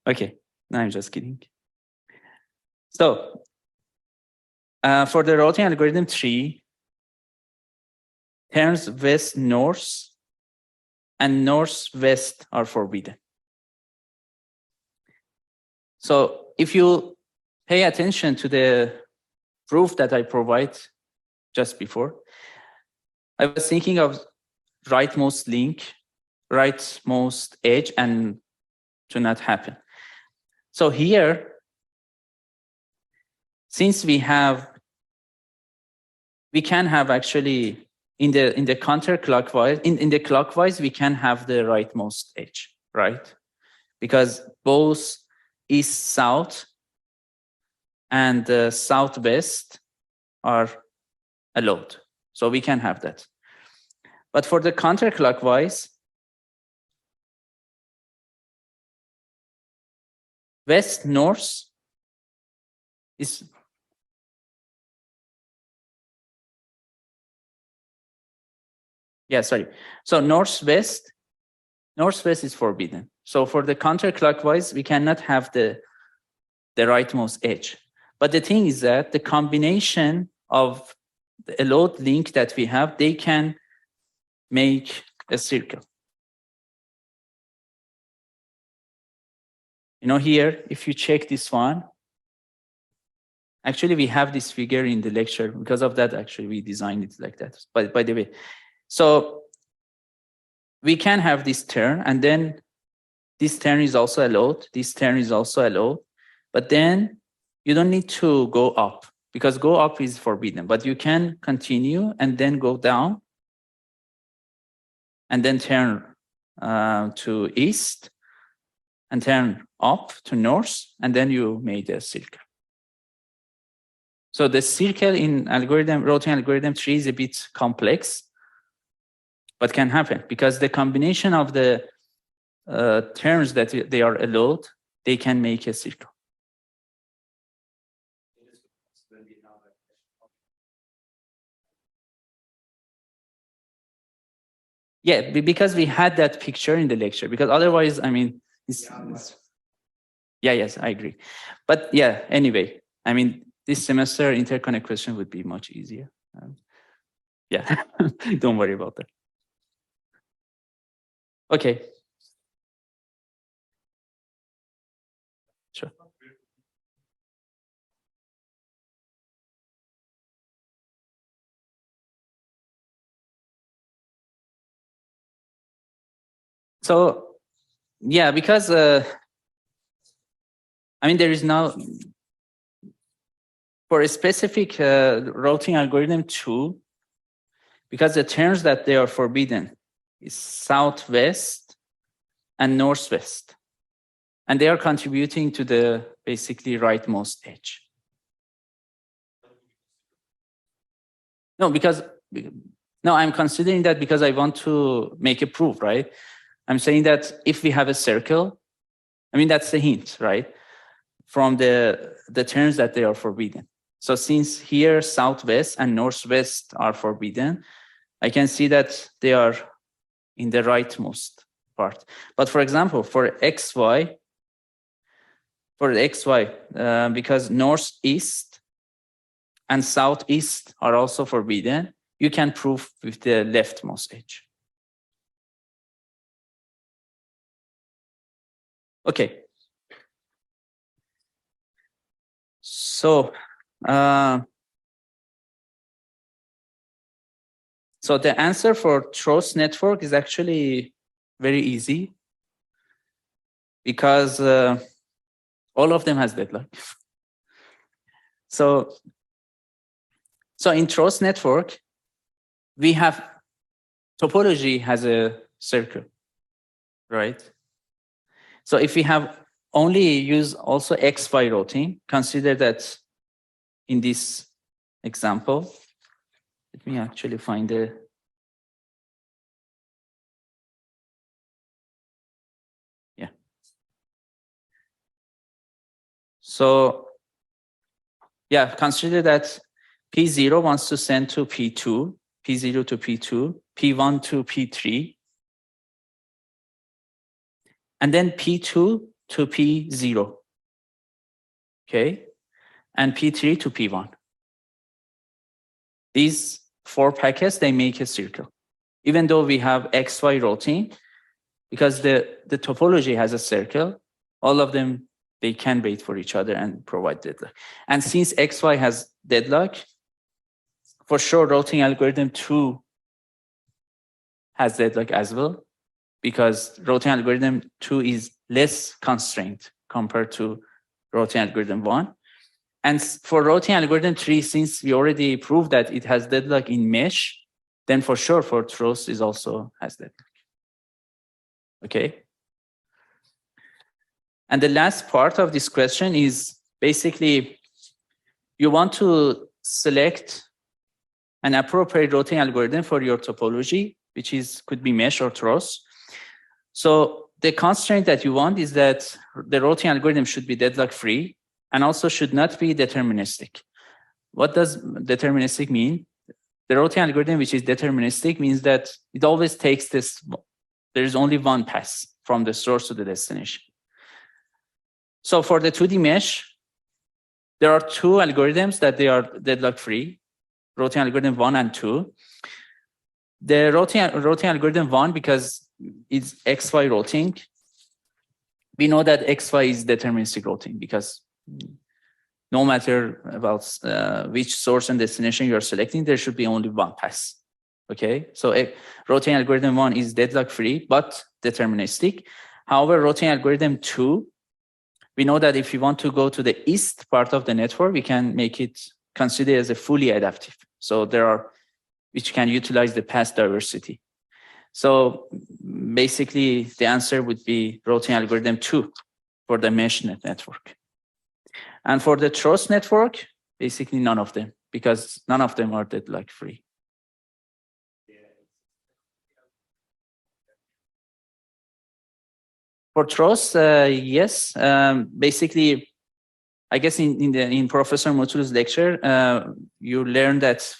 Okay, no, I'm just kidding. So for the routing algorithm 3, turns west-north and north-west are forbidden. So if you pay attention to the proof that I provide just before, I was thinking of rightmost link, rightmost edge, and to not happen. So here, since we can have actually in the counterclockwise, in the clockwise, we can have the rightmost edge, right? Because both east-south and southwest are allowed. So we can have that. But for the counterclockwise, west-north is So northwest is forbidden. So for the counterclockwise, we cannot have the rightmost edge. But the thing is that the combination of the allowed link that we have, they can make a circle. You know, here, if you check this one, actually we have this figure in the lecture. Because of that, actually, we designed it like that. By the way, so we can have this turn, and then this turn is also allowed. This turn is also allowed. But then you don't need to go up, because go up is forbidden. But you can continue and then go down, and then turn to east, and turn up to north, and then you made a circle. So the circle in routing algorithm 3 is a bit complex, What can happen? Because the combination of the terms that they are allowed, they can make a circle. Yeah, because we had that picture in the lecture, because otherwise, I mean, yeah, yes, I agree. But yeah, anyway, I mean, this semester interconnect question would be much easier. Yeah, don't worry about that. Okay. Sure. So, yeah, because I mean, there is no, for a specific routing algorithm too, because the terms that they are forbidden is southwest and northwest. And they are contributing to the basically rightmost edge. No, because, no, I'm considering that because I want to make a proof, right? I'm saying that if we have a circle, I mean, that's the hint, right? From the terms that they are forbidden. So since here, southwest and northwest are forbidden, I can see that they are in the rightmost part. But for example, for XY, because northeast and southeast are also forbidden, you can prove with the leftmost edge. Okay. So, so the answer for Trost network is actually very easy because all of them has deadlock. So in Trost network, we have topology has a circle, right? So if we have only use also XY routing, consider that in this example, let me actually find the, yeah. So yeah, consider that P0 wants to send to P2, P0 to P2, P1 to P3, and then P2 to P0, okay? And P3 to P1. These 4 packets, they make a circle. Even though we have XY routing, because the topology has a circle, all of them, they can wait for each other and provide deadlock. And since XY has deadlock, for sure routing algorithm 2 has deadlock as well, because routing algorithm 2 is less constrained compared to routing algorithm 1. And for routing algorithm 3, since we already proved that it has deadlock in mesh, then for sure for Trost is also has deadlock. Okay. And the last part of this question is basically you want to select an appropriate routing algorithm for your topology, which is could be mesh or Trost. So the constraint that you want is that the routing algorithm should be deadlock free and also should not be deterministic. What does deterministic mean? The routing algorithm which is deterministic means that it always takes this, there is only one pass from the source to the destination. So for the 2D mesh, there are 2 algorithms that they are deadlock free, routing algorithm 1 and 2. The routing algorithm 1, because it's XY routing, we know that XY is deterministic routing because no matter about which source and destination you're selecting, there should be only one pass. Okay, so routing algorithm 1 is deadlock free, but deterministic. However, routing algorithm 2, we know that if you want to go to the east part of the network, we can make it considered as a fully adaptive. So there are, which can utilize the path diversity. So basically the answer would be routing algorithm 2 for the mesh network. And for the Trost network, basically none of them, because none of them are deadlock free. For throws, yes. Basically, I guess in Professor Mutlu's lecture, you learned that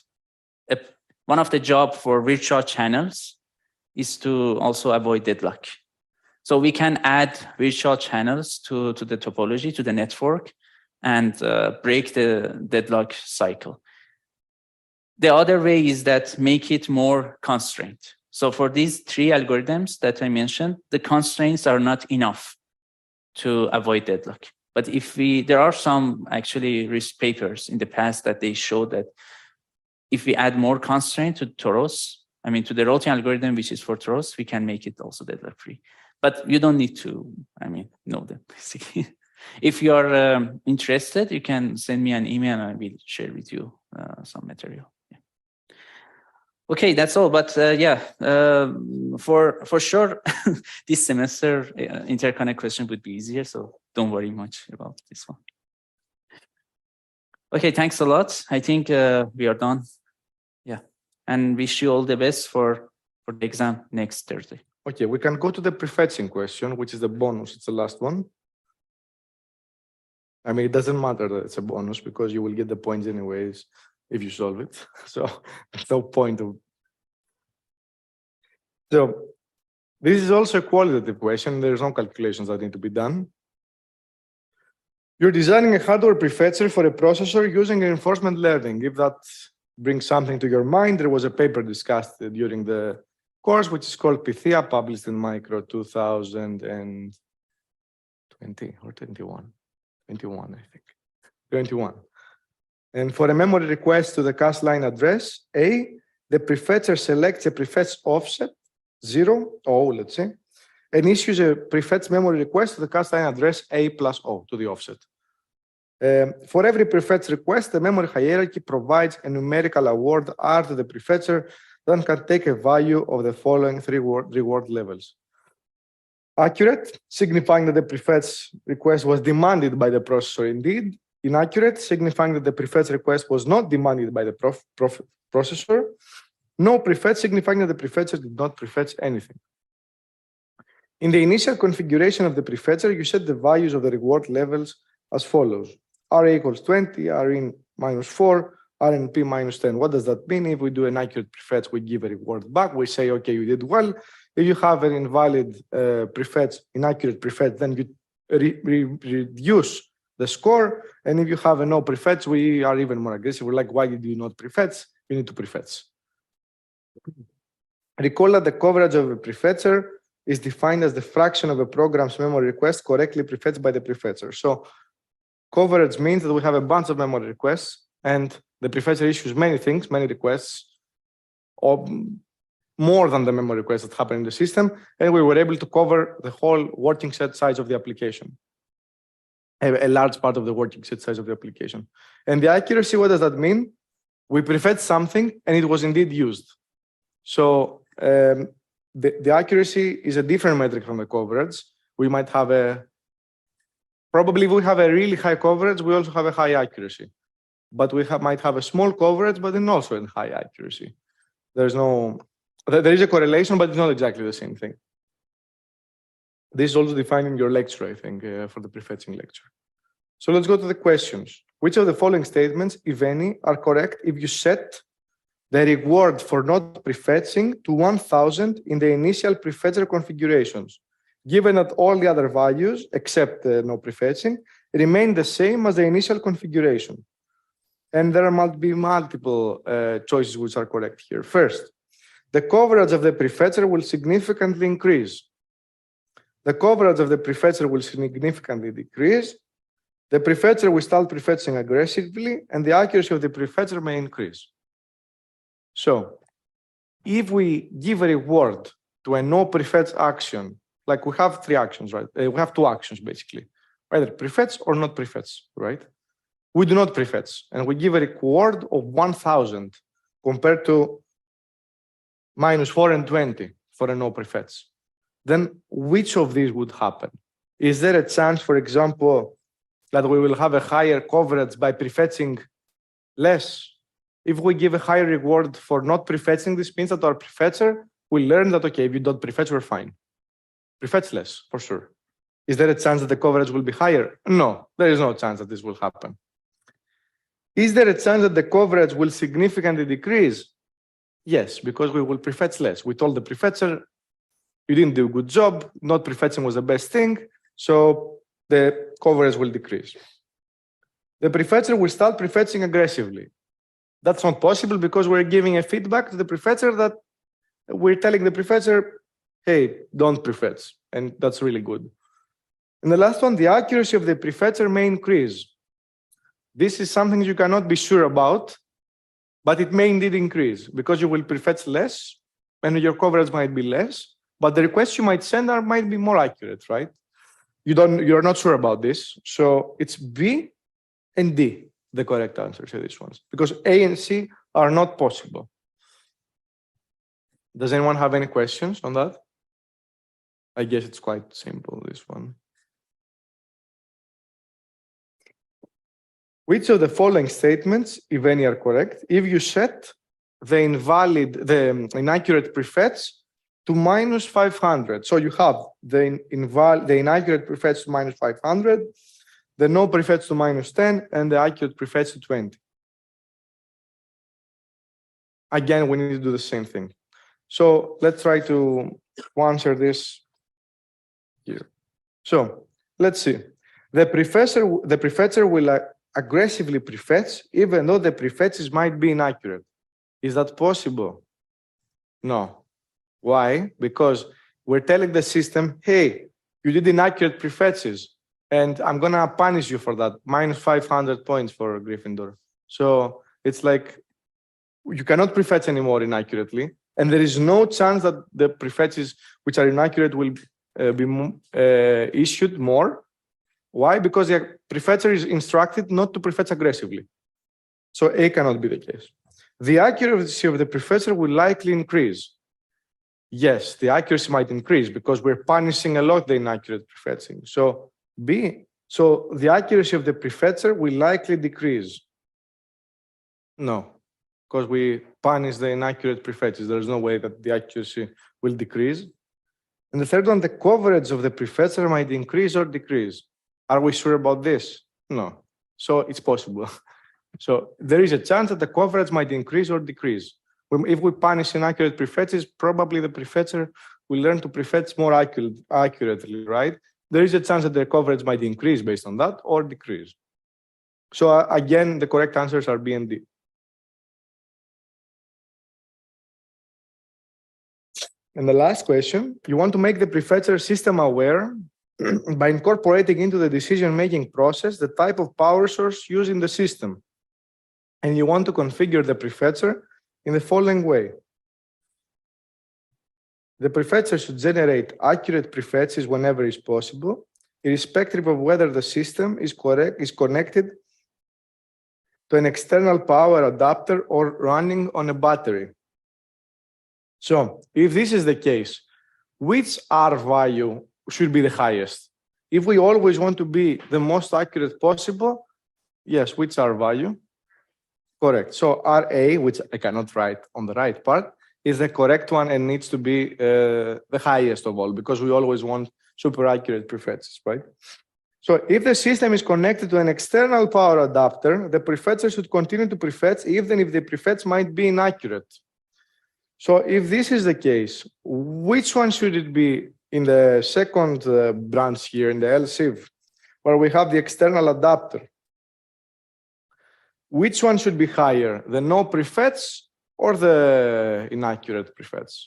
one of the job for virtual channels is to also avoid deadlock. So we can add virtual channels to the topology, to the network, and break the deadlock cycle. The other way is that make it more constrained. So for these three algorithms that I mentioned, the constraints are not enough to avoid deadlock. But if there are some actually risk papers in the past that they show that if we add more constraint to Toros, I mean, to the routing algorithm, which is for Toros, we can make it also deadlock free. But you don't need to, I mean, know them basically. If you are interested, you can send me an email and I will share with you some material. Yeah. Okay, that's all. But yeah, for sure, this semester interconnect question would be easier. So don't worry much about this one. Okay, thanks a lot. I think we are done. Yeah, and wish you all the best for the exam next Thursday. Okay, we can go to the prefetching question, which is the bonus. It's the last one. I mean, it doesn't matter that it's a bonus because you will get the points anyways if you solve it. So there's no point of. So this is also a qualitative question. There's no calculations that need to be done. You're designing a hardware prefetcher for a processor using reinforcement learning. If that brings something to your mind, there was a paper discussed during the course, which is called Pythia, published in Micro 2020 or 21. 21, I think. 21. And for a memory request to the cache line address A, the prefetcher selects a prefetch offset 0, O, let's say, and issues a prefetch memory request to the cache line address A plus O to the offset. For every prefetch request, the memory hierarchy provides a numerical award R to the prefetcher that can take a value of the following three reward levels. Accurate, signifying that the prefetch request was demanded by the processor indeed. Inaccurate, signifying that the prefetch request was not demanded by the processor. No prefetch, signifying that the prefetcher did not prefetch anything. In the initial configuration of the prefetcher, you set the values of the reward levels as follows. RA equals 20, RN minus 4, RNP minus 10. What does that mean? If we do an accurate prefetch, we give a reward back. We say, okay, you did well. If you have an invalid prefetch, inaccurate prefetch, then you reduce the score. And if you have a no prefetch, we are even more aggressive. We're like, why did you not prefetch? You need to prefetch. Recall that the coverage of a prefetcher is defined as the fraction of a program's memory request correctly prefetched by the prefetcher. So coverage means that we have a bunch of memory requests and the prefetcher issues many things, many requests, or more than the memory requests that happen in the system, and we were able to cover the whole working set size of the application, a large part of the working set size of the application. And the accuracy, what does that mean? We prefetched something and it was indeed used. So the accuracy is a different metric from the coverage. We might have probably if we have a really high coverage, we also have a high accuracy. But we might have a small coverage, but then also a high accuracy. There is a correlation, but it's not exactly the same thing. This is also defined in your lecture, I think, for the prefetching lecture. So let's go to the questions. Which of the following statements, if any, are correct if you set the reward for not prefetching to 1000 in the initial prefetcher configurations, given that all the other values, except no prefetching, remain the same as the initial configuration? And there might be multiple choices which are correct here. First, the coverage of the prefetcher will significantly increase. The coverage of the prefetcher will significantly decrease. The prefetcher will start prefetching aggressively, and the accuracy of the prefetcher may increase. So, if we give a reward to a no prefetch action, like we have three actions, right? We have two actions basically, either prefetch or not prefetch, right? We do not prefetch, and we give a reward of 1000 compared to -4 and 20 for a no prefetch. Then which of these would happen? Is there a chance, for example, that we will have a higher coverage by prefetching less? If we give a higher reward for not prefetching, this means that our prefetcher will learn that, okay, if you don't prefetch, we're fine. Prefetch less, for sure. Is there a chance that the coverage will be higher? No, there is no chance that this will happen. Is there a chance that the coverage will significantly decrease? Yes, because we will prefetch less. We told the prefetcher, you didn't do a good job, not prefetching was the best thing, so the coverage will decrease. The prefetcher will start prefetching aggressively. That's not possible because we're giving a feedback to the prefetcher that we're telling the prefetcher, hey, don't prefetch, and that's really good. And the last one, the accuracy of the prefetcher may increase. This is something you cannot be sure about, but it may indeed increase because you will prefetch less and your coverage might be less, but the requests you might send might be more accurate, right? You're not sure about this. So it's B and D, the correct answers to these ones, because A and C are not possible. Does anyone have any questions on that? I guess it's quite simple, this one. Which of the following statements, if any, are correct? If you set the inaccurate prefetch to minus 500. So you have the inaccurate prefetch to minus 500, the no prefetch to minus 10, and the accurate prefetch to 20. Again, we need to do the same thing. So let's try to answer this here. So let's see. The prefetcher will aggressively prefetch even though the prefetches might be inaccurate. Is that possible? No. Why? Because we're telling the system, hey, you did inaccurate prefetches, and I'm going to punish you for that, minus 500 points for Gryffindor. So it's like you cannot prefetch anymore inaccurately, and there is no chance that the prefetches which are inaccurate will be issued more. Why? Because the prefetcher is instructed not to prefetch aggressively. So A cannot be the case. The accuracy of the prefetcher will likely increase. Yes, the accuracy might increase because we're punishing a lot the inaccurate prefetching. So B, so the accuracy of the prefetcher will likely decrease. No, because we punish the inaccurate prefetches. There's no way that the accuracy will decrease. And the third one, the coverage of the prefetcher might increase or decrease. Are we sure about this? No. So it's possible. So there is a chance that the coverage might increase or decrease. If we punish inaccurate prefetches, probably the prefetcher will learn to prefetch more accurately, right? There is a chance that the coverage might increase based on that or decrease. So again, the correct answers are B and D. And the last question, you want to make the prefetcher system aware by incorporating into the decision-making process the type of power source used in the system. And you want to configure the prefetcher in the following way. The prefetcher should generate accurate prefetches whenever is possible, irrespective of whether the system is connected to an external power adapter or running on a battery. So if this is the case, which R value should be the highest? If we always want to be the most accurate possible, yes, which R value? Correct. So RA, which I cannot write on the right part, is the correct one and needs to be the highest of all because we always want super accurate prefetches, right? So if the system is connected to an external power adapter, the prefetcher should continue to prefetch even if the prefetch might be inaccurate. So if this is the case, which one should it be in the second branch here in the LSIV, where we have the external adapter? Which one should be higher, the no prefetch or the inaccurate prefetch?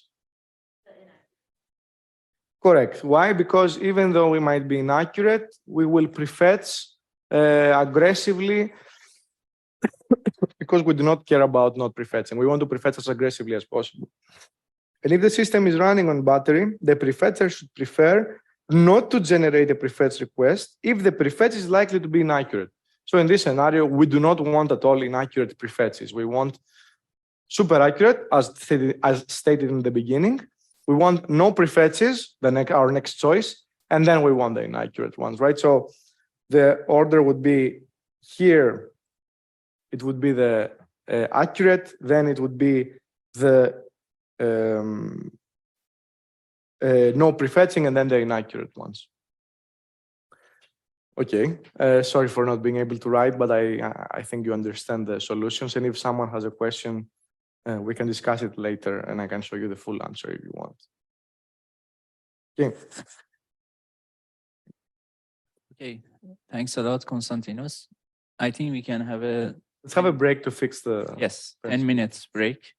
Correct. Why? Because even though we might be inaccurate, we will prefetch aggressively because we do not care about not prefetching. We want to prefetch as aggressively as possible. And if the system is running on battery, the prefetcher should prefer not to generate a prefetch request if the prefetch is likely to be inaccurate. So in this scenario, we do not want at all inaccurate prefetches. We want super accurate, as stated in the beginning. We want no prefetches, our next choice, and then we want the inaccurate ones, right? So the order would be here, it would be the accurate, then it would be the no prefetching, and then the inaccurate ones. Okay, sorry for not being able to write, but I think you understand the solutions. And if someone has a question, we can discuss it later and I can show you the full answer if you want. Okay. Okay, thanks a lot, Konstantinos. I think we can have a Let's have a break to fix the. yes, 10 principle. minutes break.